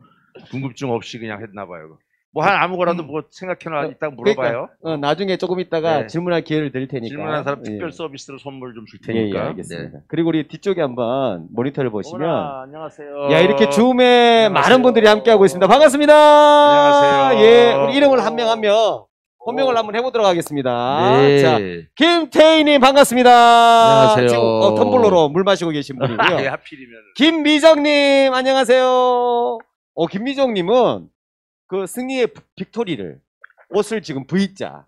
궁금증 없이 그냥 했나 봐요. 뭐 한 아무거라도 뭐 생각해놔 이따 물어봐요. 그러니까, 나중에 조금 있다가 네. 질문할 기회를 드릴 테니까. 질문한 사람 예. 특별 서비스로 선물 좀 줄 예, 테니까. 예, 알겠습니다. 그리고 우리 뒤쪽에 한번 모니터를 보시면 어머나, 안녕하세요. 야, 이렇게 줌에 안녕하세요. 많은 분들이 함께하고 있습니다. 반갑습니다. 안녕하세요. 예, 우리 이름을 한 명 한 명 호명을 한번 해보도록 하겠습니다. 네. 자, 김태희님 반갑습니다. 안녕하세요. 지금 텀블러로 물 마시고 계신 왜 분이고요. 하필이면 김미정님 안녕하세요. 김미정님은 그 승리의 빅토리를 옷을 지금 V자,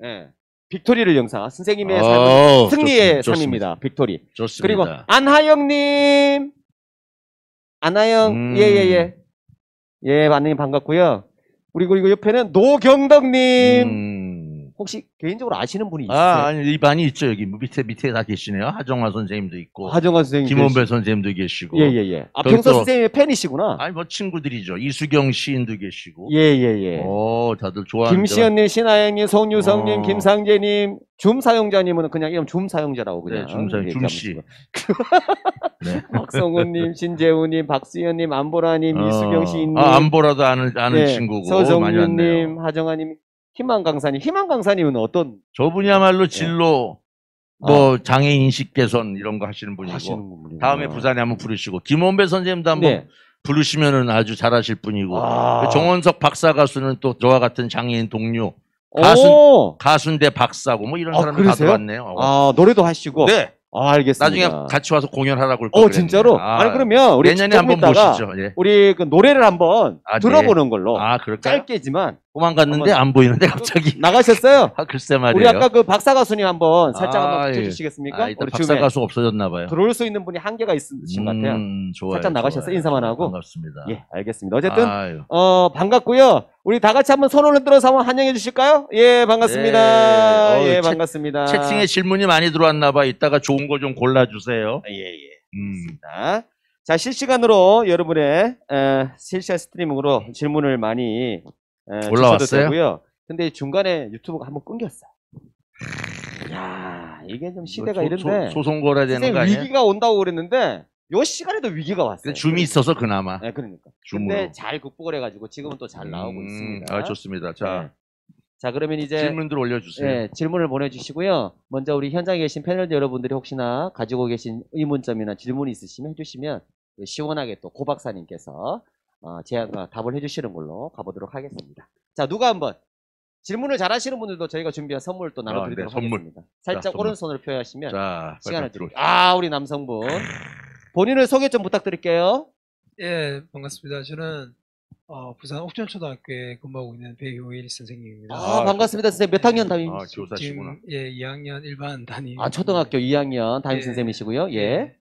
예, 빅토리를 영상 선생님의 삶은 승리의 삶입니다. 빅토리. 좋습니다. 그리고 안하영님, 안하영, 예예예, 예, 안님 반갑고요. 그리고 옆에는 노경덕님. 혹시 개인적으로 아시는 분이 있어요? 아니 많이 있죠. 여기 밑에 다 계시네요. 하정화 선생님도 있고, 하정화 선생님, 김원배 선생님도 계시고. 예예예. 저기 평소 또- 선생님의 팬이시구나. 아니 뭐 친구들이죠. 이수경 시인도 계시고. 예예예. 다들 좋아하는. 김시연님, 신하영님, 송유성님, 어. 김상재님, 줌 사용자님은 그냥 이름 줌 사용자라고 그냥. 네, 줌 사용, 얘기하면 줌씨. 되고. 네. 박성훈님, 신재우님, 박수현님, 안보라님, 이수경 시인님, 안 보라도 아는 네, 친구고 많이 왔네요. 서정윤님, 하정아님, 희망 강사님. 희망 강사님은 어떤 저분이야말로 진로 장애인 인식 개선 이런 거 하시는 분이고. 하시는 분이에요? 다음에 부산에 한번 부르시고 김원배 선생님도 한번 네. 부르시면은 아주 잘하실 분이고. 아. 정원석 박사 가수는 또 저와 같은 장애인 동료 오! 가수인데 박사고 뭐 이런 아, 사람들 다 그러세요? 들어왔네요. 노래도 하시고. 네. 알겠습니다. 나중에 같이 와서 공연하라고 할 거예요. 진짜로? 아니, 그러면 우리 내년에 조금 한번 있다가 보시죠. 예. 우리 그 노래를 한번 네. 들어보는 걸로. 그럴까요? 짧게지만. 도망갔는데 한번- 안 보이는데 갑자기. 나가셨어요? 글쎄 말이에요. 우리 아까 그 박사 가수님 한번 살짝 한번 예. 붙여주시겠습니까? 일단 우리 박사 줌에 가수 없어졌나 봐요. 들어올 수 있는 분이 한계가 있으신 것 같아요. 좋아요. 살짝 나가셔서 좋아요. 인사만 하고. 반갑습니다. 예, 알겠습니다. 어쨌든 아유. 반갑고요. 우리 다 같이 한번 손을 흔들어서 한번 환영해 주실까요? 예, 반갑습니다. 네. 예, 채- 반갑습니다. 채팅에 질문이 많이 들어왔나 봐. 이따가 좋은 거 좀 골라주세요. 자, 자, 실시간으로 여러분의 실시간 스트리밍으로 질문을 많이 올라왔어요? 주셔도 되고요. 근데 중간에 유튜브가 한번 끊겼어요. 야, 이게 좀 시대가 이런데 소송 걸어야 되는 거 선생님 아니에요? 위기가 온다고 그랬는데 요 시간에도 위기가 왔어요. 근데 줌이 있어서 그나마. 네, 그러니까. 줌으로. 근데 잘 극복을 해가지고 지금은 또 잘 나오고 있습니다. 좋습니다. 자, 네. 자, 그러면 이제 질문들 올려주세요. 네, 질문을 보내주시고요. 먼저 우리 현장에 계신 패널 여러분들이 혹시나 가지고 계신 의문점이나 질문이 있으시면 해주시면 시원하게 또 고 박사님께서 답을 해주시는 걸로 가보도록 하겠습니다. 자, 누가 한번 질문을 잘하시는 분들도 저희가 준비한 선물 또 나눠드리도록 네, 선물. 하겠습니다. 살짝 자, 선물. 오른손으로 표현하시면 자, 시간을 빨리 드릴게요. 우리 남성분 본인을 소개 좀 부탁드릴게요. 예, 반갑습니다. 저는 부산 옥천초등학교에 근무하고 있는 백효일 선생님입니다. 반갑습니다. 선생님 몇 학년 담임? 교사시구나. 지금 2학년 일반 담임. 초등학교 2학년 담임 예. 선생님이시고요. 예.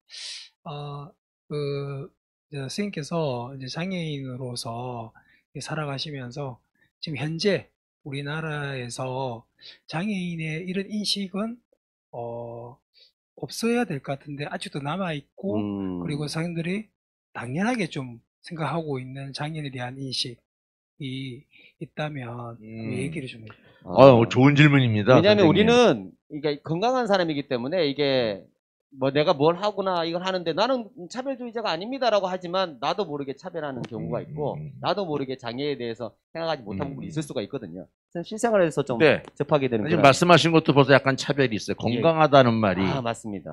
이제 선생님께서 이제 장애인으로서 살아가시면서 지금 현재 우리나라에서 장애인의 이런 인식은 없어야 될 것 같은데 아직도 남아 있고 그리고 사람들이 당연하게 좀 생각하고 있는 장애인에 대한 인식이 있다면 얘기를 좀 해주세요. 좋은 질문입니다. 왜냐하면 선생님. 우리는 이게 건강한 사람이기 때문에 이게 뭐 내가 뭘 하거나 이걸 하는데 나는 차별주의자가 아닙니다라고 하지만 나도 모르게 차별하는 경우가 있고 나도 모르게 장애에 대해서 생각하지 못한 부분이 있을 수가 있거든요. 실생활에서 좀 네. 접하게 되는 지금 그런- 말씀하신 것도 벌써 약간 차별이 있어요. 건강하다는 말이. 맞습니다.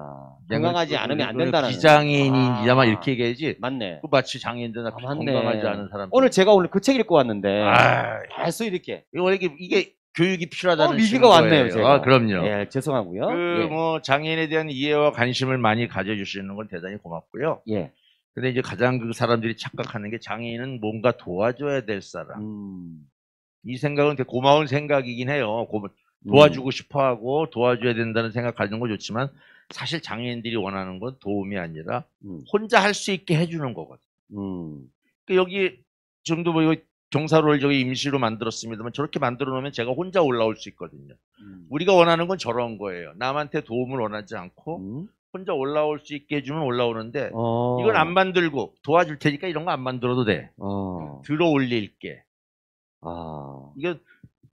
건강하지 않으면 안 그 된다는. 비장애인이야만 이렇게 얘기해야지. 맞네. 그 마치 장애인들나 맞네. 건강하지 않은 사람. 오늘 제가 오늘 그 책 읽고 왔는데 아, 계속 이렇게 이게 교육이 필요하다는 위기가 왔네요. 증거예요. 제가. 그럼요. 예, 죄송하고요. 장애인에 대한 이해와 관심을 많이 가져주시는 건 대단히 고맙고요. 예. 근데 이제 가장 그 사람들이 착각하는 게 장애인은 뭔가 도와줘야 될 사람. 이 생각은 되게 고마운 생각이긴 해요. 도와주고 싶어하고 도와줘야 된다는 생각 가지는 건 좋지만 사실 장애인들이 원하는 건 도움이 아니라 혼자 할 수 있게 해주는 거거든. 여기 지금도 뭐 이거 경사로를 저기 임시로 만들었습니다만 저렇게 만들어 놓으면 제가 혼자 올라올 수 있거든요. 우리가 원하는 건 저런 거예요. 남한테 도움을 원하지 않고 혼자 올라올 수 있게 해주면 올라오는데 이건 안 만들고 도와줄 테니까 이런 거 안 만들어도 돼. 들어 올릴게. 이건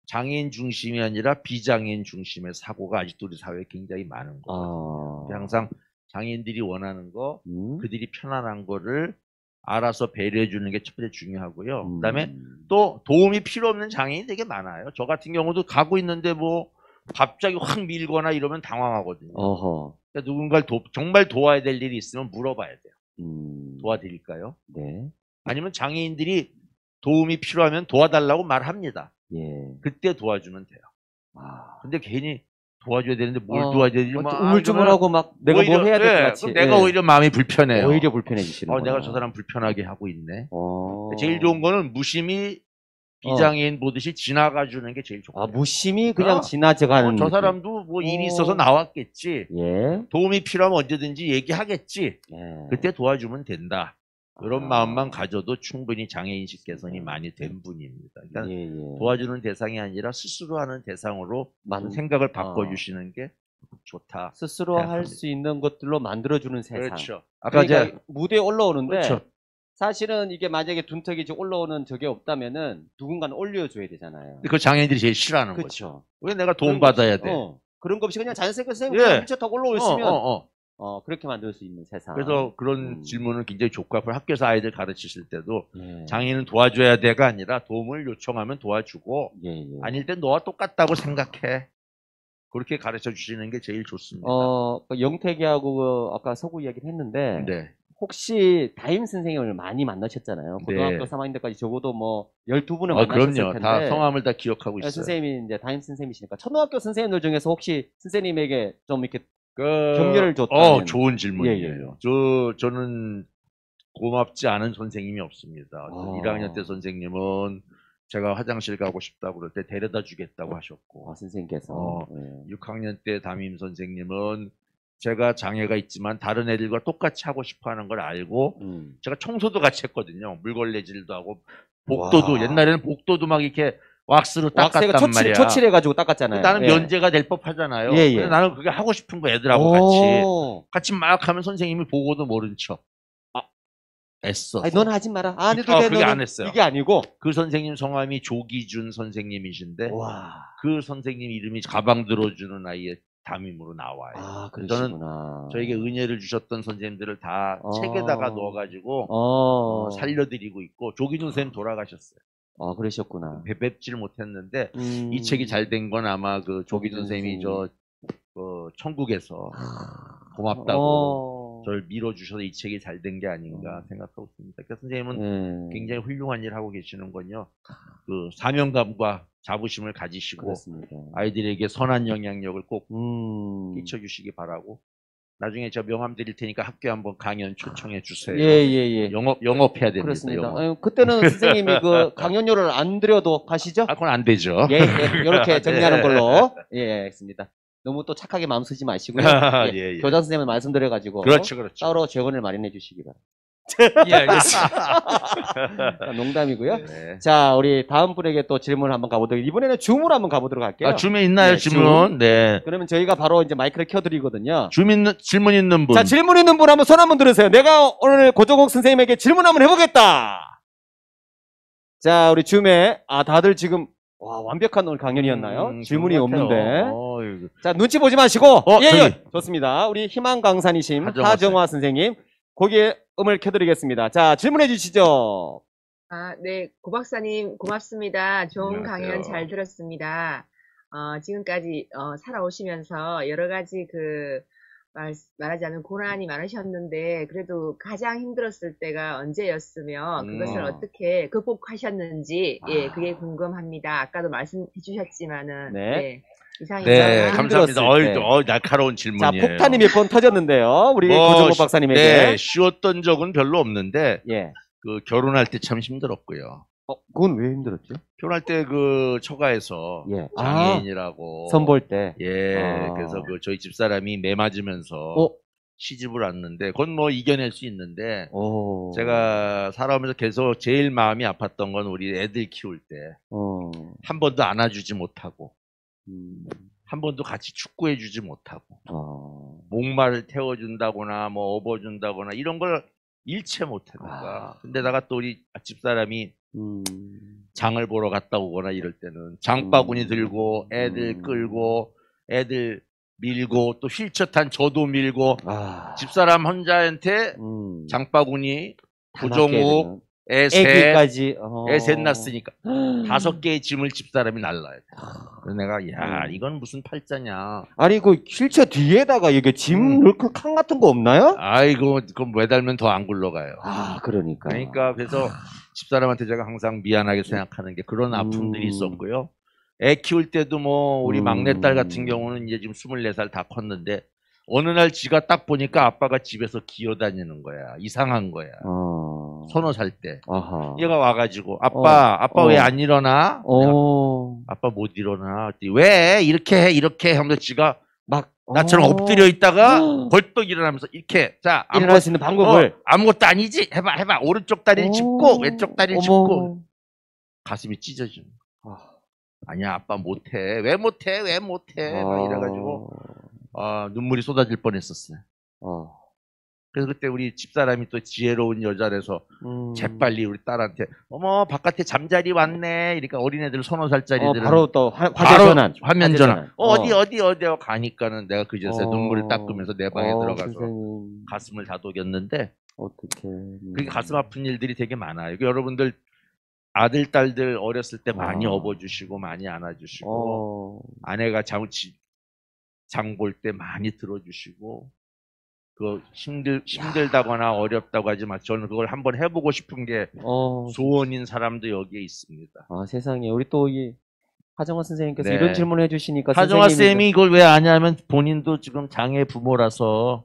장애인 중심이 아니라 비장애인 중심의 사고가 아직도 우리 사회에 굉장히 많은 거거든요. 항상 장애인들이 원하는 거, 그들이 편안한 거를 알아서 배려해 주는 게 첫 번째 중요하고요. 그다음에 또 도움이 필요 없는 장애인이 되게 많아요. 저 같은 경우도 가고 있는데 뭐 갑자기 확 밀거나 이러면 당황하거든요. 그러니까 누군가를 정말 도와야 될 일이 있으면 물어봐야 돼요. 도와드릴까요? 네. 아니면 장애인들이 도움이 필요하면 도와달라고 말합니다. 예. 그때 도와주면 돼요. 아. 근데 괜히 도와줘야 되는데 뭘 도와줘야 되지? 막 우물쭈물하고 막 내가 뭐 해야 될 것 같이. 그럼 내가 오히려 마음이 불편해요. 오히려 불편해지시는 내가 저 사람 불편하게 하고 있네. 어. 제일 좋은 거는 무심히 비장애인 보듯이 지나가 주는 게 제일 좋고. 무심히 그냥 지나가는. 저 사람도 뭐 일이 있어서 나왔겠지. 예. 도움이 필요하면 언제든지 얘기하겠지. 예. 그때 도와주면 된다. 그런 마음만 가져도 충분히 장애인식 개선이 많이 된 분입니다. 그러니까 도와주는 대상이 아니라 스스로 하는 대상으로 생각을 바꿔주시는 게 좋다. 스스로 할 수 있는 것들로 만들어주는 세상. 그렇죠. 아까 그러니까 이제 무대에 올라오는데 그렇죠. 사실은 이게 만약에 둔턱이 올라오는 적이 없다면은 누군가는 올려줘야 되잖아요. 그 장애인들이 제일 싫어하는 거죠. 그렇죠. 왜 내가 도움 받아야 돼? 그런 거 없이 그냥 자연스럽게 선생님이 휠체어 타고 올라오시면 그렇게 만들 수 있는 세상. 그래서 그런 질문을 굉장히 좋고 학교에서 아이들 가르치실 때도 장애인은 도와줘야 돼가 아니라 도움을 요청하면 도와주고 아닐 땐 너와 똑같다고 생각해. 그렇게 가르쳐 주시는 게 제일 좋습니다. 영택이하고 아까 서구 이야기를 했는데 혹시 담임 선생님을 많이 만나셨잖아요. 고등학교 3학년 때까지 적어도 뭐 12분을 만나셨을 그럼요. 텐데. 다 성함을 다 기억하고 있어요. 선생님이 이제 담임 선생님이시니까 초등학교 선생님들 중에서 혹시 선생님에게 좀 이렇게 격려를 줬다면. 좋은 질문이에요. 저는 고맙지 않은 선생님이 없습니다. 1학년 때 선생님은 제가 화장실 가고 싶다고 그럴 때 데려다 주겠다고 하셨고, 선생님께서 6학년 때 담임 선생님은 제가 장애가 있지만 다른 애들과 똑같이 하고 싶어 하는 걸 알고 제가 청소도 같이 했거든요. 물걸레질도 하고 복도도 옛날에는 복도도 막 이렇게 왁스로 닦았단 말이야. 초칠해가지고 닦았잖아요. 나는 면제가 될 법하잖아요. 근데 나는 그게 하고 싶은 거 애들하고 같이 막 하면 선생님이 보고도 모른 척. 애써. 넌 하지 마라. 그게 안 했어요. 이게 아니고 그 선생님 성함이 조기준 선생님이신데 그 선생님 이름이 가방 들어주는 아이의 담임으로 나와요. 저는 저에게 은혜를 주셨던 선생님들을 다 책에다가 넣어가지고 살려드리고 있고 조기준 선생님 돌아가셨어요. 그러셨구나. 뵙질 못했는데 이 책이 잘 된 건 아마 그 조기준 선생님이 천국에서 고맙다고 저를 밀어주셔서 이 책이 잘 된 게 아닌가 생각하고 있습니다. 그래서 선생님은 굉장히 훌륭한 일 하고 계시는 건요. 그 사명감과 자부심을 가지시고 아이들에게 선한 영향력을 꼭 끼쳐주시기 바라고. 나중에 저 명함 드릴 테니까 학교에 한번 강연 초청해 주세요. 영업해야 됩니다. 그렇습니다. 그때는 선생님이 그 강연료를 안 드려도 가시죠? 그건 안 되죠. 이렇게 정리하는 걸로. 알겠습니다. 너무 또 착하게 마음 쓰지 마시고요. 교장 선생님을 말씀드려가지고 그렇죠. 따로 재원을 마련해 주시기 바랍니다. 알겠습니다. 농담이고요. 자, 우리 다음 분에게 또 질문을 한번 가보도록, 이번에는 줌으로 한번 가보도록 할게요. 줌에 있나요, 질문? 그러면 저희가 바로 이제 마이크를 켜드리거든요. 질문 있는 분. 자, 질문 있는 분 한번 손 한번 들으세요. 내가 오늘 고종욱 선생님에게 질문 한번 해보겠다. 자, 우리 줌에, 다들 지금, 완벽한 오늘 강연이었나요? 질문이 없는데. 자, 눈치 보지 마시고. 좋습니다. 우리 희망 강사이심 하정화 선생님. 거기에 음을 켜드리겠습니다. 자, 질문해 주시죠. 네, 고 박사님 고맙습니다. 좋은 안녕하세요. 강연 잘 들었습니다. 지금까지 살아오시면서 여러 가지 말하자면 고난이 많으셨는데 그래도 가장 힘들었을 때가 언제였으며 그것을 어떻게 극복하셨는지 그게 궁금합니다. 아까도 말씀해 주셨지만은 이상입니다. 감사합니다. 날카로운 질문이에요. 자, 폭탄이 몇 번 터졌는데요. 우리 고종욱 박사님에게. 쉬웠던 적은 별로 없는데 그 결혼할 때 참 힘들었고요. 그건 왜 힘들었죠? 결혼할 때 그 처가에서 장애인이라고 선볼 때. 그래서 그 저희 집사람이 매 맞으면서 시집을 왔는데 그건 뭐 이겨낼 수 있는데 제가 살아오면서 계속 제일 마음이 아팠던 건 우리 애들 키울 때 한 번도 안아주지 못하고 한 번도 같이 축구해주지 못하고 목마를 태워준다거나 뭐 업어준다거나 이런 걸 일체 못하니까. 근데다가 또 우리 집사람이 장을 보러 갔다 오거나 이럴 때는 장바구니 들고 애들 끌고 애들 밀고 또 휠체어 탄 저도 밀고 집사람 혼자한테 장바구니 부종욱, 애셋, 애기까지. 애셋 낳았으니까 5개의 짐을 집사람이 날라야 돼. 그래서 내가 야 이건 무슨 팔자냐. 아니 그 실체 뒤에다가 이게 짐 넣고 칸 같은 거 없나요? 아이고 그럼 매달면 더 안 굴러가요. 아 그러니까. 그러니까 그래서 집사람한테 제가 항상 미안하게 생각하는 게 그런 아픔들이 있었고요. 애 키울 때도 뭐 우리 막내딸 같은 경우는 이제 지금 24살 다 컸는데 어느 날 지가 딱 보니까 아빠가 집에서 기어다니는 거야. 이상한 거야. 서너 살 때. 아하. 얘가 와가지고 아빠 왜 안 일어나? 아빠 못 일어나. 왜 이렇게 해 하면서 지가 막 나처럼 엎드려 있다가 벌떡 일어나면서 이렇게 자 일어날 수 있는 방법을 아무것도 아니지 해봐 오른쪽 다리를 짚고 왼쪽 다리를 짚고 가슴이 찢어지는 거야. 아니야 아빠 못해 왜 못해 막 이래가지고 눈물이 쏟아질 뻔했었어요. 그래서 그때 우리 집사람이 또 지혜로운 여자라서 재빨리 우리 딸한테 어머 바깥에 잠자리 왔네. 그러니까 어린애들 서너 살짜리들은 바로 또 화면 전환. 어디 가니까는 내가 그제서 눈물을 닦으면서 내 방에 들어가서 선생님. 가슴을 다독였는데 어떻게 그게 가슴 아픈 일들이 되게 많아요. 여러분들 아들 딸들 어렸을 때 많이 업어주시고 많이 안아주시고 아내가 장 볼 때 많이 들어주시고 그 힘들다거나 어렵다고 하지만 저는 그걸 한번 해보고 싶은 게 소원인 사람도 여기에 있습니다. 세상에 우리 또 이 하정화 선생님께서 네. 이런 질문을 해주시니까 하정화 쌤이 이걸 왜 아냐면 본인도 지금 장애 부모라서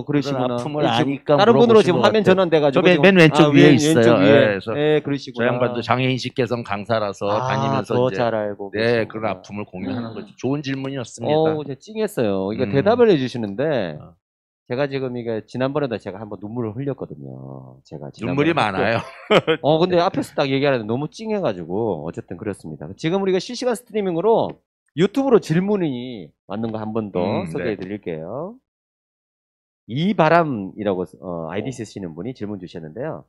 그러시구나. 아픔을 아니까 다른 분으로 지금 화면 전환돼가지고 저 맨 왼쪽 위에 있어요. 왼쪽 위에. 그래서 그러시구나. 저 양반도 장애인식 개선 강사라서 다니면서 더 이제 잘 알고 그런 아픔을 공유하는 거죠. 좋은 질문이었습니다. 제가 찡했어요. 이거 대답을 해주시는데 제가 지금 이게 지난번에도 제가 한번 눈물을 흘렸거든요. 제가 눈물이 많아요. 근데 앞에서 딱 얘기하는데 너무 찡해가지고 어쨌든 그렇습니다. 지금 우리가 실시간 스트리밍으로 유튜브로 질문이 왔는 거 한 번 더 소개해드릴게요. 이바람이라고 아이디 쓰시는 분이 질문 주셨는데요.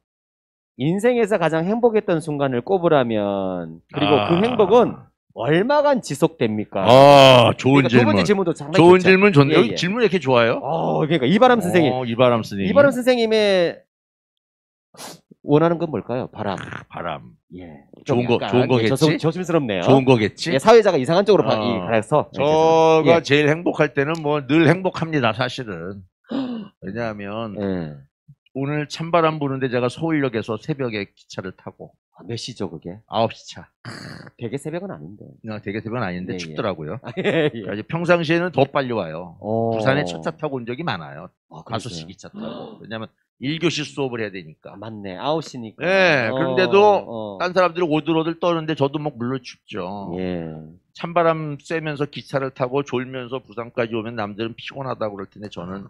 인생에서 가장 행복했던 순간을 꼽으라면 그리고 그 행복은 얼마간 지속됩니까? 좋은 그러니까 질문. 두 번째 질문도 상당히 좋은 좋죠. 질문 좋네요. 예. 질문이 이렇게 좋아요? 그러니까 이바람 선생님. 이바람 선생님. 이바람 선생님의 원하는 건 뭘까요? 바람. 예. 좀 좋은 거겠지? 조심스럽네요. 좋은 거겠지? 사회자가 이상한 쪽으로 가서. 저가 제일 행복할 때는 뭐 늘 행복합니다, 사실은. 왜냐하면 오늘 찬바람 부는데 제가 서울역에서 새벽에 기차를 타고 몇 시죠 그게? 9시 차. 되게 새벽은 아닌데. 되게 새벽은 아닌데 춥더라고요. 예. 평상시에는 더 빨리 와요. 부산에 첫 차 타고 온 적이 많아요. 5시 기차 타고. 왜냐면 1교시 수업을 해야 되니까. 맞네. 9시니까. 그런데도 딴 사람들이 오들오들 떠는데 저도 뭐 물론 춥죠. 찬바람 쐬면서 기차를 타고 졸면서 부산까지 오면 남들은 피곤하다고 그럴 텐데 저는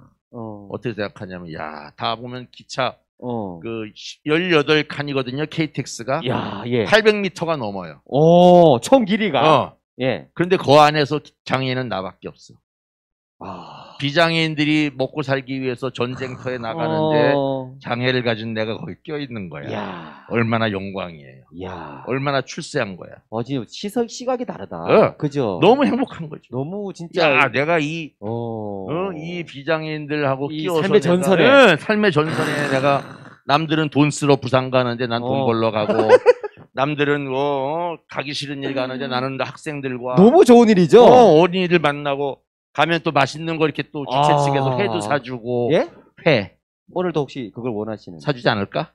어떻게 생각하냐면 다 보면 기차 그 18칸이거든요. KTX가. 800m가 넘어요. 총 길이가. 그런데 그 안에서 장애인은 나밖에 없어. 비장애인들이 먹고 살기 위해서 전쟁터에 나가는데 장애를 가진 내가 거기 껴있는 거야. 얼마나 영광이에요. 얼마나 출세한 거야. 지금 시각이 다르다. 그죠? 너무 행복한 거죠. 너무 진짜. 내가 이 비장애인들하고 끼워서 삶의 전선에. 삶의 전선에 내가 남들은 돈 쓰러 부산 가는데 난 돈 벌러 가고 남들은 가기 싫은 일 가는데 나는 학생들과 너무 좋은 일이죠. 어린이들 만나고 가면 또 맛있는 거 이렇게 또 기차 측에서 회도 사주고. 회. 오늘도 혹시 그걸 원하시는? 사주지 않을까?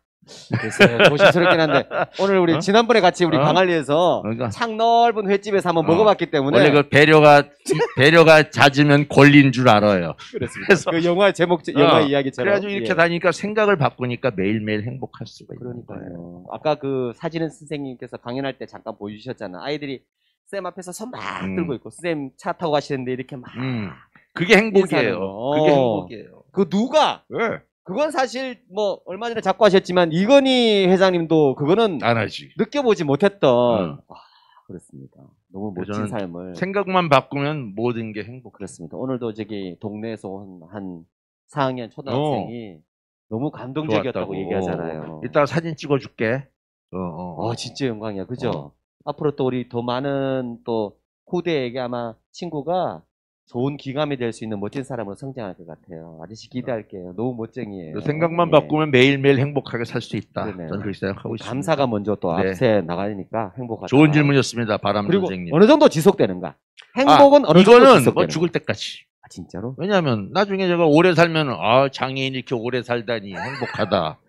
글쎄요, 조심스럽긴 한데 오늘 우리 지난번에 같이 우리 광안리에서 창 넓은 횟집에서 한번 먹어봤기 때문에 원래 그 배려가 잦으면 권리인 줄 알아요. 그렇습니다. 그래서 그 영화 제목 영화 이야기처럼 그래가지고 이렇게 다니까 생각을 바꾸니까 매일매일 행복할 수가 있는 거예요. 그러니까요. 아까 그 사진은 선생님께서 강연할 때 잠깐 보여주셨잖아. 아이들이 쌤 앞에서 손 막 들고 있고 쌤 차 타고 가시는데 이렇게 막 그게 행복이에요. 그게 행복이에요. 그 누가? 그건 사실 뭐 얼마 전에 자꾸 하셨지만 이건희 회장님도 그거는 안 하지. 느껴보지 못했던 그렇습니다. 너무 멋진 삶을 생각만 바꾸면 모든 게 행복. 그렇습니다. 오늘도 저기 동네에서 온 한 4학년 초등학생이 너무 감동적이었다고 얘기하잖아요. 이따가 사진 찍어줄게. 진짜 영광이야, 그죠? 앞으로 또 우리 더 많은 또 후대에게 아마 친구가 좋은 귀감이 될 수 있는 멋진 사람으로 성장할 것 같아요. 아저씨 기대할게요. 너무 멋쟁이에요. 생각만 예. 바꾸면 매일매일 행복하게 살 수 있다. 그러네요. 저는 그렇게 생각하고 있습니다. 감사가 먼저 또 네. 앞세 나가니까 행복하다. 좋은 질문이었습니다. 바람 그리고 선생님. 어느 정도 지속되는가? 행복은 어느 정도 이거는 지속되는가? 뭐 죽을 때까지. 아, 진짜로? 왜냐하면 나중에 제가 오래 살면 장애인이 이렇게 오래 살다니 행복하다.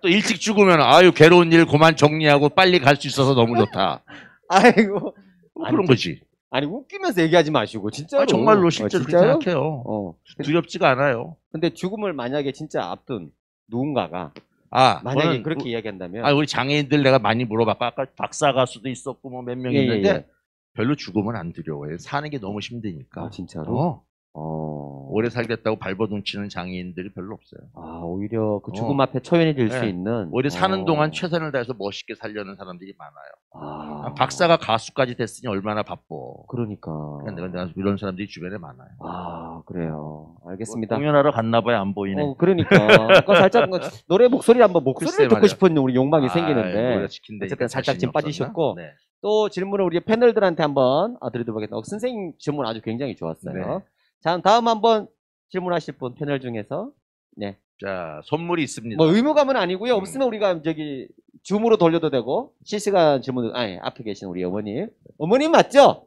또 일찍 죽으면 아유 괴로운 일 그만 정리하고 빨리 갈 수 있어서 너무 좋다. 아이고. 그런 거지. 아니 웃기면서 얘기하지 마시고 진짜로. 정말로 실제로 그렇게 진짜요? 생각해요. 두렵지가 않아요. 근데 죽음을 만약에 진짜 앞둔 누군가가 만약에 저는 그렇게 이야기한다면 우리 장애인들 내가 많이 물어봤고 아까 박사 가수도 있었고 뭐 몇 명 있는데 예. 별로 죽음은 안 두려워요. 사는 게 너무 힘드니까. 진짜로? 오래 살겠다고 발버둥치는 장애인들이 별로 없어요. 오히려 그 죽음 앞에 초연이 될 수 있는 오히려 사는 동안 최선을 다해서 멋있게 살려는 사람들이 많아요. 박사가 가수까지 됐으니 얼마나 바빠. 그러니까. 내가 이런 사람들이 주변에 많아요. 그래요. 알겠습니다. 공연하러 갔나 봐요. 안 보이네. 그러니까. 아까 살짝 노래 목소리 한번 목소리를 글쎄 듣고 말이야. 싶은 우리 욕망이 생기는데 노래 시킨다니까 어쨌든 살짝 자신이 지금 없었나? 빠지셨고 네. 또 질문을 우리 패널들한테 한번 드리도록 하겠습니다. 선생님 질문 아주 굉장히 좋았어요. 네. 자, 다음 한번 질문하실 분 패널 중에서 네. 자, 선물이 있습니다. 뭐 의무감은 아니고요. 없으면 우리가 저기 줌으로 돌려도 되고 실시간 질문 앞에 계신 우리 어머님 맞죠?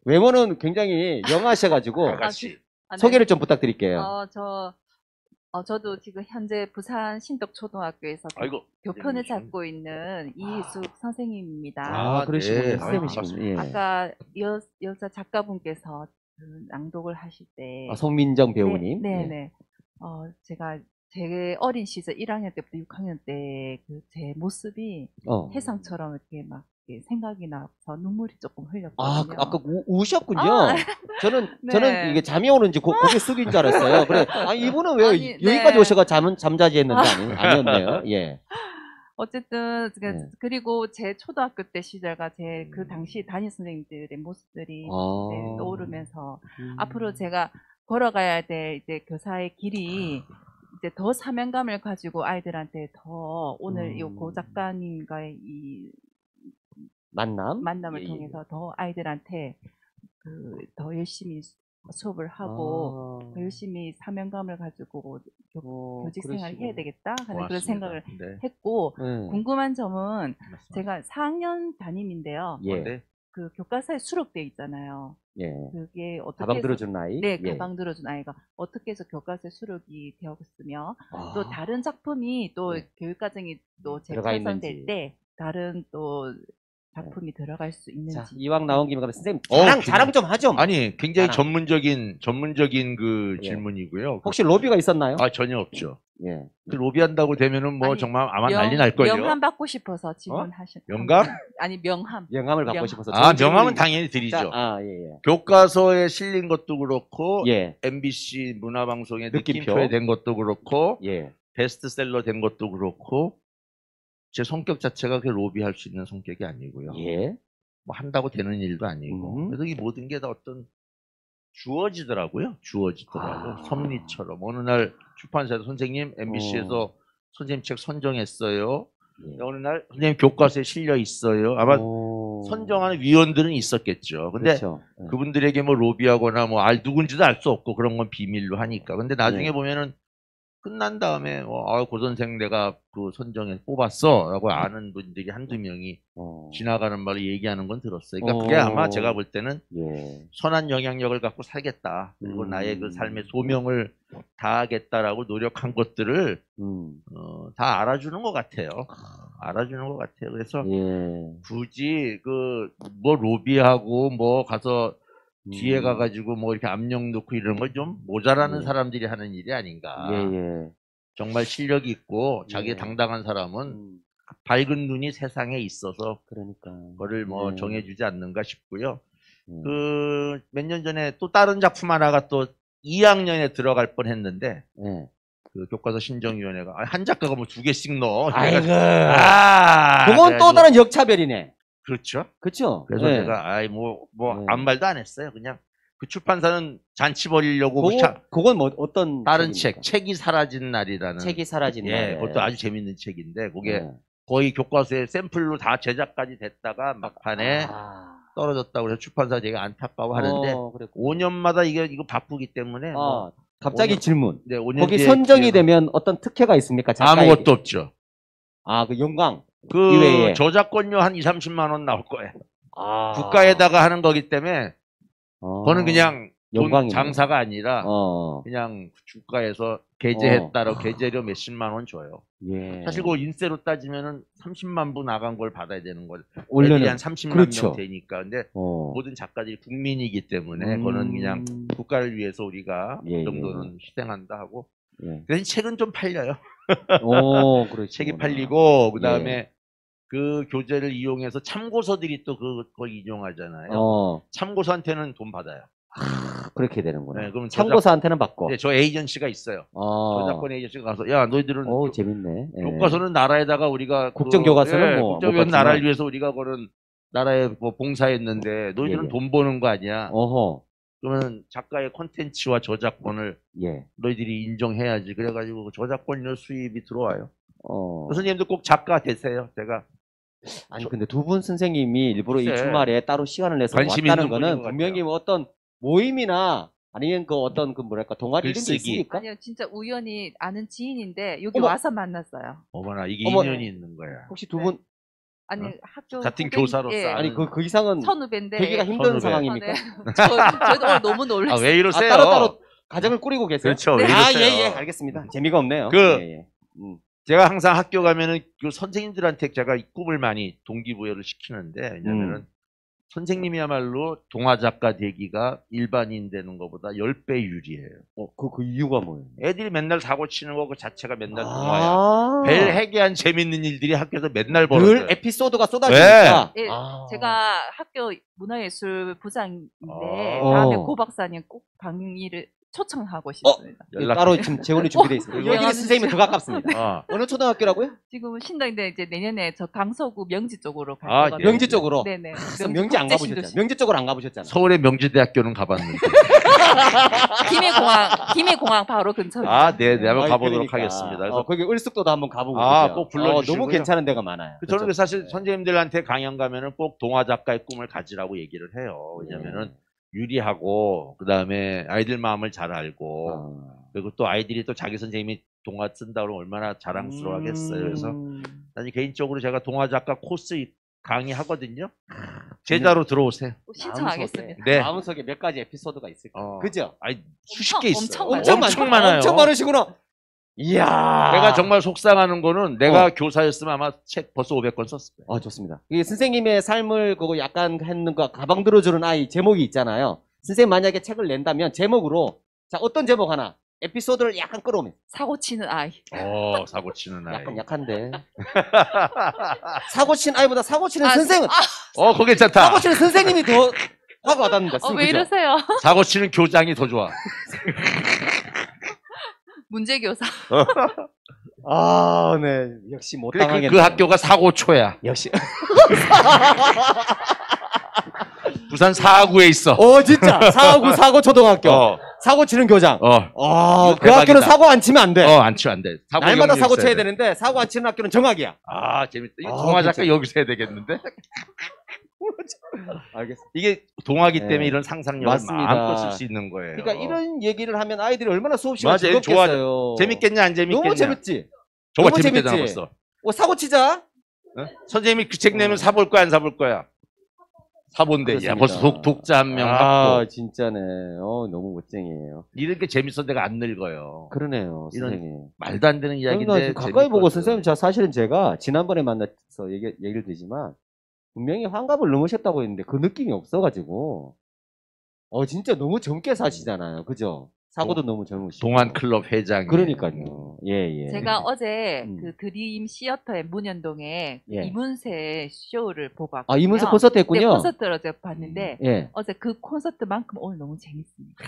외모는 굉장히 영하셔가지고 같이. 소개를 좀 부탁드릴게요. 저도 지금 현재 부산 신덕초등학교에서 교편을 맡고 있는 이희숙 선생님입니다. 그러시군요. 선생님이시군요. 예. 아까 여자 작가분께서 낭독을 하실 때 송민정 배우님. 네네. 제가 제 어린 시절 1학년 때부터 6학년 때 그 제 모습이 해상처럼 이렇게 막 생각이 나서 눈물이 조금 흘렸거든요. 아까 우셨군요. 저는 네. 이게 잠이 오는지 고개 숙인 줄 알았어요. 그래. 이분은 왜 여기까지 오셔가 잠자지했는데 아니었네요. 예. 어쨌든 그리고 제 초등학교 때 시절과 제 그 당시 담임 선생님들의 모습들이 떠오르면서 앞으로 제가 걸어가야 될 이제 교사의 길이 이제 더 사명감을 가지고 아이들한테 더 오늘 이 고 작가님과의 이 만남을 통해서 더 아이들한테 더 열심히 수업을 하고 더 열심히 사명감을 가지고 교직 생활을 해야 되겠다 하는 그런 생각을 했고 궁금한 점은 제가 4학년 담임인데요. 그 교과서에 수록되어 있잖아요. 그게 어떻게 가방 들어준 아이? 네, 가방 들어준 아이가 어떻게 해서 교과서에 수록이 되었으며 또 다른 작품이 또 교육과정이 또 재편성될 때 다른 또 작품이 들어갈 수 있는지. 자, 이왕 나온 김에 선생님 자랑 좀 하죠. 아니 굉장히 전문적인 그 질문이고요. 혹시 로비가 있었나요? 전혀 없죠. 예. 그 로비한다고 되면은 뭐 정말 아마 난리 날 걸요. 명함 받고 싶어서 질문하신. 명감? 아니 명함. 명함을 받고 싶어서. 명함은 당연히 드리죠. 교과서에 실린 것도 그렇고 MBC 문화방송의 느낌표에 된 것도 그렇고 베스트셀러 된 것도 그렇고 제 성격 자체가 그 로비할 수 있는 성격이 아니고요. 뭐 한다고 되는 일도 아니고. 그래서 이 모든 게 다 어떤 주어지더라고요. 섭리처럼. 어느 날 출판사에서 선생님 MBC에서 선생님 책 선정했어요. 어느 날 선생님 교과서에 실려 있어요. 아마 선정하는 위원들은 있었겠죠. 근데 그분들에게 뭐 로비하거나 뭐 누군지도 알 수 없고 그런 건 비밀로 하니까. 근데 나중에 보면은 끝난 다음에 고 선생 내가 그 선정에 뽑았어 라고 아는 분들이 한두 명이 지나가는 말을 얘기하는 건 들었어요. 그러니까 그게 아마 제가 볼 때는 선한 영향력을 갖고 살겠다. 그리고 나의 그 삶의 소명을 다하겠다라고 노력한 것들을 다 알아주는 것 같아요. 그래서 굳이 뭐 로비하고 뭐 가서 뒤에 가가지고 뭐 이렇게 압력 넣고 이런 걸 좀 모자라는 사람들이 하는 일이 아닌가. 정말 실력이 있고 자기 당당한 사람은 밝은 눈이 세상에 있어서 그거를 뭐 정해주지 않는가 싶고요. 그 몇 년 전에 또 다른 작품 하나가 또 2학년에 들어갈 뻔했는데 그 교과서 신정위원회가 한 작가가 뭐 2개씩 넣어. 그건 또 다른 역차별이네. 그렇죠. 그래서 제가 아무 말도 안 했어요. 그냥 그 출판사는 잔치 벌이려고 그건 뭐 어떤 다른 책이 사라진 날이라는 날. 그것도 아주 재밌는 책인데 그게 거의 교과서에 샘플로 다 제작까지 됐다가 막판에 떨어졌다고 해서 출판사 되게 안타까워하는데 5년마다 이거 바쁘기 때문에 갑자기 5년, 질문. 네, 5년 거기 뒤에 선정이 되면 어떤 특혜가 있습니까? 작가에게? 아무것도 없죠. 그 영광 그 이외에 저작권료 한 2, 30만 원 나올 거예요. 아. 국가에다가 하는 거기 때문에 그거는 그냥 돈 영광이네. 장사가 아니라 그냥 국가에서 게재에 따라 게재료 몇십만 원 줘요. 예. 사실 그 인세로 따지면은 30만 부 나간 걸 받아야 되는 걸 원래는 한 30만 그렇죠. 명 되니까. 근데 모든 작가들이 국민이기 때문에 그거는 그냥 국가를 위해서 우리가 그 정도는 희생한다 하고. 그래서 책은 좀 팔려요. 그렇죠. 책이 팔리고 그다음에 그 교재를 이용해서 참고서들이 또 그걸 이용하잖아요. 참고서한테는 돈 받아요. 그렇게 되는구나. 네, 그럼 참고서한테는 받고. 네, 저 에이전시가 있어요. 저작권 에이전시가 가서 야 너희들은 재밌네. 교과서는 나라에다가 우리가 국정교과서는 뭐 국정교과서 나라를 위해서 우리가 그런 나라에 뭐 봉사했는데 너희들은 돈 버는 거 아니야. 그러면 작가의 콘텐츠와 저작권을 너희들이 인정해야지. 그래가지고 저작권료 수입이 들어와요. 선생님도 꼭 작가 되세요. 제가 아니 근데 두 분 선생님이 일부러 이 주말에 따로 시간을 내서 관심 왔다는 있는 거는 분명히 뭐 어떤 모임이나 아니면 그 어떤 그 뭐랄까 동아리 이런 게 글쓰기. 있습니까? 아니요, 진짜 우연히 아는 지인인데 여기 어머. 와서 만났어요. 어머나 이게 어머. 인연이 있는 거야. 혹시 두 분 아니 학교 같은 후배- 교사로서 예, 아니 그 이상은 선후배인데 되기가 힘든 선후배. 상황입니까? 저도 오늘 너무 놀랐어요. 왜 이러세요? 따로 가정을 꾸리고 계세요? 그렇죠. 왜 아, 이러세요? 예, 알겠습니다. 재미가 없네요. 제가 항상 학교 가면은 그 선생님들한테 제가 이 꿈을 많이 동기부여를 시키는데 왜냐면은 선생님이야말로 동화 작가 되기가 일반인 되는 것보다 10배 유리해요. 그 이유가 뭐예요? 애들이 맨날 사고 치는 거 그 자체가 맨날 동화야. 별 해괴한 재밌는 일들이 학교에서 맨날 벌어져요. 늘 에피소드가 쏟아지니까. 예, 제가 학교 문화예술 부장인데 다음에 고 박사님 꼭 강의를 초청하고 싶습니다. 따로 지금 재원이 준비되어 있습니다. 여기는 선생님이 더 가깝습니다. 어느 초등학교라고요? 지금 신당인데 이제 내년에 저 강서구 명지 쪽으로 갈 아, 거거든요. 명지 쪽으로? 네네. 명지 안 가보셨잖아요. 명지 쪽으로 안 가보셨잖아요. 서울의 명지대학교는 가봤는데. 김해공항 바로 근처에. 네, 한번 가보도록 그러니까. 하겠습니다. 그래서 거기 을숙도도 한번 가보고 꼭 불러주시고요. 너무 괜찮은 데가 많아요. 저는 사실 선생님들한테 강연 가면은 꼭 동화 작가의 꿈을 가지라고 얘기를 해요. 왜냐면은 유리하고 그다음에 아이들 마음을 잘 알고 그리고 또 아이들이 또 자기 선생님이 동화 쓴다 그러면 얼마나 자랑스러워하겠어요. 그래서 나는 개인적으로 제가 동화 작가 코스 강의하거든요. 제자로 들어오세요. 신청하겠습니다. 네. 마음속에 몇 가지 에피소드가 있을 거예요. 그죠? 수십 개 있어요. 엄청 많아요. 엄청 많으시구나. 이야. 내가 정말 속상하는 거는 내가 교사였으면 아마 책 벌써 500권 썼을 거예요. 좋습니다. 이게 선생님의 삶을 그거 약간 했는 거 가방 들어주는 아이 제목이 있잖아요. 선생님 만약에 책을 낸다면 제목으로 자 어떤 제목 하나 에피소드를 약간 끌어오면 사고 치는 아이. 사고 치는 아이. 약간 약한데. 사고 치는 아이보다 사고 치는 선생은 그거 괜찮다. 사고 치는 선생님이 더 화가 와닿는다. 왜 이러세요? 사고 치는 교장이 더 좋아. 문제교사. 네. 역시 못 그래, 당하겠네. 그 학교가 사고초야. 역시. 부산 사하구에 있어. 진짜. 사고 초등학교. 사고 치는 교장. 그 학교는 사고 안 치면 안 돼. 안 치면 안 돼. 날마다 사고 쳐야 되는데 사고 안 치는 학교는 정학이야. 재밌다. 이 동화 작가 여기서 해야 되겠는데? 알겠습니다. 이게 동화기 때문에 이런 상상력을 마음껏 쓸 수 있는 거예요. 그러니까 이런 얘기를 하면 아이들이 얼마나 수업 시간 맞아, 즐겁겠어요. 재밌겠냐 안 재밌겠냐? 너무 재밌지. 정말 너무 재밌잖아 재밌지? 벌써. 사고 치자. 선생님이 그 책 내면 사볼 거야 안 사볼 거야? 사본대. 야, 벌써 독자 한 명 확보. 진짜네. 너무 멋쟁이에요. 이런 게 재밌어 내가 안 늙어요. 그러네요, 이런 선생님. 말도 안 되는 이야기인데 가까이 보고 선생님, 사실은 제가 지난번에 만나서 얘기를 드리지만 분명히 환갑을 넘으셨다고 했는데 그 느낌이 없어가지고 진짜 너무 젊게 사시잖아요. 그죠? 사고도 너무 젊으시고. 동안클럽 회장. 그러니까요. 예. 제가 어제 그 드림 시어터의 문현동에 이문세 쇼를 보고 왔거든요. 이문세 콘서트 했군요. 네, 콘서트를 어제 봤는데 예. 어제 그 콘서트만큼 오늘 너무 재밌습니다.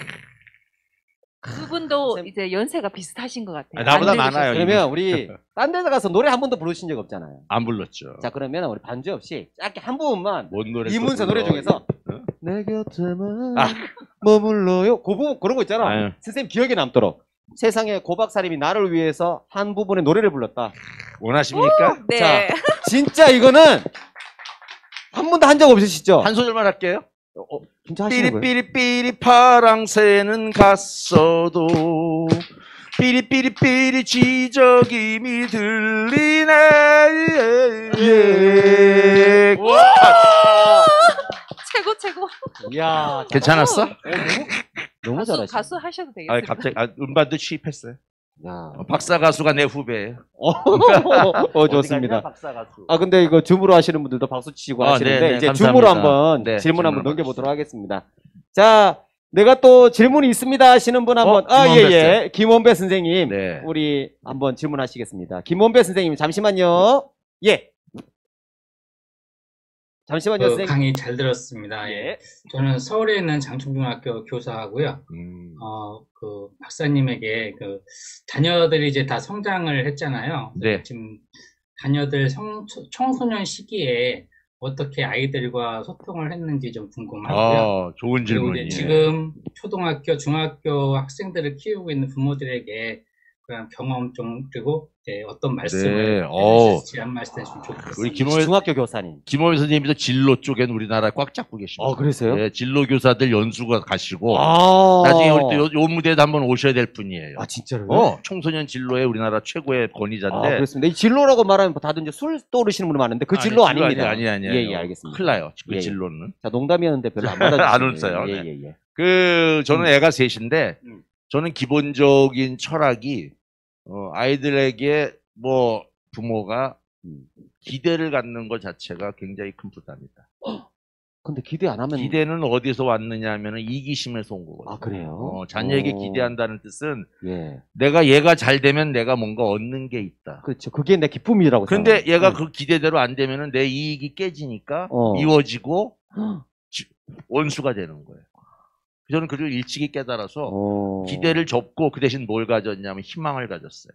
두 분도 이제 연세가 비슷하신 것 같아요. 나보다 많아요. 그러면 우리 딴 데 가서 노래 한 번도 부르신 적 없잖아요. 안 불렀죠. 자, 그러면 우리 반주 없이 짧게 한 부분만 뭔 노래 이문세 노래 중에서 내 곁에만 머물러요. 그 부분 그런 거 있잖아. 선생님 기억에 남도록. 세상에 고 박사님이 나를 위해서 한 부분의 노래를 불렀다. 원하십니까? 네. 자, 진짜 이거는 한 번도 한 적 없으시죠? 한 소절만 할게요. 진짜 하시는 거예요? 삐리삐리삐리 파랑새는 갔어도 삐리삐리삐리 지저귀미 들리네. 예. 최고. 이야, 괜찮았어? 너무 잘하시네. 가수 하셔도 되겠어요. 갑자기 음반도 취입했어요. 야. 박사 가수가 내 후배예요. 좋습니다. 박사 가수. 근데 이거 줌으로 하시는 분들도 박수 치시고 하시는데 네네, 이제 감사합니다. 줌으로 한번 질문 한번 넘겨보도록 하겠습니다. 자, 내가 또 질문이 있습니다 하시는 분 한번 김원배 선생님 네. 우리 한번 질문하시겠습니다. 김원배 선생님 잠시만요. 예. 잠시만요, 선생님. 강의 잘 들었습니다. 예. 저는 서울에 있는 장충중학교 교사하고요. 박사님에게 자녀들이 이제 다 성장을 했잖아요. 네. 지금 자녀들 청소년 시기에 어떻게 아이들과 소통을 했는지 좀 궁금하고요. 좋은 질문이에요. 지금 초등학교, 중학교 학생들을 키우고 있는 부모들에게 그런 경험 좀 그리고 어떤 말씀을 해주실지 한 말씀 해주시면 좋겠습니다. 우리 중학교 교사님. 김호일 선생님도 진로 쪽엔 우리나라 꽉 잡고 계십니다. 그러세요? 네, 진로 교사들 연수가 가시고 나중에 우리 요 무대에도 한번 오셔야 될 분이에요. 진짜로요? 청소년 진로에 우리나라 최고의 권위자인데. 그렇습니다. 이 진로라고 말하면 다들 이제 술 떠오르시는 분이 많은데 그 진로 아닙니다. 아니에요. 예, 알겠습니다. 큰일 나요. 그 진로는. 자, 농담이었는데 별로 안 받아주시네요. 안 웃어요. 네. 저는 애가 셋인데 저는 기본적인 철학이 아이들에게 부모가 기대를 갖는 것 자체가 굉장히 큰 부담이다. 근데 기대 안 하면 기대는 어디서 왔느냐 하면은 이기심에서 온 거거든요. 그래요? 자녀에게 기대한다는 뜻은 내가 얘가 잘 되면 내가 뭔가 얻는 게 있다. 그렇죠. 그게 내 기쁨이라고. 근데 얘가 그 기대대로 안 되면은 내 이익이 깨지니까 미워지고 원수가 되는 거예요. 저는 그걸 일찍이 깨달아서 기대를 접고 그 대신 뭘 가졌냐면 희망을 가졌어요.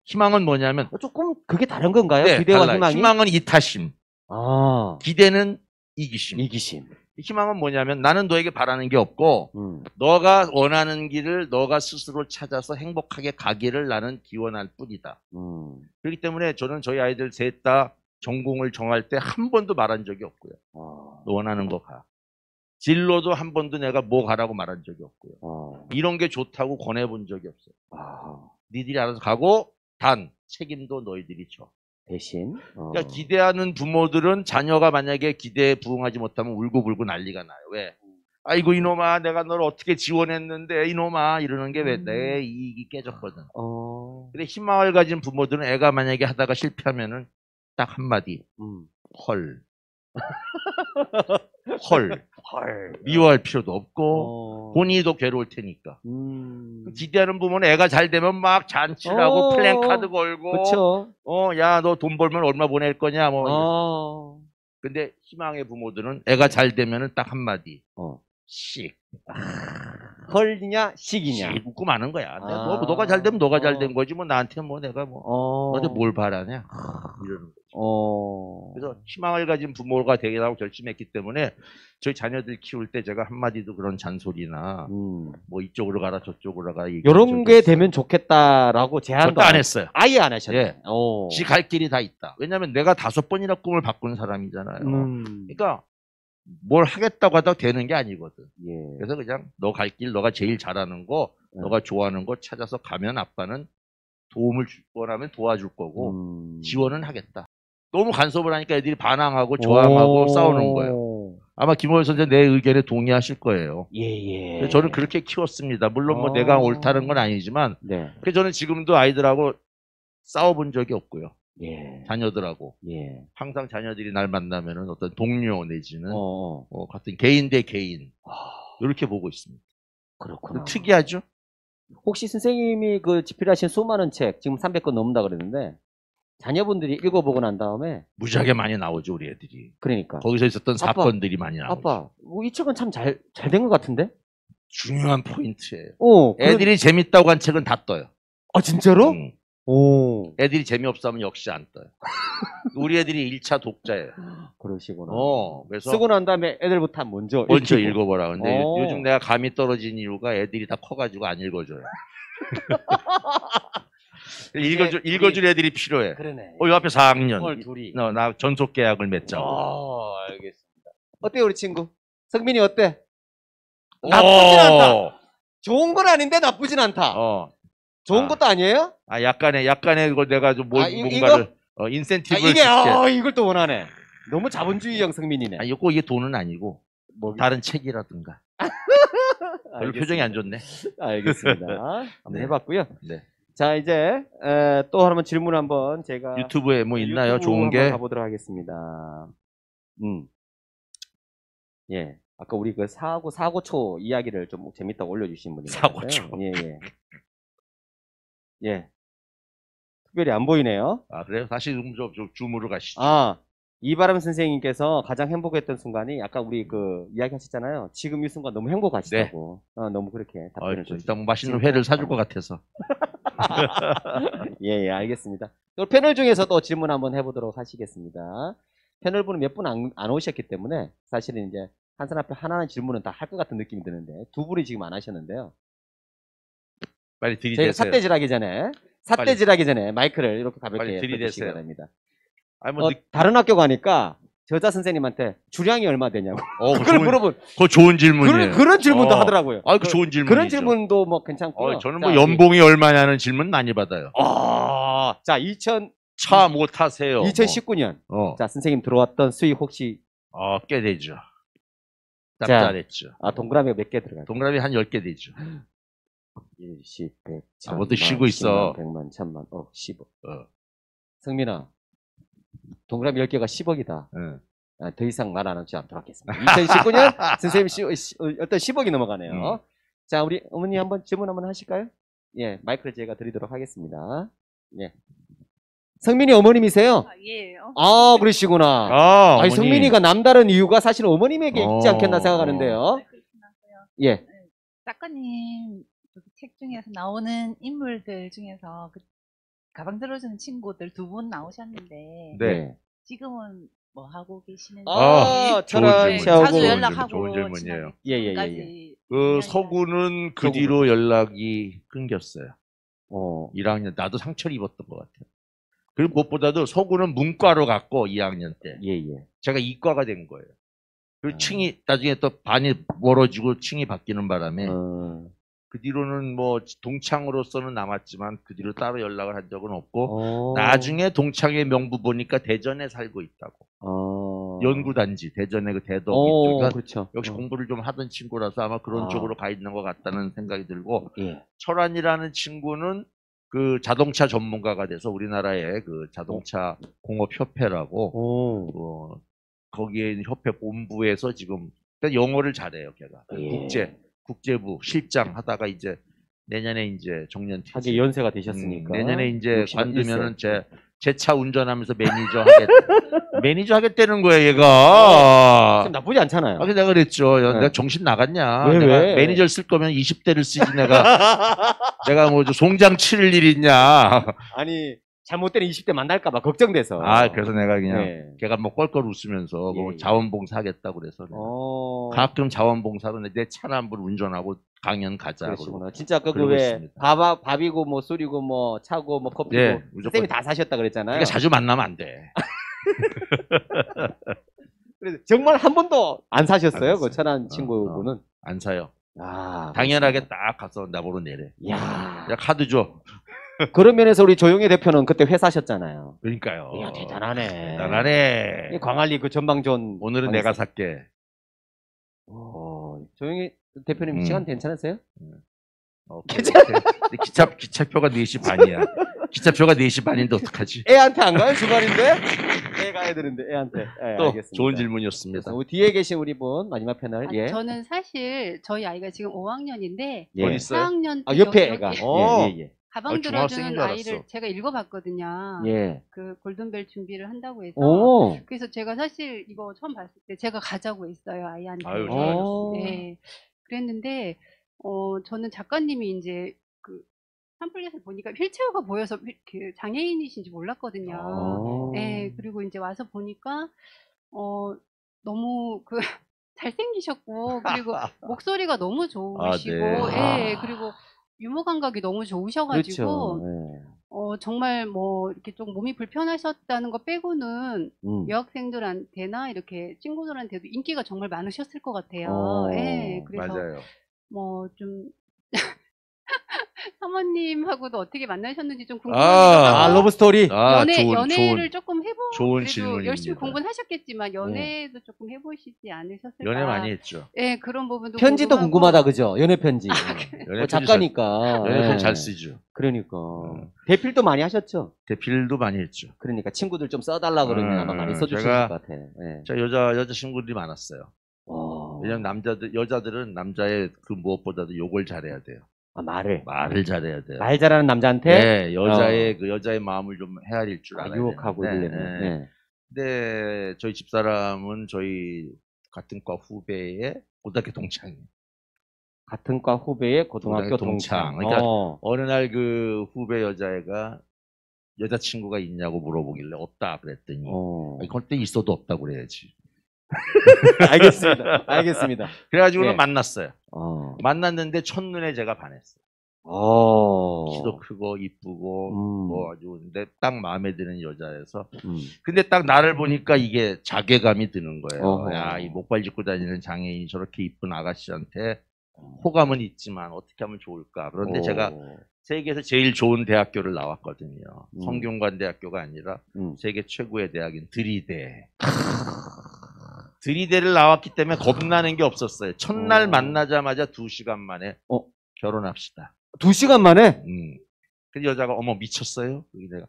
희망은 뭐냐면 조금 그게 다른 건가요? 네, 기대와 달라요. 희망이? 희망은 이타심. 기대는 이기심. 희망은 뭐냐면 나는 너에게 바라는 게 없고 너가 원하는 길을 너가 스스로 찾아서 행복하게 가기를 나는 기원할 뿐이다. 그렇기 때문에 저는 저희 아이들 셋 다 전공을 정할 때 한 번도 말한 적이 없고요. 너 원하는 거 가. 진로도 한 번도 내가 뭐 가라고 말한 적이 없고요. 이런 게 좋다고 권해본 적이 없어요. 니들이 알아서 가고 단 책임도 너희들이 져. 대신 그러니까 기대하는 부모들은 자녀가 만약에 기대에 부응하지 못하면 울고불고 난리가 나요. 왜? 아이고 이놈아 내가 널 어떻게 지원했는데 이놈아 이러는 게 왜 내 이익이 깨졌거든. 근데 희망을 가진 부모들은 애가 만약에 하다가 실패하면은 딱 한마디 헐. 미워할 필요도 없고 본인도 괴로울 테니까. 기대하는 부모는 애가 잘 되면 막 잔치를 하고 플랜카드 걸고 그쵸. 야 너 돈 벌면 얼마 보낼 거냐 근데 희망의 부모들은 애가 잘 되면은 딱 한마디 씩. 헐이냐 식이냐 웃고 마는 거야. 너가 잘 되면 너가 잘 된 거지 나한테 내가 너한테 뭘 바라냐 이러는 거지. 그래서 희망을 가진 부모가 되겠다고 결심했기 때문에 저희 자녀들 키울 때 제가 한마디도 그런 잔소리나 이쪽으로 가라 저쪽으로 가라 이런 게 되면 좋겠다라고 제안도 안 했어요. 아예 안 하셨어요. 지 갈 길이 다 있다. 왜냐하면 내가 5번이나 꿈을 바꾼 사람이잖아요. 그러니까 뭘 하겠다고 하다가 되는 게 아니거든. 그래서 그냥 너 갈 길 너가 제일 잘하는 거 너가 좋아하는 거 찾아서 가면 아빠는 도움을 줄 거라면 도와줄 거고 지원은 하겠다. 너무 간섭을 하니까 애들이 반항하고 저항하고 싸우는 거예요. 아마 김호일 선생님 내 의견에 동의하실 거예요. 저는 그렇게 키웠습니다. 물론 내가 옳다는 건 아니지만 그래서 저는 지금도 아이들하고 싸워본 적이 없고요. 자녀들하고 항상 자녀들이 날 만나면은 어떤 동료 내지는 같은 개인 대 개인 이렇게 보고 있습니다. 그렇구나. 특이하죠? 혹시 선생님이 집필하신 수많은 책 지금 300권 넘는다 그랬는데 자녀분들이 읽어보고 난 다음에 무지하게 많이 나오죠 우리 애들이. 그러니까 거기서 있었던 사건들이 많이 나오죠. 아빠 이 책은 참 잘 된 것 같은데? 중요한 포인트예요. 애들이 재밌다고 한 책은 다 떠요. 진짜로? 애들이 재미없어 하면 역시 안 떠요. 우리 애들이 1차 독자예요. 그러시구나. 그래서 쓰고 난 다음에 애들부터 먼저 읽어보라. 근데 요즘 내가 감이 떨어진 이유가 애들이 다 커가지고 안 읽어줘요. 읽어줄 애들이 필요해. 그러네. 요 앞에 4학년. 헐, 둘이. 나 전속 계약을 맺자고. 알겠어. 어때요, 우리 친구? 성민이 어때? 나쁘진 않다. 좋은 건 아닌데 나쁘진 않다. 좋은 것도 아니에요? 약간의 이거 내가 좀 뭔가를 인센티브를 이게 줄게. 이걸 또 원하네. 너무 자본주의형 성민이네. 이게 돈은 아니고 다른 책이라든가. 별로 표정이 안 좋네. 알겠습니다. 한번 해봤고요. 네. 자, 이제 또 한번 질문 한번 제가 유튜브에 뭐 있나요? 유튜브 좋은 게? 한번 가보도록 하겠습니다. 예. 아까 우리 그 사고초 이야기를 좀 재밌다고 올려주신 분이 사고초. 예. 예. 특별히 안 보이네요. 그래요? 다시 좀 줌으로 가시죠. 이바람 선생님께서 가장 행복했던 순간이 아까 우리 그 이야기 하셨잖아요. 지금 이 순간 너무 행복하시다고. 너무 그렇게 답변을 좀. 일단 맛있는 회를 사줄 것 같아서. 예, 알겠습니다. 또 패널 중에서 또 질문 한번 해보도록 하시겠습니다. 패널분은 몇 분 안 오셨기 때문에 사실은 이제 한 사람 앞에 하나는 질문은 다 할 것 같은 느낌이 드는데 두 분이 지금 안 하셨는데요. 빨리 들이대세요. 저희가 삿대질하기 전에 마이크를 이렇게 가볍게 들이대시기 바랍니다. 다른 학교 가니까 저자 선생님한테 주량이 얼마 되냐고 그걸 물어본. 그거 좋은 질문이에요. 그런 질문도 하더라고요. 그 좋은 질문이죠. 그런 질문도 뭐 괜찮고요. 저는 뭐 연봉이 얼마냐는 질문 많이 받아요. 자, 차 뭐 타세요? 2019년. 자, 선생님 들어왔던 수익 혹시? 꽤 되죠. 짭짤했죠. 동그라미가 몇 개 들어가요? 동그라미 한 10개 되죠. 1, 10, 100, 1000, 뭐도 쉬고 있어. 100만, 1000만, 10억. 성민아, 동그라미 10개가 10억이다. 더 이상 말 안 하지 않도록 하겠습니다. 2019년 선생님 어떤 10억이 넘어가네요. 자, 우리 어머니 한번 질문 한번 하실까요? 예, 마이크를 제가 드리도록 하겠습니다. 예. 성민이 어머님이세요? 예. 그러시구나. 성민이가 남다른 이유가 사실 어머님에게 있지 않겠나 생각하는데요. 예. 작가님 책 중에서 나오는 인물들 중에서 그 가방 들어주는 친구들 두 분 나오셨는데 네. 지금은 뭐 하고 계시는지 자주 연락하고 좋은 질문이에요. 예. 그 서구는 그 뒤로 연락이 끊겼어요. 1학년 나도 상처를 입었던 것 같아요. 그리고 무엇보다도 서구는 문과로 갔고 2학년 때 제가 이과가 된 거예요. 그리고 층이 나중에 또 반이 멀어지고 층이 바뀌는 바람에 그 뒤로는 뭐 동창으로서는 남았지만 그 뒤로 따로 연락을 한 적은 없고 나중에 동창의 명부 보니까 대전에 살고 있다고. 연구단지 대전의 그 대덕 이쪽. 그렇죠. 역시 공부를 좀 하던 친구라서 아마 그런 쪽으로 가 있는 것 같다는 생각이 들고 철환이라는 친구는 그 자동차 전문가가 돼서 우리나라의 그 자동차 공업협회라고 거기에 있는 협회 본부에서 지금 영어를 잘해요. 걔가 국제부 실장 하다가 이제 내년에 이제 정년 퇴직. 하긴 연세가 되셨으니까. 내년에 이제 관두면은 제 차 운전하면서 매니저 하겠다는 거야 얘가. 나쁘지 않잖아요. 내가 그랬죠. 내가 정신 나갔냐. 내가 매니저를 쓸 거면 20대를 쓰지 내가 뭐 송장 치를 일 있냐. 아니 잘못된 20대 만날까봐 걱정돼서. 그래서 내가 그냥 걔가 뭐 껄껄 웃으면서 뭐 자원봉사 하겠다고 그래서 가끔 자원봉사로 내 차를 한번 운전하고 강연 가자. 진짜 그 왜 밥이고 뭐 술이고 뭐 차고 뭐 커피고 선생님이 다 사셨다 그랬잖아요. 그러니까 자주 만나면 안 돼. 그래서 정말 한 번도 안 사셨어요? 그 천안 친구분은? 안 사요. 당연하게 딱 가서 나보러 내래. 야, 카드 줘. 그런 면에서 우리 조용희 대표는 그때 회사셨잖아요. 그러니까요. 이야, 대단하네. 대단하네. 광안리 그 전방존. 오늘은 내가 살게. 조용희 대표님 시간 괜찮으세요? 기차표가 4시 반이야. 기차표가 4시 반인데 어떡하지? 애한테 안 가요? 주말인데? 애 가야 되는데 애한테. 또 알겠습니다. 좋은 질문이었습니다. 뒤에 계신 우리 분 마지막 패널. 저는 사실 저희 아이가 지금 5학년인데 어디 있어요? 4학년 때 옆에 애가. 가방 들어주는 아이를 제가 읽어봤거든요. 그 골든벨 준비를 한다고 해서. 그래서 제가 사실 이거 처음 봤을 때 제가 가자고 했어요 아이한테. 그랬는데 저는 작가님이 이제 그 팜플렛을 보니까 휠체어가 보여서 그 장애인이신지 몰랐거든요. 그리고 이제 와서 보니까 너무 그 잘생기셨고 그리고 목소리가 너무 좋으시고 그리고 유머 감각이 너무 좋으셔가지고 정말 뭐 이렇게 좀 몸이 불편하셨다는 거 빼고는 여학생들한테나 이렇게 친구들한테도 인기가 정말 많으셨을 것 같아요. 예, 그래서 맞아요. 뭐 좀 사모님하고도 어떻게 만나셨는지 좀 궁금합니다. 러브 스토리. 연애를 조금 좋은 그래도 질문입니다. 열심히 공부는 하셨겠지만 연애도 조금 해보시지 않으셨을까? 연애 많이 했죠. 예, 그런 부분도 편지도 궁금하고. 궁금하다, 그죠? 연애 편지. 연애 작가니까. 연애 잘 쓰죠. 그러니까. 대필도 많이 하셨죠? 대필도 많이 했죠. 그러니까 친구들 좀 써달라 그러면 아마 많이 써주실 것 같아. 저 여자 친구들이 많았어요. 왜냐면 여자들은 남자의 그 무엇보다도 욕을 잘해야 돼요. 말을 잘해야 돼요. 말 잘하는 남자한테? 네, 여자의 마음을 좀 헤아릴 줄 알아야 돼요. 유혹하고 이러려면. 네. 근데 저희 집사람은 저희 같은 과 후배의 고등학교 동창이에요. 같은 과 후배의 고등학교 동창. 그러니까 어느 날 그 후배 여자애가 여자친구가 있냐고 물어보길래 없다 그랬더니 그때 있어도 없다고 그래야지. 알겠습니다. 그래가지고는 만났어요. 만났는데 첫눈에 제가 반했어요. 키도 크고 이쁘고 뭐 아주 근데 딱 마음에 드는 여자여서 근데 딱 나를 보니까 이게 자괴감이 드는 거예요. 야, 이 목발 짚고 다니는 장애인이 저렇게 이쁜 아가씨한테 호감은 있지만 어떻게 하면 좋을까. 그런데 제가 세계에서 제일 좋은 대학교를 나왔거든요. 성균관대학교가 아니라 세계 최고의 대학인 드리대. 드리대를 나왔기 때문에 겁나는 게 없었어요. 첫날 만나자마자 2시간 만에 결혼합시다. 2시간 만에? 그 여자가 어머 미쳤어요? 내가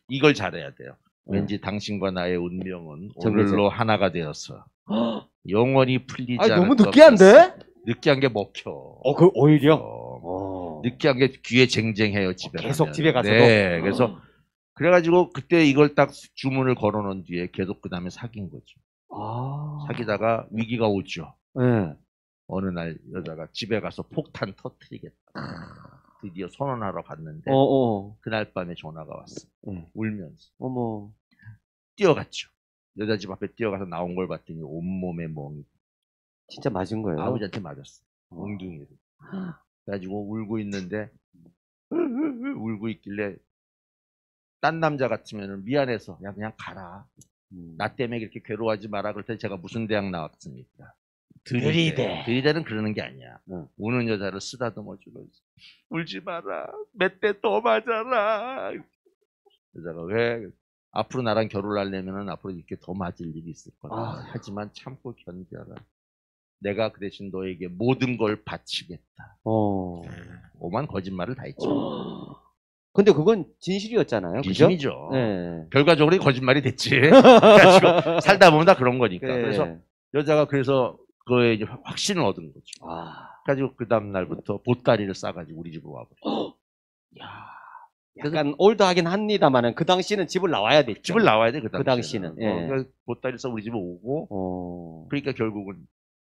이걸 잘해야 돼요. 왠지 당신과 나의 운명은 오늘로 하나가 되었어. 영원히 풀리지 않을 너무 느끼한데? 느끼한 게 먹혀. 그 오히려? 느끼한 게 귀에 쟁쟁해요. 집에 계속 가면. 집에 가서도? 네. 그래가지고 그때 이걸 딱 주문을 걸어놓은 뒤에 계속 그 다음에 사귄 거죠. 사귀다가 위기가 오죠. 어느 날 여자가 집에 가서 폭탄 터뜨리겠다. 드디어 선언하러 갔는데 그날 밤에 전화가 왔어. 울면서. 뛰어갔죠. 여자 집 앞에 뛰어가서 나온 걸 봤더니 온몸에 멍이. 진짜 맞은 거예요? 아버지한테 맞았어. 엉덩이를. 그래가지고 울고 있는데 울고 있길래 딴 남자 같으면 미안해서 그냥 가라. 나 때문에 이렇게 괴로워하지 마라. 그럴 때 제가 무슨 대학 나왔습니까? 드리대. 드리대는 그러는 게 아니야. 우는 여자를 쓰다듬어주면서 울지 마라. 몇 대 더 맞아라. 여자가 왜? 앞으로 나랑 결혼하려면 앞으로 이렇게 더 맞을 일이 있을 거다. 하지만 참고 견뎌라. 내가 그 대신 너에게 모든 걸 바치겠다. 오만 거짓말을 다 했죠. 근데 그건 진실이었잖아요. 진심이죠. 그죠? 네. 결과적으로 거짓말이 됐지. 그래가지고 살다 보면 다 그런 거니까. 그래. 그래서 여자가 그래서 그거에 이제 확신을 얻은 거죠. 그래가지고 그 다음 날부터 보따리를 싸가지고 우리 집으로 와버렸어. 약간 올드하긴 합니다만은 그 당시는 집을 나와야 됐죠. 집을 나와야 돼, 그 당시는. 그러니까 보따리 싸 우리 집에 오고. 그러니까 결국은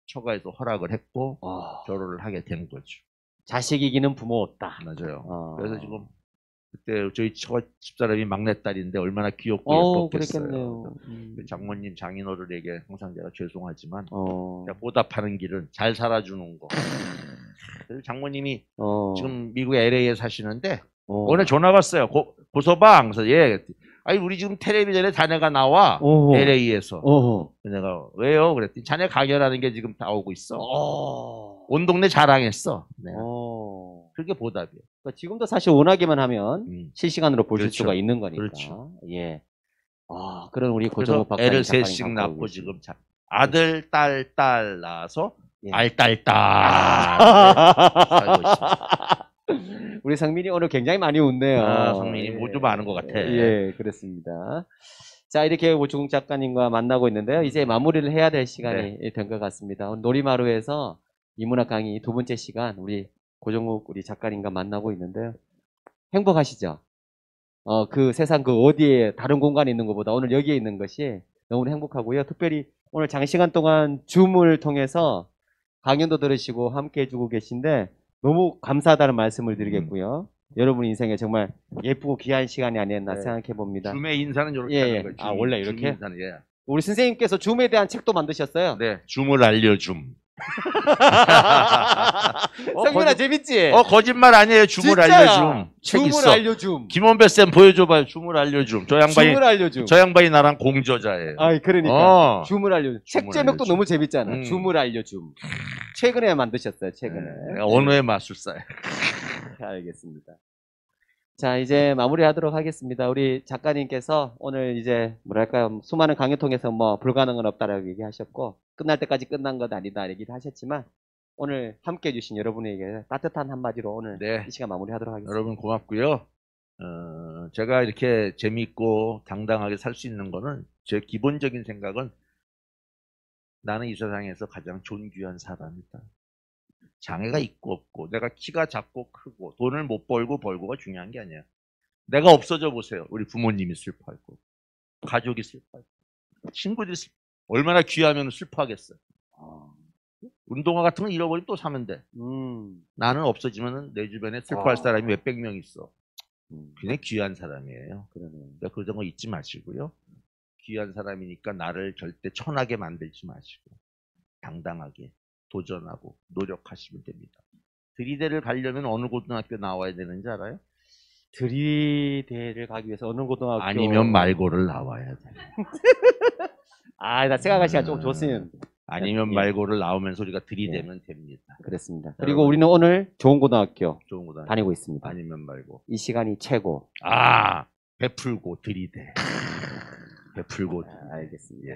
처가에서 허락을 했고 결혼을 하게 된 거죠. 자식 이기는 부모 없다. 맞아요. 그래서 지금 그때 저희 집사람이 막내딸인데 얼마나 귀엽고 예뻤겠어요. 장모님 장인어른에게 항상 제가 죄송하지만 제가 보답하는 길은 잘 살아주는 거. 그래서 장모님이 지금 미국 LA에 사시는데 오늘 전화가 왔어요. 고서방. 그래서 아니 우리 지금 텔레비전에 자네가 나와. LA에서. 내가 왜요? 그랬더니 자네 강연하는 게 지금 나오고 있어. 온 동네 자랑했어. 네. 그게 보답이에요. 그러니까 지금도 사실 원하기만 하면 실시간으로 보실 수가 있는 거니까. 그렇죠. 예. 그런 우리 고정욱 박사님 애를 셋씩 낳고 지금 아들, 딸 낳아서 알딸딸. 우리 성민이 오늘 굉장히 많이 웃네요. 성민이 모두 많은 것 같아. 예, 그렇습니다. 자, 이렇게 고종욱 작가님과 만나고 있는데요. 이제 마무리를 해야 될 시간이 된 것 같습니다. 오늘 놀이마루에서 인문학 강의 2번째 시간 우리 고종욱 우리 작가님과 만나고 있는데요. 행복하시죠? 그 세상 그 어디에 다른 공간에 있는 것보다 오늘 여기에 있는 것이 너무 행복하고요. 특별히 오늘 장시간 동안 줌을 통해서 강연도 들으시고 함께 해주고 계신데 너무 감사하다는 말씀을 드리겠고요. 여러분 인생에 정말 예쁘고 귀한 시간이 아니었나 생각해 봅니다. 줌의 인사는 이렇게 하는 거예요. 원래 이렇게? 인사는, 우리 선생님께서 줌에 대한 책도 만드셨어요? 네, 줌을 알려줌. 성민아 재밌지? 거짓말 아니에요. 줌을 진짜야. 알려줌. 책 줌을 있어. 알려줌. 김원배 쌤 보여줘봐요. 줌을 알려줌. 저 양반이 줌을 알려줌. 저 양반이 나랑 공저자예요. 아이 그러니까 줌을 알려줌. 책 제목도 너무 재밌잖아. 줌을 알려줌. 최근에 만드셨어요. 최근에. 언어의 마술사예요. 알겠습니다. 자, 이제 마무리하도록 하겠습니다. 우리 작가님께서 오늘 이제 뭐랄까요, 수많은 강연 통해서 뭐 불가능은 없다라고 얘기하셨고 끝날 때까지 끝난 것 아니다 얘기를 하셨지만 오늘 함께 해주신 여러분에게 따뜻한 한마디로 오늘 이 시간 마무리하도록 하겠습니다. 여러분 고맙고요. 제가 이렇게 재미있고 당당하게 살 수 있는 거는 제 기본적인 생각은 나는 이 세상에서 가장 존귀한 사람이다. 장애가 있고 없고 내가 키가 작고 크고 돈을 못 벌고가 중요한 게 아니에요. 내가 없어져 보세요. 우리 부모님이 슬퍼할 거고 가족이 슬퍼할 거고 친구들이 얼마나 귀하면 슬퍼하겠어요. 운동화 같은 거 잃어버리면 또 사면 돼. 나는 없어지면 내 주변에 슬퍼할 사람이 몇백 명 있어. 그냥 귀한 사람이에요. 그러니까 그런 거 잊지 마시고요. 귀한 사람이니까 나를 절대 천하게 만들지 마시고 당당하게 도전하고 노력하시면 됩니다. 들이대를 가려면 어느 고등학교 나와야 되는지 알아요? 들이대를 가기 위해서 어느 고등학교 아니면 말고를 나와야 돼. 나 생각할 시간 조금 줬으면. 아니면 말고를 나오면서 우리가 들이대면 됩니다. 그렇습니다. 그리고 우리는 오늘 좋은 고등학교 다니고 있습니다. 아니면 말고. 이 시간이 최고. 베풀고 들이대. 베풀고. 알겠습니다.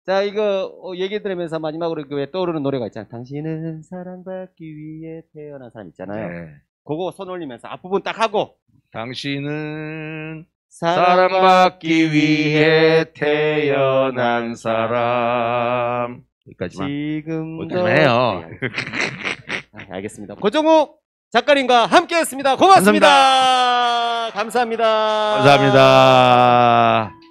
자, 이거 얘기 들으면서 마지막으로 왜 떠오르는 노래가 있잖아요. 당신은 사랑받기 위해 태어난 사람 있잖아요. 그거 손 올리면서 앞부분 딱 하고 당신은 사랑받기 위해 태어난 사람. 여기까지만. 지금도 해요. 알겠습니다. 고정욱 작가님과 함께했습니다. 고맙습니다. 감사합니다. 감사합니다.